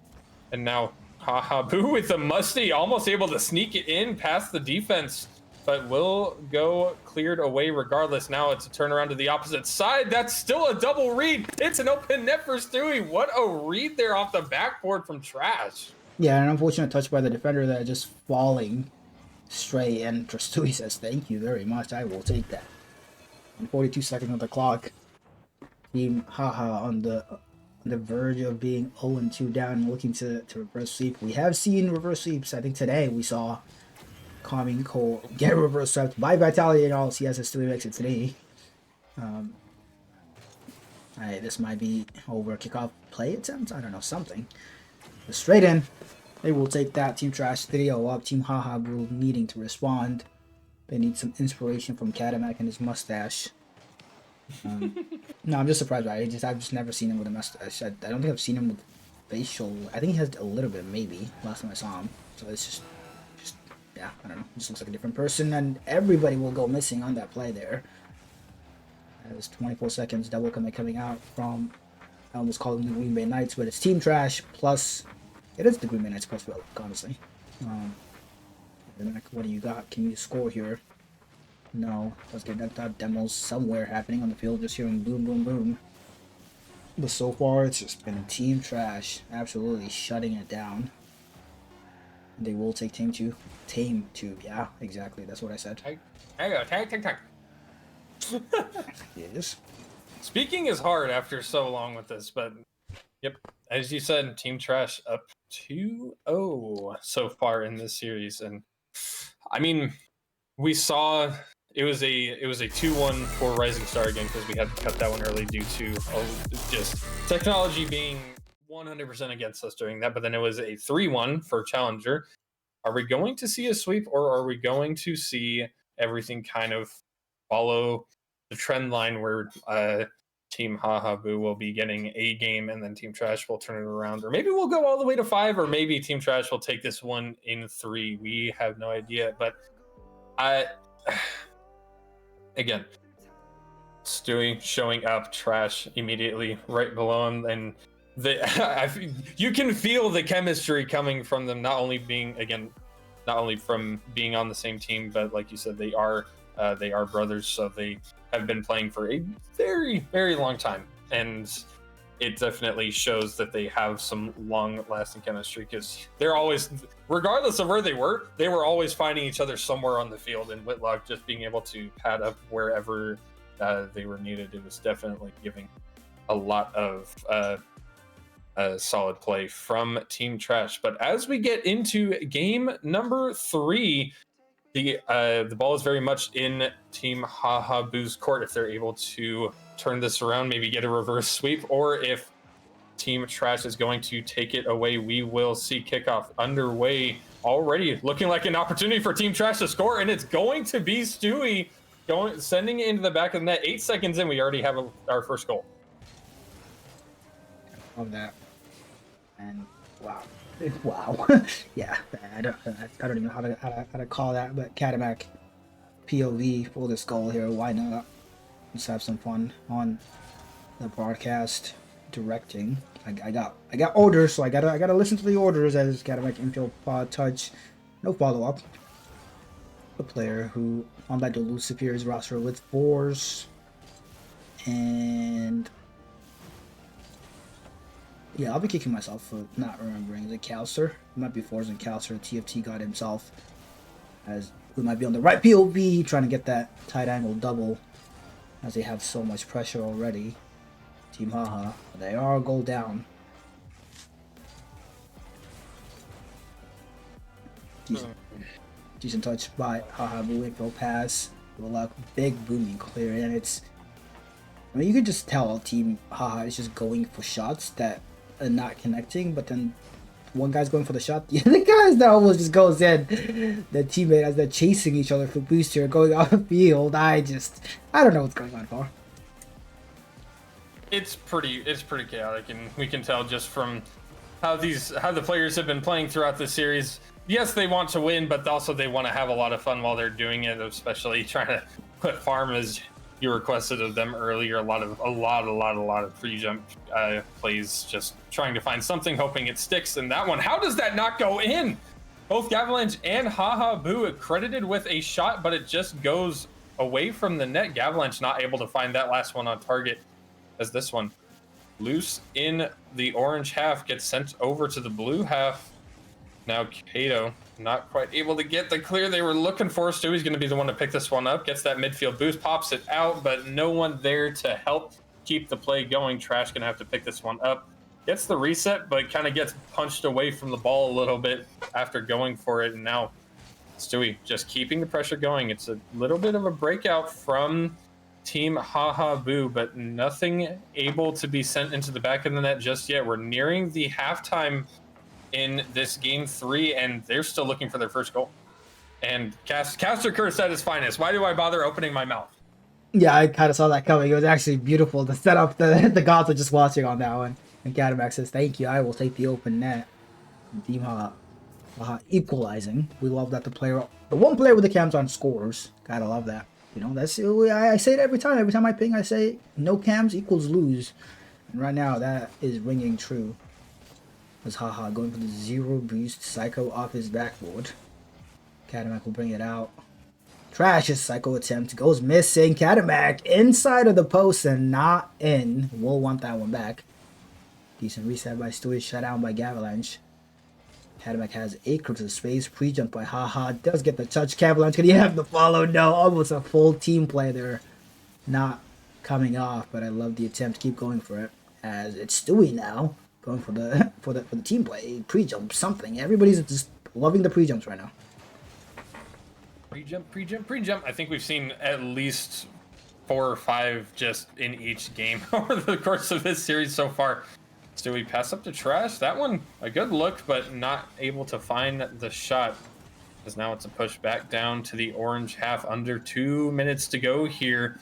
And now Hahabu with the musty, almost able to sneak it in past the defense, but will go cleared away regardless. Now it's a turnaround to the opposite side. That's still a double read. It's an open net for Stewie. What a read there off the backboard from Trash. Yeah, an unfortunate touch by the defender there, just falling straight, and Stewie says, "Thank you very much. I will take that." And 42 seconds on the clock. Team Haha on the verge of being 0-2 down, looking to reverse sweep. We have seen reverse sweeps. I think today we saw Calming Cole get reverse swept by Vitality and all. CS as Stewie makes it today. Alright, this might be over. Kickoff play attempt? I don't know, something. But straight in. They will take that. Team Trash 3-0 up. Team Haha will needing to respond. They need some inspiration from Katamak and his mustache. No, I'm just surprised by it. I've just never seen him with a mustache. I don't think I've seen him with facial. I think he has a little bit, maybe, last time I saw him. So it's just yeah, I don't know. Just looks like a different person, and everybody will go missing on that play there. As 24 seconds, double coming out from, I almost call them the Green Bay Knights, but it's Team Trash plus, it is the Green Bay Knights plus Will, honestly. What do you got? Can you score here? No. Let's get that demos somewhere happening on the field, just hearing boom, boom, boom. But so far, it's just been Team Trash absolutely shutting it down. They will take Team 2. Team 2, yeah, exactly. That's what I said. There you go. Tag. Yes. Speaking is hard after so long with this, but yep, as you said, Team Trash up 2-0 so far in this series. And I mean, we saw it was a 2-1 for Rising Star again, because we had to cut that one early due to just technology being 100% against us during that. But then it was a 3-1 for Challenger. Are we going to see a sweep, or are we going to see everything kind of follow the trend line where Team Hahabu will be getting a game and then Team Trash will turn it around? Or maybe we'll go all the way to 5, or maybe Team Trash will take this one in 3. We have no idea. But again, Stewie showing up, Trash immediately right below him, and you can feel the chemistry coming from them, not only from being on the same team, but like you said, they are brothers, so they have been playing for a very, very long time, and it definitely shows that they have some long-lasting chemistry, because they're always, regardless of where they were always finding each other somewhere on the field, and Whitlock just being able to pad up wherever they were needed. It was definitely giving a lot of solid play from Team Trash. But as we get into game number 3, the ball is very much in Team Hahabu's court. If they're able to turn this around, maybe get a reverse sweep, or if Team Trash is going to take it away. We will see kickoff underway already, looking like an opportunity for Team Trash to score, and it's going to be Stewie sending it into the back of the net. 8 seconds in, we already have our first goal. Love that. And wow. Wow. Yeah, I don't even know how to call that, but Cadillac POV for this goal here. Why not? Let's have some fun on the broadcast directing. I got orders, so I gotta listen to the orders as Cadillac infield pod touch. No follow up. The player who on that Lucifer's roster with 4s. And yeah, I'll be kicking myself for not remembering the Calcer. It might be 4s and Calcer. TFT got himself, as we might be on the right POV trying to get that tight angle double, as they have so much pressure already. Team Haha, they are a goal down. Decent touch by Haha. Infield pass. Good luck. Big booming clear, and it's. I mean, you could just tell Team Haha is just going for shots that are not connecting, but then one guy's going for the shot, the other guy's that almost just goes in. The teammate, as they're chasing each other for boost here, going off the field. I don't know what's going on for. It's pretty chaotic, and we can tell just from how the players have been playing throughout the series. Yes, they want to win, but also they want to have a lot of fun while they're doing it, especially trying to put farm as you requested of them earlier. A lot of free jump plays, just trying to find something, hoping it sticks. And that one, how does that not go in? Both Gavalanche and Haha Boo credited with a shot, but it just goes away from the net. Gavalanche not able to find that last one on target, as this one loose in the orange half gets sent over to the blue half. Now Kato not quite able to get the clear they were looking for. Stewie's going to be the one to pick this one up. Gets that midfield boost, pops it out, but no one there to help keep the play going. Trash going to have to pick this one up. Gets the reset, but kind of gets punched away from the ball a little bit after going for it. And now Stewie just keeping the pressure going. It's a little bit of a breakout from Team Haha Boo, but nothing able to be sent into the back of the net just yet. We're nearing the halftime in this game 3, and they're still looking for their first goal. And Caster Curse at his finest. Why do I bother opening my mouth? Yeah, I kind of saw that coming. It was actually beautiful to set up. The gods are just watching on that one. And Cadillac says, "Thank you. I will take the open net." Team Haha equalizing. We love that the one player with the cams on scores. Gotta love that. You know, that's I say it every time. Every time I ping, I say no cams equals lose. And right now, that is ringing true. As Haha going for the 0 boost Psycho off his backboard. Cadillac will bring it out. Trash's Psycho attempt goes missing. Cadillac inside of the post and not in. We'll want that one back. Decent reset by Stewie, shut down by Gavalanche. Cadillac has acres of space. Pre-jump by Haha. Does get the touch. Gavalanche, can he have the follow? No, almost a full team play there. Not coming off, but I love the attempt. Keep going for it. As it's Stewie now. Going for the team play, pre-jump, something. Everybody's just loving the pre-jumps right now. Pre-jump. I think we've seen at least 4 or 5 just in each game over the course of this series so far. Stewie pass up to Trash. That one, a good look, but not able to find the shot. Because now it's a push back down to the orange half. Under 2 minutes to go here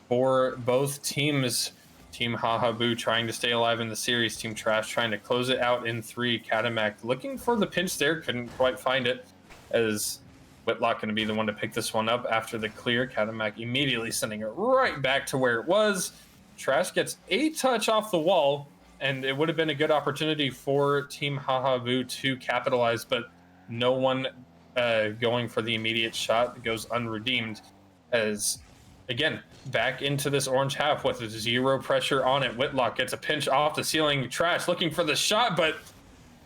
for both teams. Team Haha Boo trying to stay alive in the series. Team Trash trying to close it out in 3. Cadillac looking for the pinch there. Couldn't quite find it, as Whitlock going to be the one to pick this one up after the clear. Cadillac immediately sending it right back to where it was. Trash gets a touch off the wall, and it would have been a good opportunity for Team Haha Boo to capitalize, but no one going for the immediate shot. It goes unredeemed, as again, back into this orange half with 0 pressure on it. Whitlock gets a pinch off the ceiling. Trash looking for the shot, but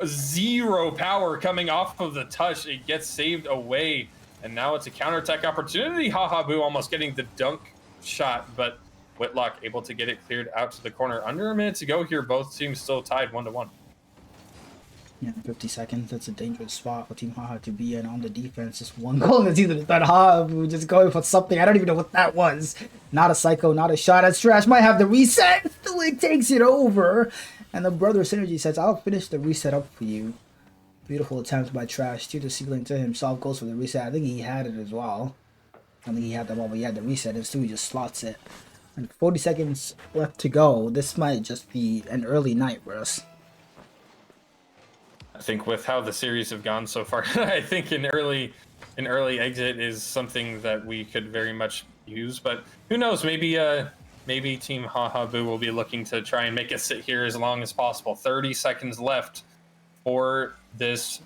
0 power coming off of the touch. It gets saved away, and now it's a counterattack opportunity. Haha Boo almost getting the dunk shot, but Whitlock able to get it cleared out to the corner. Under a minute to go here. Both teams still tied 1-1. Yeah, 50 seconds. That's a dangerous spot for Team Haha to be in on the defense. Just one goal in the season. That Haha just going for something. I don't even know what that was. Not a Psycho, not a shot. As Trash might have the reset. Still, it takes it over. And the brother Synergy says, I'll finish the reset up for you. Beautiful attempt by Trash. To the ceiling to himself goes for the reset. I think he had it as well. I don't think he had the ball, but he had the reset. And Stewie just slots it. And 40 seconds left to go. This might just be an early night for us. I think with how the series have gone so far, I think an early exit is something that we could very much use. But who knows? Maybe Team Haha-Boo will be looking to try and make us sit here as long as possible. 30 seconds left for this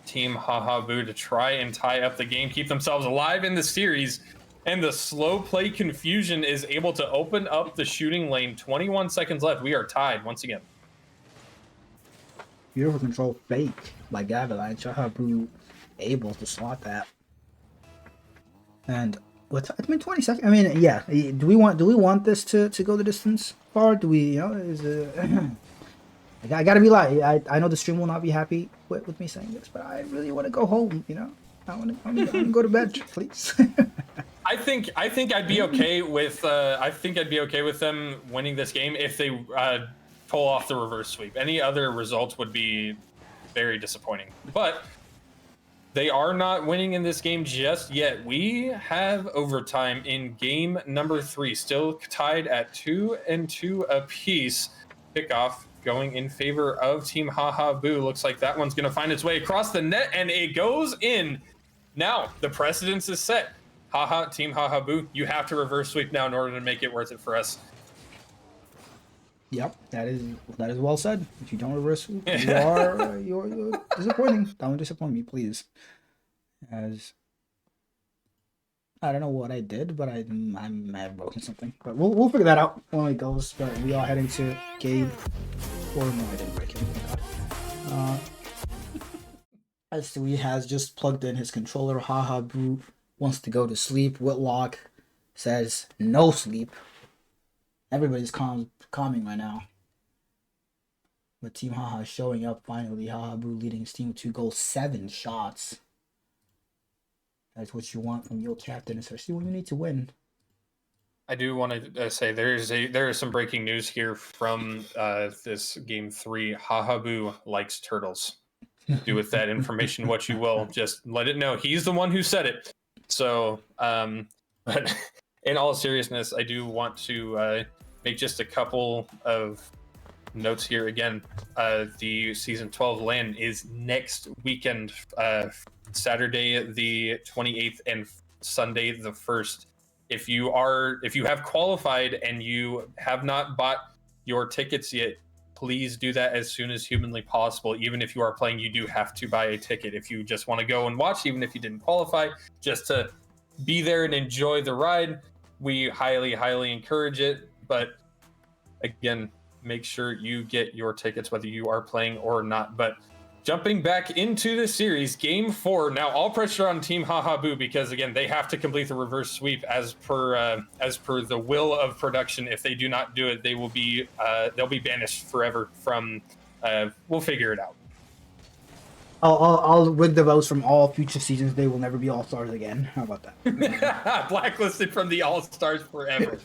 Team Haha-Boo to try and tie up the game, keep themselves alive in the series. And the slow play confusion is able to open up the shooting lane. 21 seconds left. We are tied once again. Beautiful control fake by Gavalanche. Haha-Boo able to slot that. And what's 20 seconds? I mean, yeah. Do we want this to go the distance far? Do we? You know, is I gotta be like, I know the stream will not be happy with me saying this, but I really want to go home. You know, I want to go to bed, please. I think I'd be okay with them winning this game if they pull off the reverse sweep. Any other result would be very disappointing. But they are not winning in this game just yet. We have overtime in game number 3, still tied at 2-2 apiece. Kickoff going in favor of Team Haha-Boo. Looks like that one's going to find its way across the net, and it goes in. Now the precedence is set. Team Haha-Boo, you have to reverse sweep now in order to make it worth it for us. Yep, that is well said. If you don't reverse sweep, you're disappointing. Don't disappoint me, please. As I don't know what I did, but I may have broken something. But we'll figure that out when it goes. But we are heading to game 4. No, I didn't break it. Oh my God. As Stewie has just plugged in his controller, Haha-Boo wants to go to sleep. Whitlock says no sleep. Everybody's calming right now. But Team Haha showing up finally. Haha-Boo leading his team with 2 goals, 7 shots. That's what you want from your captain, especially when you need to win. I do want to say there is some breaking news here from this game 3. Haha-Boo likes turtles. Do with that information what you will. Just let it know he's the one who said it. So, but in all seriousness, I do want to make just a couple of notes here. Again, the Season 12 LAN is next weekend, Saturday the 28th and Sunday the 1st. If you have qualified and you have not bought your tickets yet, please do that as soon as humanly possible. Even if you are playing, you do have to buy a ticket. If you just want to go and watch, even if you didn't qualify, just to be there and enjoy the ride, we highly, highly encourage it. But again, make sure you get your tickets whether you are playing or not. But jumping back into the series, game 4. Now all pressure on Team Haha-Boo because again they have to complete the reverse sweep as per the will of production. If they do not do it, they'll be banished forever from. We'll figure it out. I'll rig the votes from all future seasons. They will never be all stars again. How about that? Blacklisted from the all stars forever.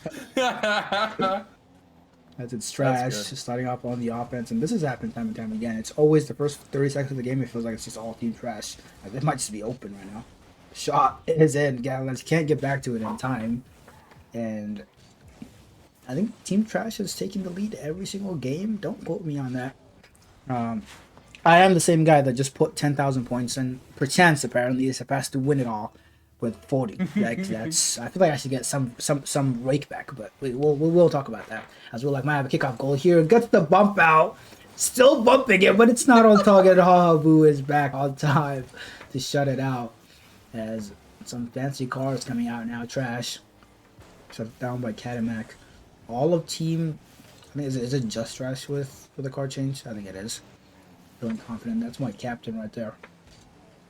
As it's trash, starting off on the offense, and this has happened time and time again. It's always the first 30 seconds of the game. It feels like it's just all team trash. Like, it might just be open right now. Shot is in. Gallons can't get back to it in time, and I think Team Trash has taken the lead every single game. Don't quote me on that. I am the same guy that just put 10,000 points and per chance apparently is supposed to win it all with 40. Like that's I feel like I should get some rake back, but we'll talk about that. As well, like might have a kickoff goal here. Gets the bump out, still bumping it, but it's not on target. Haha-Boo is back on time to shut it out. As some fancy cars coming out now. Trash shut down by Cadillac. All of team. I mean, is it just Trash with the car change? I think it is. Feeling confident. That's my captain right there.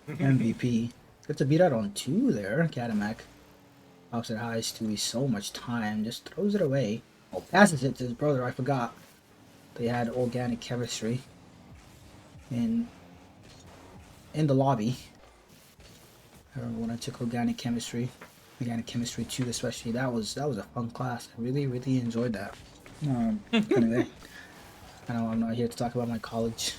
MVP. Gets a beat out on 2 there. Cadillac pops it high. Stewie so much time. Just throws it away. Oh, passes it to his brother. I forgot. They had organic chemistry in the lobby. I remember when I took organic chemistry 2 especially. That was a fun class. I really enjoyed that. Anyway, I know I'm not here to talk about my college.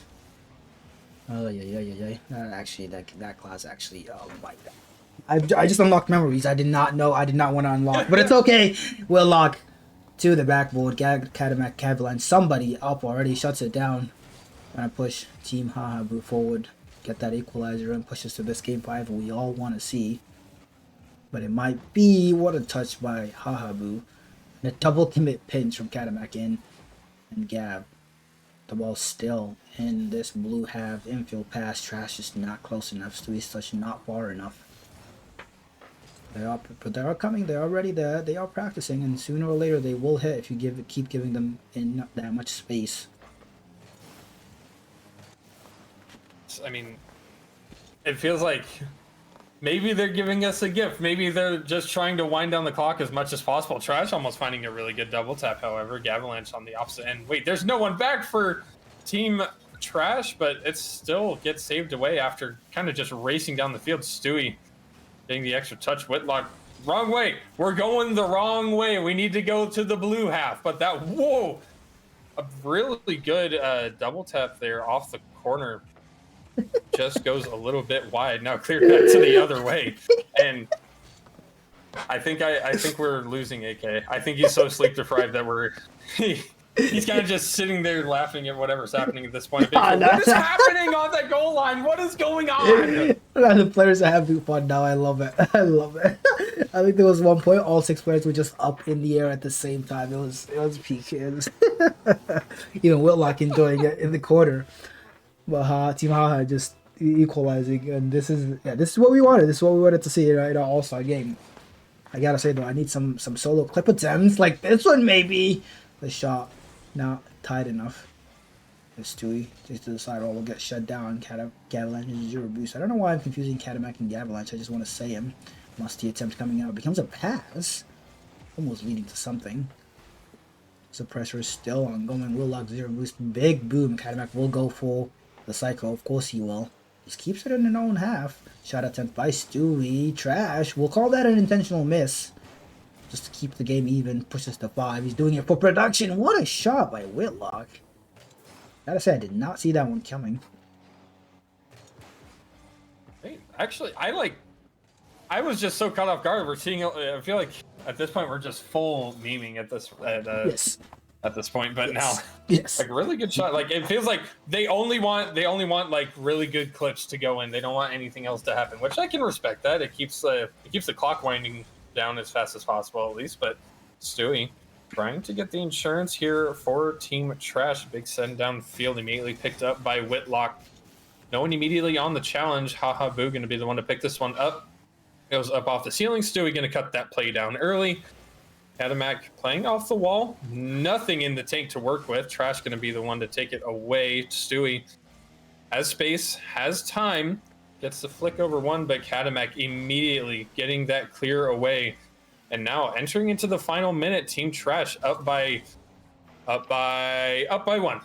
Oh yeah. Actually, that class actually. Oh my god. I just unlocked memories. I did not know. I did not want to unlock, but it's okay. We'll lock to the backboard. Catamac Cavalanche. Somebody up already shuts it down. Trying to push Team Hahabu forward. Get that equalizer and push us to this game 5 we all want to see. But it might be what a touch by Hahabu. And a double commit pinch from Catamac in and Gav. The ball still in this blue half. Infield pass. Trash is not close enough. Stewie's touch not far enough. They are coming. They are ready. They are practicing, and sooner or later they will hit if you keep giving them in that much space. I mean, it feels like maybe they're giving us a gift. Maybe they're just trying to wind down the clock as much as possible. Trash almost finding a really good double tap, however. Gavalanche on the opposite end. Wait, there's no one back for Team Trash, but it still gets saved away after kind of just racing down the field. Stewie getting the extra touch. Whitlock, wrong way. We're going the wrong way. We need to go to the blue half. But that, whoa, a really good double tap there off the corner. Just goes a little bit wide. Now cleared back to the other way, and I think we're losing AK. I think he's so sleep deprived that he's kind of just sitting there laughing at whatever's happening at this point. What is happening on that goal line? What is going on? The players are having fun now. I love it. I love it. I think there was one point all 6 players were just up in the air at the same time. It was peak. It was even Whitlock enjoying it in the corner. But Team Haha just equalizing, and this is what we wanted. This is what we wanted to see in our All-Star game. I gotta say though, I need some solo clip attempts like this one maybe. The shot not tight enough. It's Stewie just to the side roll will get shut down. Gavalanche is 0 boost. I don't know why I'm confusing Catamac and Gavalanche. I just want to say him. Musty attempt coming out. It becomes a pass. Almost leading to something. So pressure is still ongoing. Will lock 0 boost. Big boom. Catamac will go full. The cycle, of course he will. Just keeps it in their own half. Shot attempt by Stewie. Trash. We'll call that an intentional miss. Just to keep the game even. Pushes to 5. He's doing it for production. What a shot by Whitlock. Gotta say, I did not see that one coming. Hey, actually, I was just so caught off guard. We're seeing. I feel like at this point we're just full memeing at this. Yes. At this point, but now, yes, like really good shot. Like it feels like they only want like really good clips to go in. They don't want anything else to happen, which I can respect. That it keeps the clock winding down as fast as possible, at least. But Stewie trying to get the insurance here for Team Trash. Big send downfield immediately picked up by Whitlock. No one immediately on the challenge. Hahabu going to be the one to pick this one up. Goes up off the ceiling. Stewie going to cut that play down early. Catamac playing off the wall. Nothing in the tank to work with. Trash going to be the one to take it away. Stewie has space, has time. Gets the flick over one, but Catamac immediately getting that clear away. And now entering into the final minute, Team Trash up by 1. Up by 1.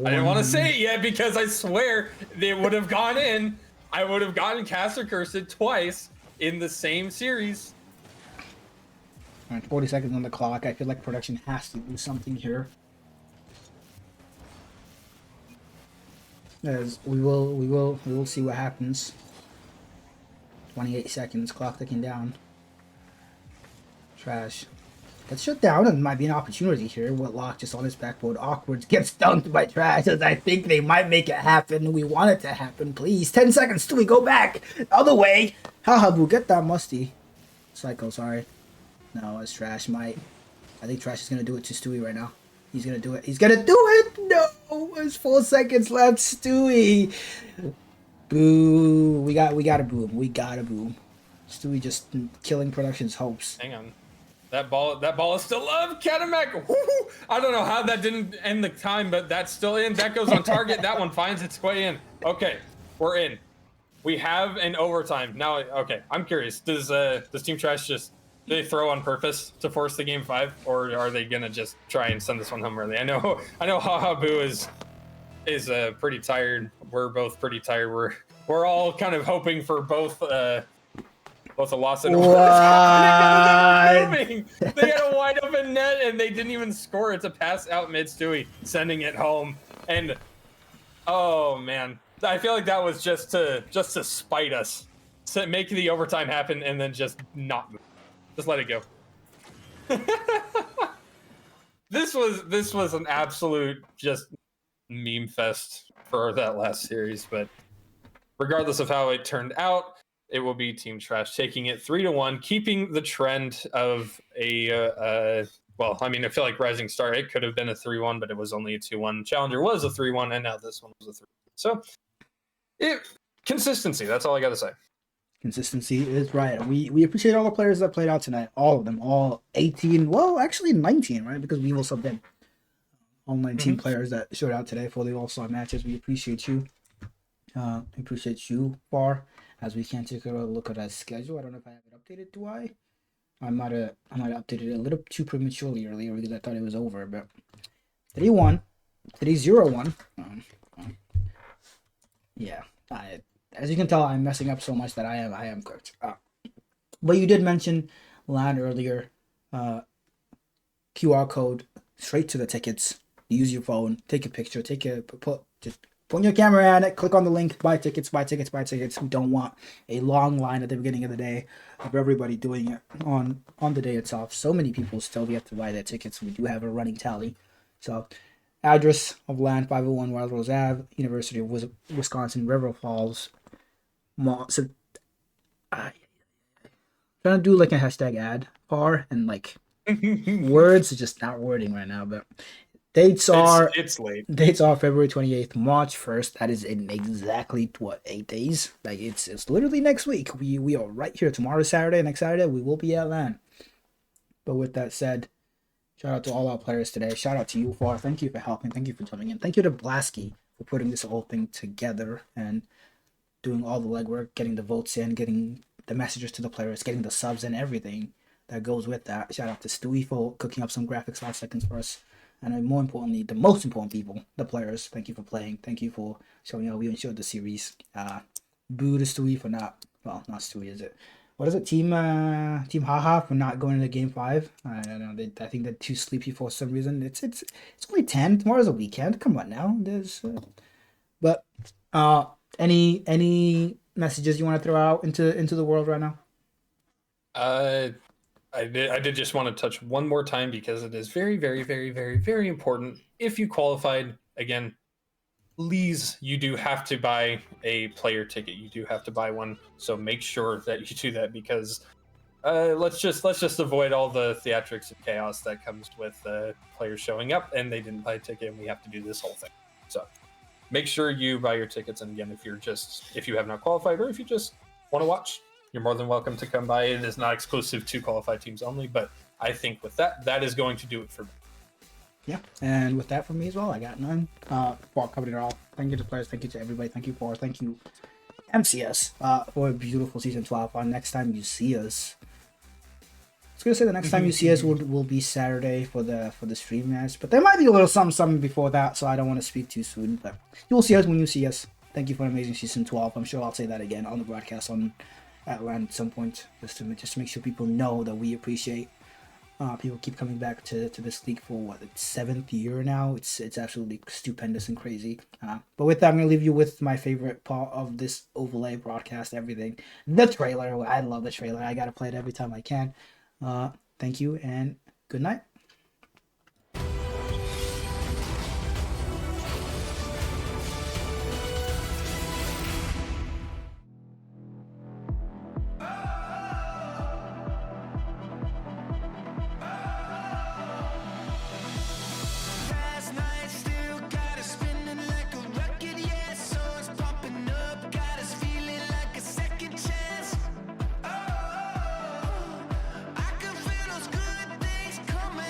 I didn't want to say it yet because I swear they would have gone in. I would have gotten Caster Cursed twice in the same series. All right, 40 seconds on the clock. I feel like production has to do something here. As we will see what happens. 28 seconds, clock ticking down. Trash gets shut down, and might be an opportunity here. Whitlock just on his backboard, awkward, gets dunked by Trash. As I think they might make it happen. We want it to happen, please. 10 seconds. Stewie, go back other way. Hahabu, get that musty. Psycho, sorry. No, it's Trash might. I think Trash is gonna do it to Stewie right now. He's gonna do it. He's gonna do it! No! There's 4 seconds left. Stewie! Boo. We gotta boom. We gotta boom. Stewie just killing production's hopes. Hang on. That ball is still up. Catamac. Woo-hoo! I don't know how that didn't end the time, but that's still in. That goes on target. That one finds its way in. Okay, we're in. We have an overtime. Now, okay, I'm curious. Does Team Trash just do they throw on purpose to force the game 5, or are they gonna just try and send this one home early? I know Hahabu is pretty tired. We're both pretty tired. We're all kind of hoping for both both a loss and a What? moving. They had a wide open net and they didn't even score. It's a pass out mid Stewie, sending it home. And oh man, I feel like that was just to spite us, to make the overtime happen and then just not move. Just let it go. This was an absolute just meme fest for that last series, but regardless of how it turned out, it will be Team Trash taking it 3-1, keeping the trend of a well, I mean, I feel like Rising Star, it could have been a 3-1, but it was only a 2-1. Challenger was a 3-1, and now this one was a 3-1. So, consistency, that's all I got to say. Consistency is right. We appreciate all the players that played out tonight. All of them. All 18. Well, actually 19, right? Because we also did. All 19 players that showed out today for the All-Star matches. We appreciate you. Appreciate you, Bar. As we can take a look at our schedule. I don't know if I have it updated. Do I? I might have updated it a little too prematurely earlier because I thought it was over. But 3-1. 3-0-1. Yeah. As you can tell, I'm messing up so much that I am cooked. But you did mention LAN earlier. QR code straight to the tickets. Use your phone. Take a picture. Just point your camera at it. Click on the link. Buy tickets. Buy tickets. Buy tickets. We don't want a long line at the beginning of the day of everybody doing it on the day itself. So many people still yet to buy their tickets. We do have a running tally. So, address of LAN 501 Wild Rose Ave, University of Wisconsin, River Falls. So, trying to do like a hashtag ad bar and like words is just not wording right now, but dates are it's late. Dates are February 28th, March 1st. That is in exactly 8 days. Like it's literally next week. We are right here tomorrow, Saturday, next Saturday. We will be at LAN. But with that said, shout out to all our players today. Shout out to you, Far. Thank you for helping. Thank you for jumping in. Thank you to Blasky for putting this whole thing together and doing all the legwork, getting the votes in, getting the messages to the players, getting the subs and everything that goes with that. Shout out to Stewie for cooking up some graphics last seconds for us. And more importantly, the most important people, the players. Thank you for playing. Thank you for showing how we enjoyed the series. Boo to Stewie for not Stewie, is it? What is it? Team Haha for not going into Game 5. I don't know. I think they're too sleepy for some reason. It's only 10. Tomorrow's a weekend. Come on now. But any messages you want to throw out into the world right now? I did just want to touch one more time because it is very, very, very, very, very important. If you qualified, again, please, you do have to buy a player ticket. You do have to buy one. So make sure that you do that because let's just avoid all the theatrics and chaos that comes with players showing up and they didn't buy a ticket and we have to do this whole thing. So make sure you buy your tickets. And again, if you have not qualified or if you just want to watch, you're more than welcome to come by. It is not exclusive to qualified teams only, but I think with that is going to do it for me. Yeah, and with that from me as well, I got none. Paul covered it all. Thank you to players. Thank you to everybody. Thank you, Paul. Thank you, MCS, for a beautiful season 12. Next time you see us, I was gonna say the next time you see us will be Saturday for the stream match, but there might be a little something before that, so I don't want to speak too soon. But you will see us when you see us. Thank you for an amazing season 12. I'm sure I'll say that again on the broadcast at LAN at some point, just to make sure people know that we appreciate. People keep coming back to this league for what, its 7th year now. It's absolutely stupendous and crazy. But with that, I'm gonna leave you with my favorite part of this overlay broadcast. Everything, the trailer. I love the trailer. I gotta play it every time I can. Thank you and good night. Last night still got us spinning like a record, yeah. So it's pumping up, got us feeling like a second chance. Oh, I can feel those good things coming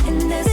And there's